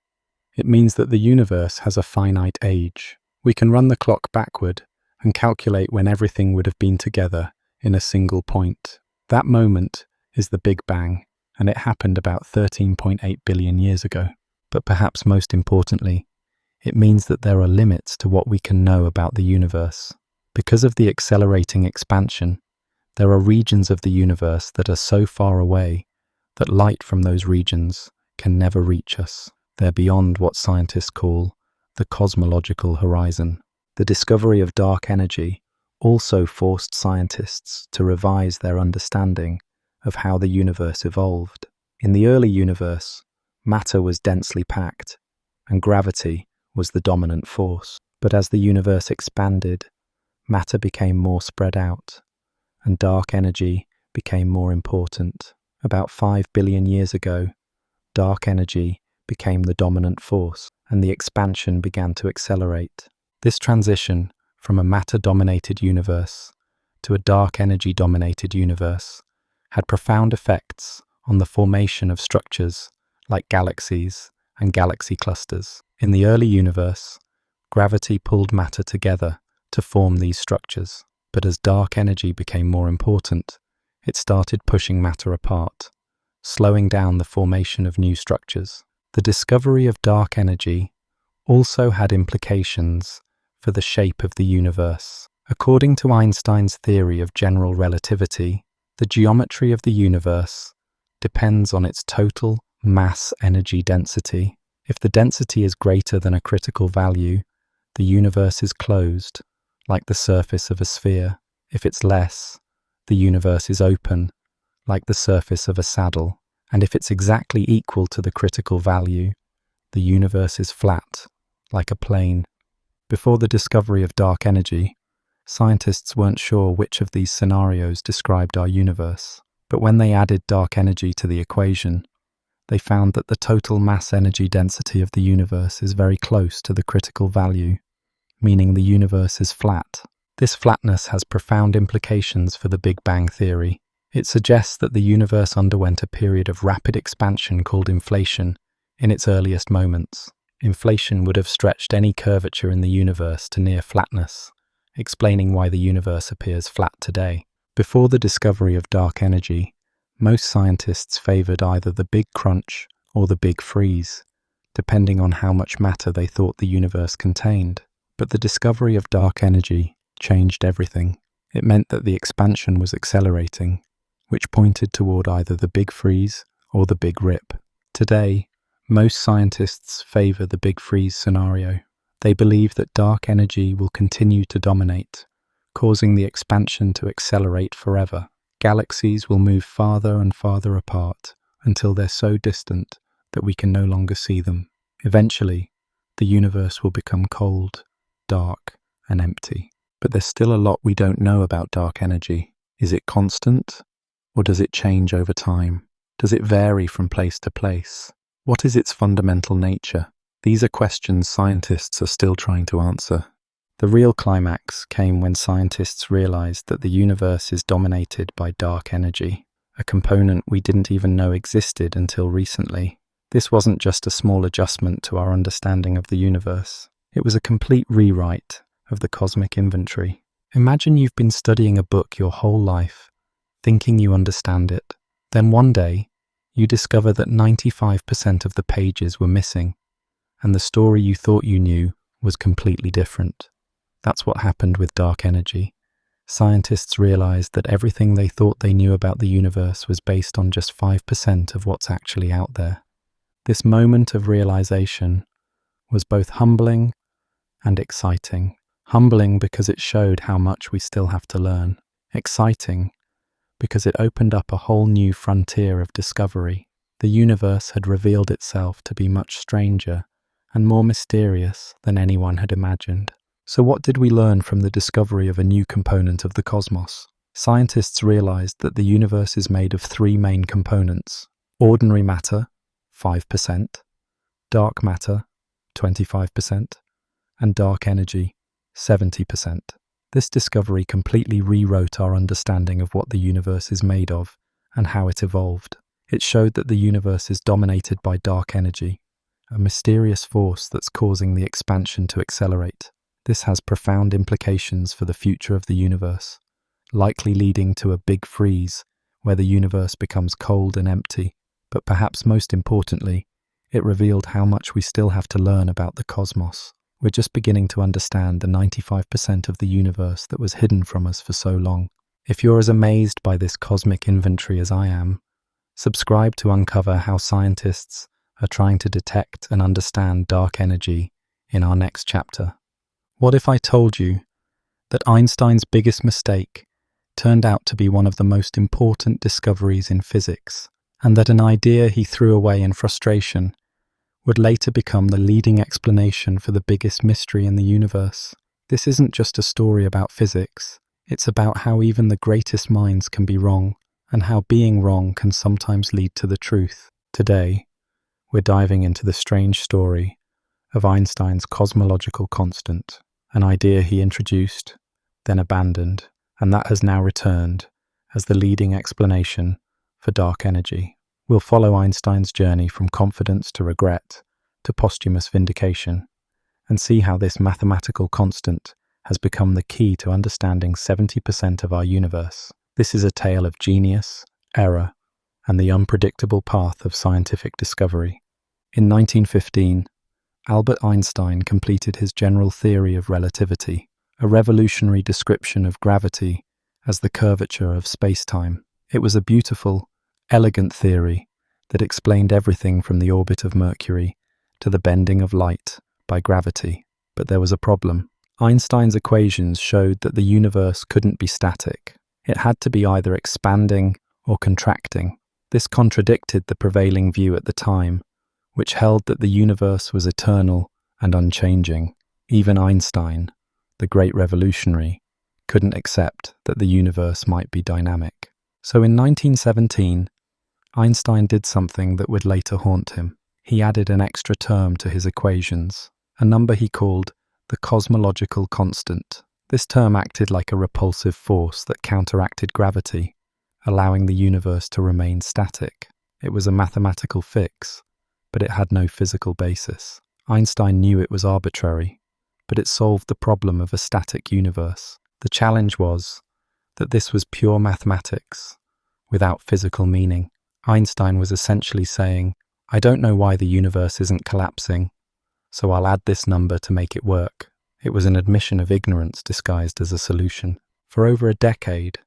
it means that the universe has a finite age. We can run the clock backward and calculate when everything would have been together in a single point. That moment is the Big Bang, and it happened about 13.8 billion years ago. But perhaps most importantly, it means that there are limits to what we can know about the universe. Because of the accelerating expansion, there are regions of the universe that are so far away that light from those regions can never reach us. They're beyond what scientists call the cosmological horizon. The discovery of dark energy also forced scientists to revise their understanding of how the universe evolved. In the early universe, matter was densely packed, and gravity was the dominant force. But as the universe expanded, matter became more spread out, and dark energy became more important. About 5 billion years ago, dark energy became the dominant force, and the expansion began to accelerate. This transition from a matter-dominated universe to a dark energy-dominated universe had profound effects on the formation of structures like galaxies and galaxy clusters. In the early universe, gravity pulled matter together to form these structures. But as dark energy became more important, it started pushing matter apart, slowing down the formation of new structures. The discovery of dark energy also had implications for the shape of the universe. According to Einstein's theory of general relativity, the geometry of the universe depends on its total mass energy density. If the density is greater than a critical value, the universe is closed, like the surface of a sphere. If it's less, the universe is open, like the surface of a saddle. And if it's exactly equal to the critical value, the universe is flat, like a plane. Before the discovery of dark energy, scientists weren't sure which of these scenarios described our universe. But when they added dark energy to the equation, they found that the total mass energy density of the universe is very close to the critical value, meaning the universe is flat. This flatness has profound implications for the Big Bang theory. It suggests that the universe underwent a period of rapid expansion called inflation in its earliest moments. inflation would have stretched any curvature in the universe to near flatness, explaining why the universe appears flat today. Before the discovery of dark energy, most scientists favored either the Big Crunch or the Big Freeze, depending on how much matter they thought the universe contained. But the discovery of dark energy changed everything. It meant that the expansion was accelerating, which pointed toward either the Big Freeze or the Big Rip. Today, most scientists favor the Big Freeze scenario. They believe that dark energy will continue to dominate, causing the expansion to accelerate forever. Galaxies will move farther and farther apart until they're so distant that we can no longer see them. Eventually, the universe will become cold, dark, and empty. But there's still a lot we don't know about dark energy. Is it constant, or does it change over time? Does it vary from place to place? What is its fundamental nature? These are questions scientists are still trying to answer. The real climax came when scientists realized that the universe is dominated by dark energy, a component we didn't even know existed until recently. This wasn't just a small adjustment to our understanding of the universe. It was a complete rewrite of the cosmic inventory. Imagine you've been studying a book your whole life, thinking you understand it. Then one day, you discover that 95% of the pages were missing, and the story you thought you knew was completely different. That's what happened with dark energy. Scientists realized that everything they thought they knew about the universe was based on just 5% of what's actually out there. This moment of realization was both humbling and exciting. Humbling because it showed how much we still have to learn. Exciting because it opened up a whole new frontier of discovery. The universe had revealed itself to be much stranger and more mysterious than anyone had imagined. So what did we learn from the discovery of a new component of the cosmos? Scientists realized that the universe is made of three main components: ordinary matter, 5%, dark matter, 25%, and dark energy, 70%. This discovery completely rewrote our understanding of what the universe is made of and how it evolved. It showed that the universe is dominated by dark energy, a mysterious force that's causing the expansion to accelerate. This has profound implications for the future of the universe, likely leading to a big freeze where the universe becomes cold and empty. But perhaps most importantly, it revealed how much we still have to learn about the cosmos. We're just beginning to understand the 95% of the universe that was hidden from us for so long. If you're as amazed by this cosmic inventory as I am, subscribe to uncover how scientists are trying to detect and understand dark energy in our next chapter. What if I told you that Einstein's biggest mistake turned out to be one of the most important discoveries in physics, and that an idea he threw away in frustration would later become the leading explanation for the biggest mystery in the universe? This isn't just a story about physics, it's about how even the greatest minds can be wrong, and how being wrong can sometimes lead to the truth. Today, we're diving into the strange story of Einstein's cosmological constant, an idea he introduced, then abandoned, and that has now returned as the leading explanation for dark energy. We'll follow Einstein's journey from confidence to regret to posthumous vindication, and see how this mathematical constant has become the key to understanding 70% of our universe. This is a tale of genius, error, and the unpredictable path of scientific discovery. In 1915, Albert Einstein completed his general theory of relativity, a revolutionary description of gravity as the curvature of spacetime. It was a beautiful, elegant theory that explained everything from the orbit of Mercury to the bending of light by gravity. But there was a problem. Einstein's equations showed that the universe couldn't be static. It had to be either expanding or contracting. This contradicted the prevailing view at the time, which held that the universe was eternal and unchanging. Even Einstein, the great revolutionary, couldn't accept that the universe might be dynamic. So in 1917, Einstein did something that would later haunt him. He added an extra term to his equations, a number he called the cosmological constant. This term acted like a repulsive force that counteracted gravity, allowing the universe to remain static. It was a mathematical fix, but it had no physical basis. Einstein knew it was arbitrary, but it solved the problem of a static universe. The challenge was that this was pure mathematics, without physical meaning. Einstein was essentially saying, I don't know why the universe isn't collapsing, so I'll add this number to make it work. It was an admission of ignorance disguised as a solution. For over a decade,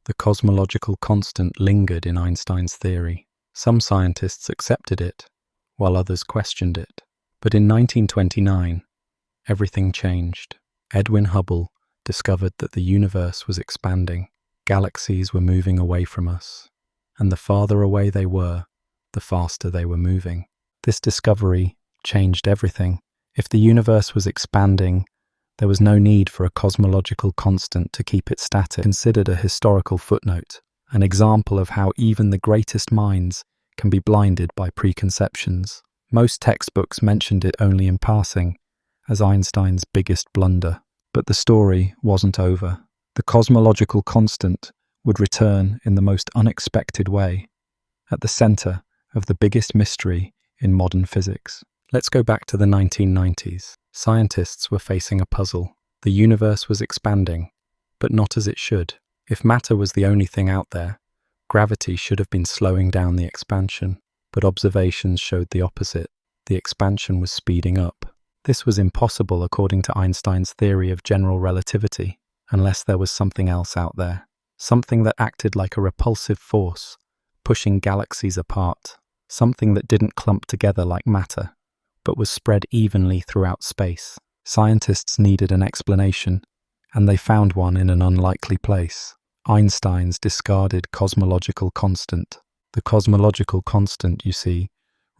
the cosmological constant lingered in Einstein's theory. Some scientists accepted it, while others questioned it. But in 1929, everything changed. Edwin Hubble discovered that the universe was expanding. Galaxies were moving away from us, and the farther away they were, the faster they were moving. This discovery changed everything. If the universe was expanding, there was no need for a cosmological constant to keep it static. Considered a historical footnote, an example of how even the greatest minds can be blinded by preconceptions. Most textbooks mentioned it only in passing, as Einstein's biggest blunder. But the story wasn't over. The cosmological constant would return in the most unexpected way, at the center of the biggest mystery in modern physics. Let's go back to the 1990s. Scientists were facing a puzzle. The universe was expanding, but not as it should. If matter was the only thing out there, gravity should have been slowing down the expansion. But observations showed the opposite. The expansion was speeding up. This was impossible according to Einstein's theory of general relativity, unless there was something else out there. Something that acted like a repulsive force, pushing galaxies apart. Something that didn't clump together like matter, but was spread evenly throughout space. Scientists needed an explanation, and they found one in an unlikely place. Einstein's discarded cosmological constant. The cosmological constant, you see,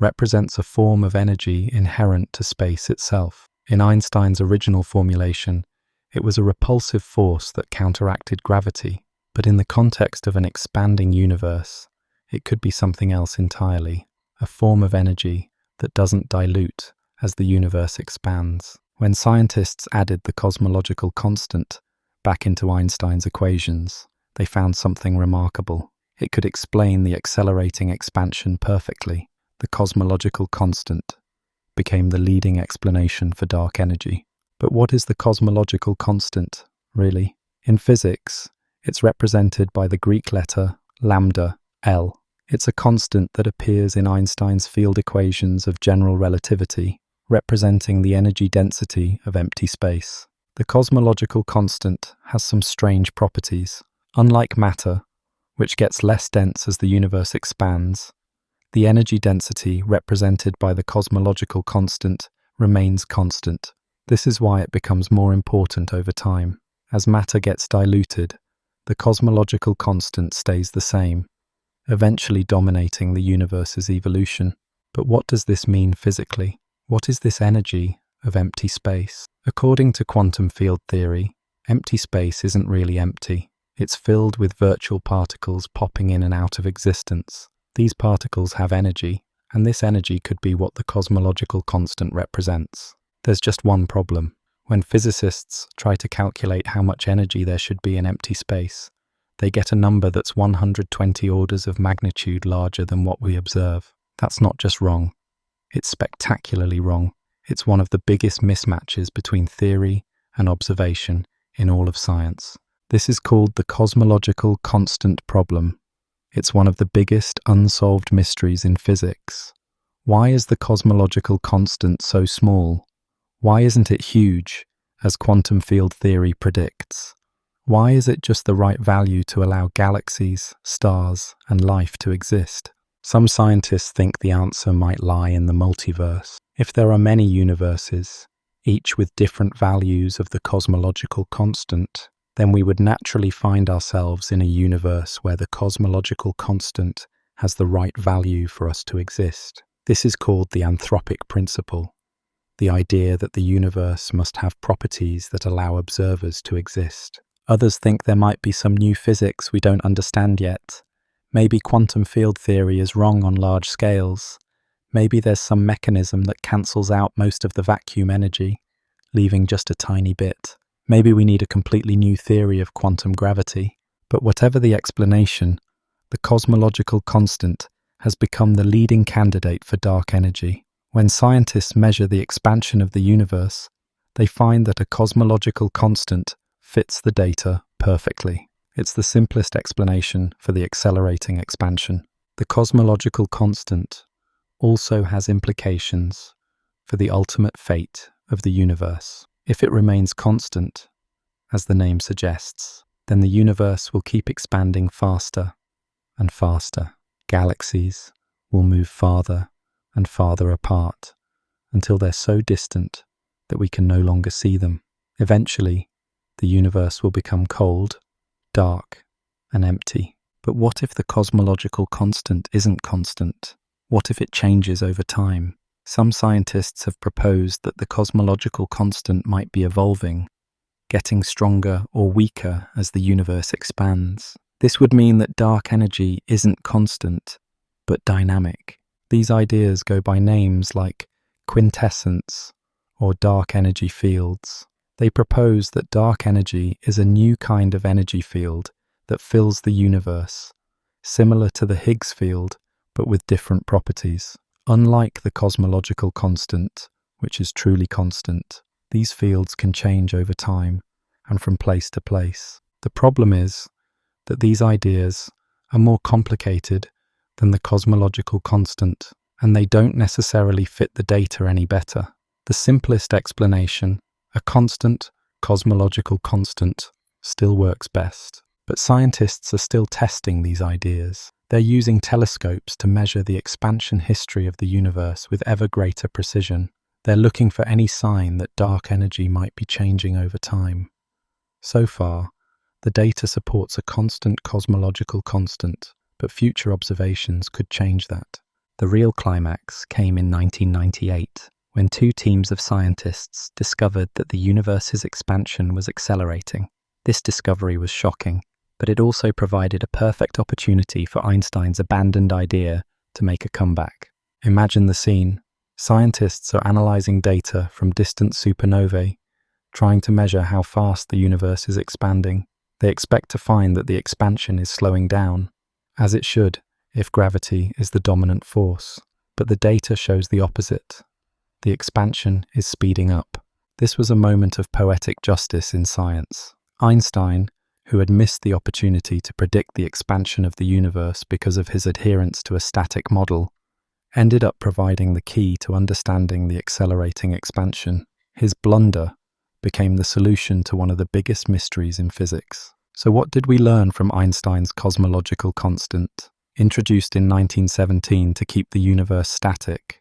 represents a form of energy inherent to space itself. In Einstein's original formulation, it was a repulsive force that counteracted gravity, but in the context of an expanding universe, it could be something else entirely, a form of energy that doesn't dilute as the universe expands. When scientists added the cosmological constant back into Einstein's equations, they found something remarkable. It could explain the accelerating expansion perfectly. The cosmological constant became the leading explanation for dark energy. But what is the cosmological constant, really? In physics, it's represented by the Greek letter lambda, L. It's a constant that appears in Einstein's field equations of general relativity, representing the energy density of empty space. The cosmological constant has some strange properties. Unlike matter, which gets less dense as the universe expands, the energy density represented by the cosmological constant remains constant. This is why it becomes more important over time. As matter gets diluted, the cosmological constant stays the same, eventually dominating the universe's evolution. But what does this mean physically? What is this energy of empty space? According to quantum field theory, empty space isn't really empty. It's filled with virtual particles popping in and out of existence. These particles have energy, and this energy could be what the cosmological constant represents. There's just one problem. When physicists try to calculate how much energy there should be in empty space, they get a number that's 120 orders of magnitude larger than what we observe. That's not just wrong. It's spectacularly wrong. It's one of the biggest mismatches between theory and observation in all of science. This is called the cosmological constant problem. It's one of the biggest unsolved mysteries in physics. Why is the cosmological constant so small? Why isn't it huge, as quantum field theory predicts? Why is it just the right value to allow galaxies, stars, and life to exist? Some scientists think the answer might lie in the multiverse. If there are many universes, each with different values of the cosmological constant, then we would naturally find ourselves in a universe where the cosmological constant has the right value for us to exist. This is called the anthropic principle, the idea that the universe must have properties that allow observers to exist. Others think there might be some new physics we don't understand yet. Maybe quantum field theory is wrong on large scales. Maybe there's some mechanism that cancels out most of the vacuum energy, leaving just a tiny bit. Maybe we need a completely new theory of quantum gravity. But whatever the explanation, the cosmological constant has become the leading candidate for dark energy. When scientists measure the expansion of the universe, they find that a cosmological constant fits the data perfectly. It's the simplest explanation for the accelerating expansion. The cosmological constant also has implications for the ultimate fate of the universe. If it remains constant, as the name suggests, then the universe will keep expanding faster and faster. Galaxies will move farther and farther apart until they're so distant that we can no longer see them. Eventually, the universe will become cold, dark, and empty. But what if the cosmological constant isn't constant? What if it changes over time? Some scientists have proposed that the cosmological constant might be evolving, getting stronger or weaker as the universe expands. This would mean that dark energy isn't constant, but dynamic. These ideas go by names like quintessence or dark energy fields. They propose that dark energy is a new kind of energy field that fills the universe, similar to the Higgs field, but with different properties. Unlike the cosmological constant, which is truly constant, these fields can change over time and from place to place. The problem is that these ideas are more complicated than the cosmological constant, and they don't necessarily fit the data any better. The simplest explanation, a constant cosmological constant, still works best. But scientists are still testing these ideas. They're using telescopes to measure the expansion history of the universe with ever greater precision. They're looking for any sign that dark energy might be changing over time. So far, the data supports a constant cosmological constant, but future observations could change that. The real climax came in 1998, when two teams of scientists discovered that the universe's expansion was accelerating. This discovery was shocking, but it also provided a perfect opportunity for Einstein's abandoned idea to make a comeback. Imagine the scene. Scientists are analyzing data from distant supernovae, trying to measure how fast the universe is expanding. They expect to find that the expansion is slowing down, as it should if gravity is the dominant force. But the data shows the opposite. The expansion is speeding up. This was a moment of poetic justice in science. Einstein, who had missed the opportunity to predict the expansion of the universe because of his adherence to a static model, ended up providing the key to understanding the accelerating expansion. His blunder became the solution to one of the biggest mysteries in physics. So what did we learn from Einstein's cosmological constant? Introduced in 1917 to keep the universe static,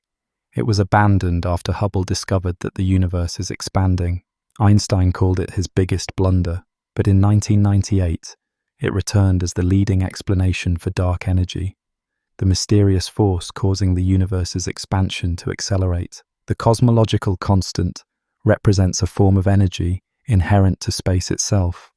it was abandoned after Hubble discovered that the universe is expanding. Einstein called it his biggest blunder, but in 1998, it returned as the leading explanation for dark energy, the mysterious force causing the universe's expansion to accelerate. The cosmological constant represents a form of energy inherent to space itself,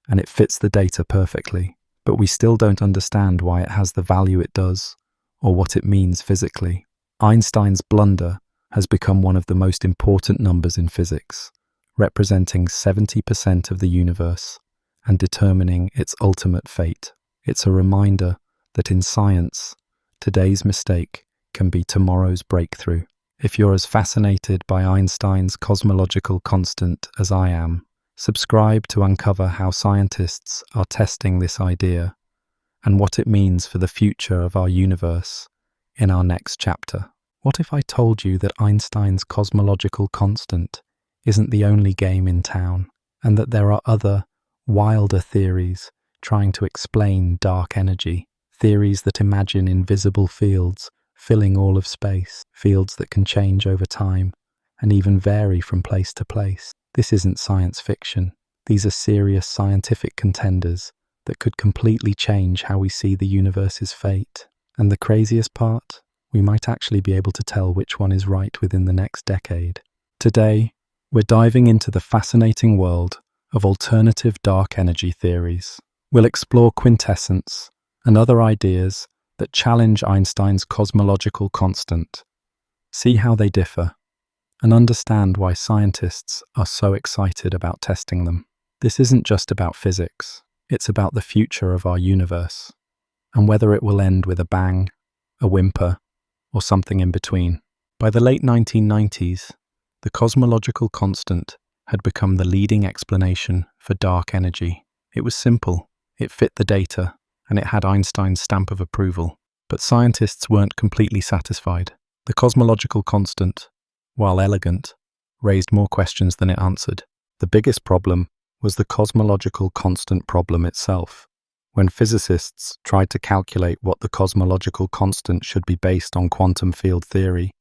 and it fits the data perfectly. But we still don't understand why it has the value it does, or what it means physically. Einstein's blunder has become one of the most important numbers in physics, representing 70% of the universe and determining its ultimate fate. It's a reminder that in science, today's mistake can be tomorrow's breakthrough. If you're as fascinated by Einstein's cosmological constant as I am, subscribe to uncover how scientists are testing this idea and what it means for the future of our universe in our next chapter. What if I told you that Einstein's cosmological constant isn't the only game in town, and that there are other, wilder theories trying to explain dark energy, theories that imagine invisible fields filling all of space, fields that can change over time and even vary from place to place? This isn't science fiction. These are serious scientific contenders that could completely change how we see the universe's fate. And the craziest part? We might actually be able to tell which one is right within the next decade. Today, we're diving into the fascinating world of alternative dark energy theories. We'll explore quintessence and other ideas that challenge Einstein's cosmological constant, see how they differ, and understand why scientists are so excited about testing them. This isn't just about physics, it's about the future of our universe, and whether it will end with a bang, a whimper, or something in between. By the late 1990s, the cosmological constant had become the leading explanation for dark energy. It was simple, it fit the data, and it had Einstein's stamp of approval. But scientists weren't completely satisfied. The cosmological constant, while elegant, raised more questions than it answered. The biggest problem was the cosmological constant problem itself. When physicists tried to calculate what the cosmological constant should be based on quantum field theory,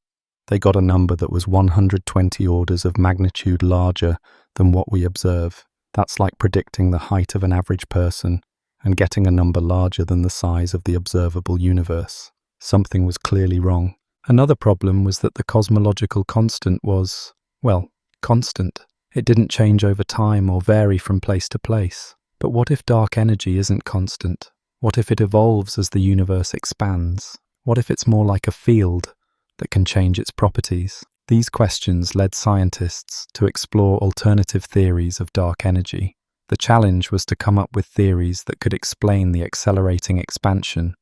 they got a number that was 120 orders of magnitude larger than what we observe. That's like predicting the height of an average person and getting a number larger than the size of the observable universe. Something was clearly wrong. Another problem was that the cosmological constant was, well, constant. It didn't change over time or vary from place to place. But what if dark energy isn't constant? What if it evolves as the universe expands? What if it's more like a field that can change its properties? These questions led scientists to explore alternative theories of dark energy. The challenge was to come up with theories that could explain the accelerating expansion,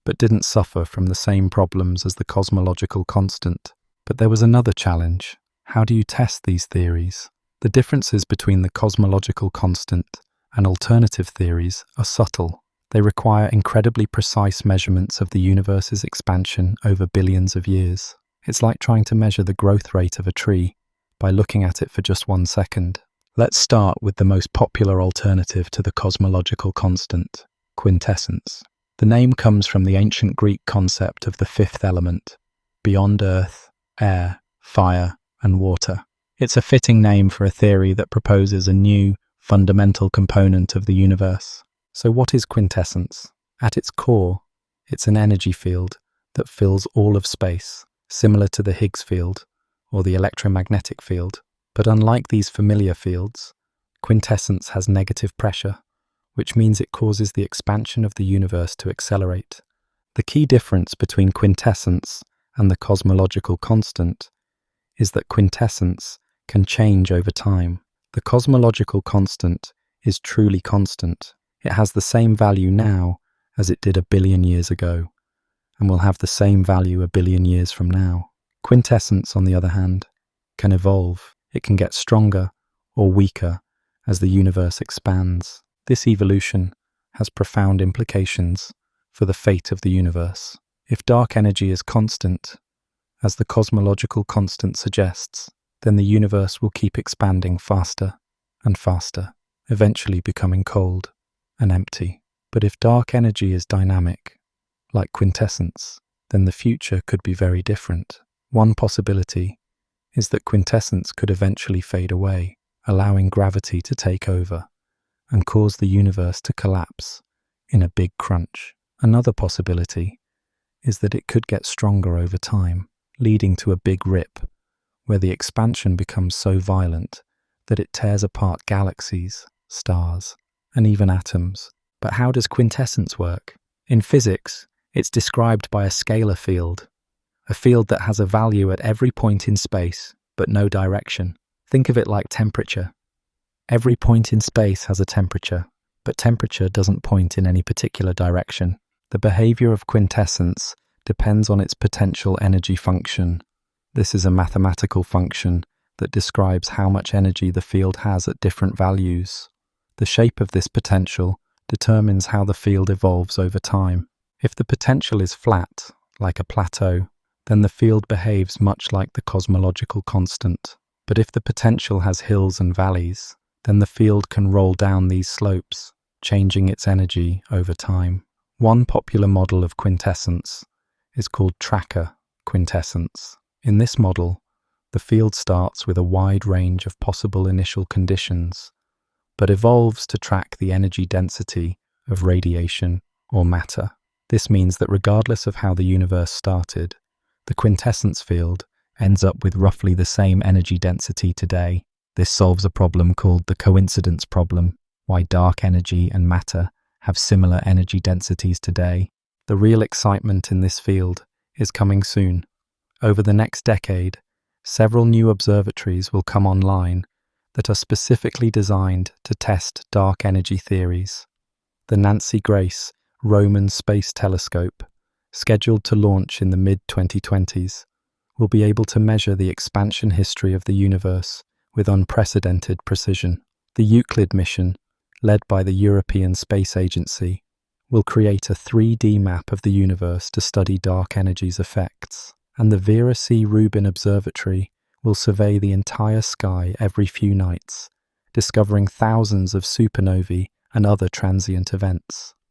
but didn't suffer from the same problems as the cosmological constant. But there was another challenge. How do you test these theories? The differences between the cosmological constant and alternative theories are subtle. They require incredibly precise measurements of the universe's expansion over billions of years. It's like trying to measure the growth rate of a tree by looking at it for just 1 second. Let's start with the most popular alternative to the cosmological constant, quintessence. The name comes from the ancient Greek concept of the fifth element, beyond earth, air, fire, and water. It's a fitting name for a theory that proposes a new, fundamental component of the universe. So what is quintessence? At its core, it's an energy field that fills all of space, similar to the Higgs field or the electromagnetic field. But unlike these familiar fields, quintessence has negative pressure, which means it causes the expansion of the universe to accelerate. The key difference between quintessence and the cosmological constant is that quintessence can change over time. The cosmological constant is truly constant. It has the same value now as it did 1 billion years ago, and will have the same value 1 billion years from now. Quintessence, on the other hand, can evolve. It can get stronger or weaker as the universe expands. This evolution has profound implications for the fate of the universe. If dark energy is constant, as the cosmological constant suggests, then the universe will keep expanding faster and faster, eventually becoming cold and empty. But if dark energy is dynamic, like quintessence, then the future could be very different. One possibility is that quintessence could eventually fade away, allowing gravity to take over and cause the universe to collapse in a big crunch. Another possibility is that it could get stronger over time, leading to a big rip, where the expansion becomes so violent that it tears apart galaxies, stars, and even atoms. But how does quintessence work? In physics, it's described by a scalar field, a field that has a value at every point in space, but no direction. Think of it like temperature. Every point in space has a temperature, but temperature doesn't point in any particular direction. The behavior of quintessence depends on its potential energy function. This is a mathematical function that describes how much energy the field has at different values. The shape of this potential determines how the field evolves over time. If the potential is flat, like a plateau, then the field behaves much like the cosmological constant. But if the potential has hills and valleys, then the field can roll down these slopes, changing its energy over time. One popular model of quintessence is called tracker quintessence. In this model, the field starts with a wide range of possible initial conditions, but evolves to track the energy density of radiation or matter. This means that regardless of how the universe started, the quintessence field ends up with roughly the same energy density today. This solves a problem called the coincidence problem, why dark energy and matter have similar energy densities today. The real excitement in this field is coming soon. Over the next decade, several new observatories will come online that are specifically designed to test dark energy theories. The Nancy Grace Roman Space Telescope, scheduled to launch in the mid-2020s, we'll be able to measure the expansion history of the universe with unprecedented precision. The Euclid mission, led by the European Space Agency, will create a 3D map of the universe to study dark energy's effects, and the Vera C. Rubin Observatory will survey the entire sky every few nights, discovering thousands of supernovae and other transient events.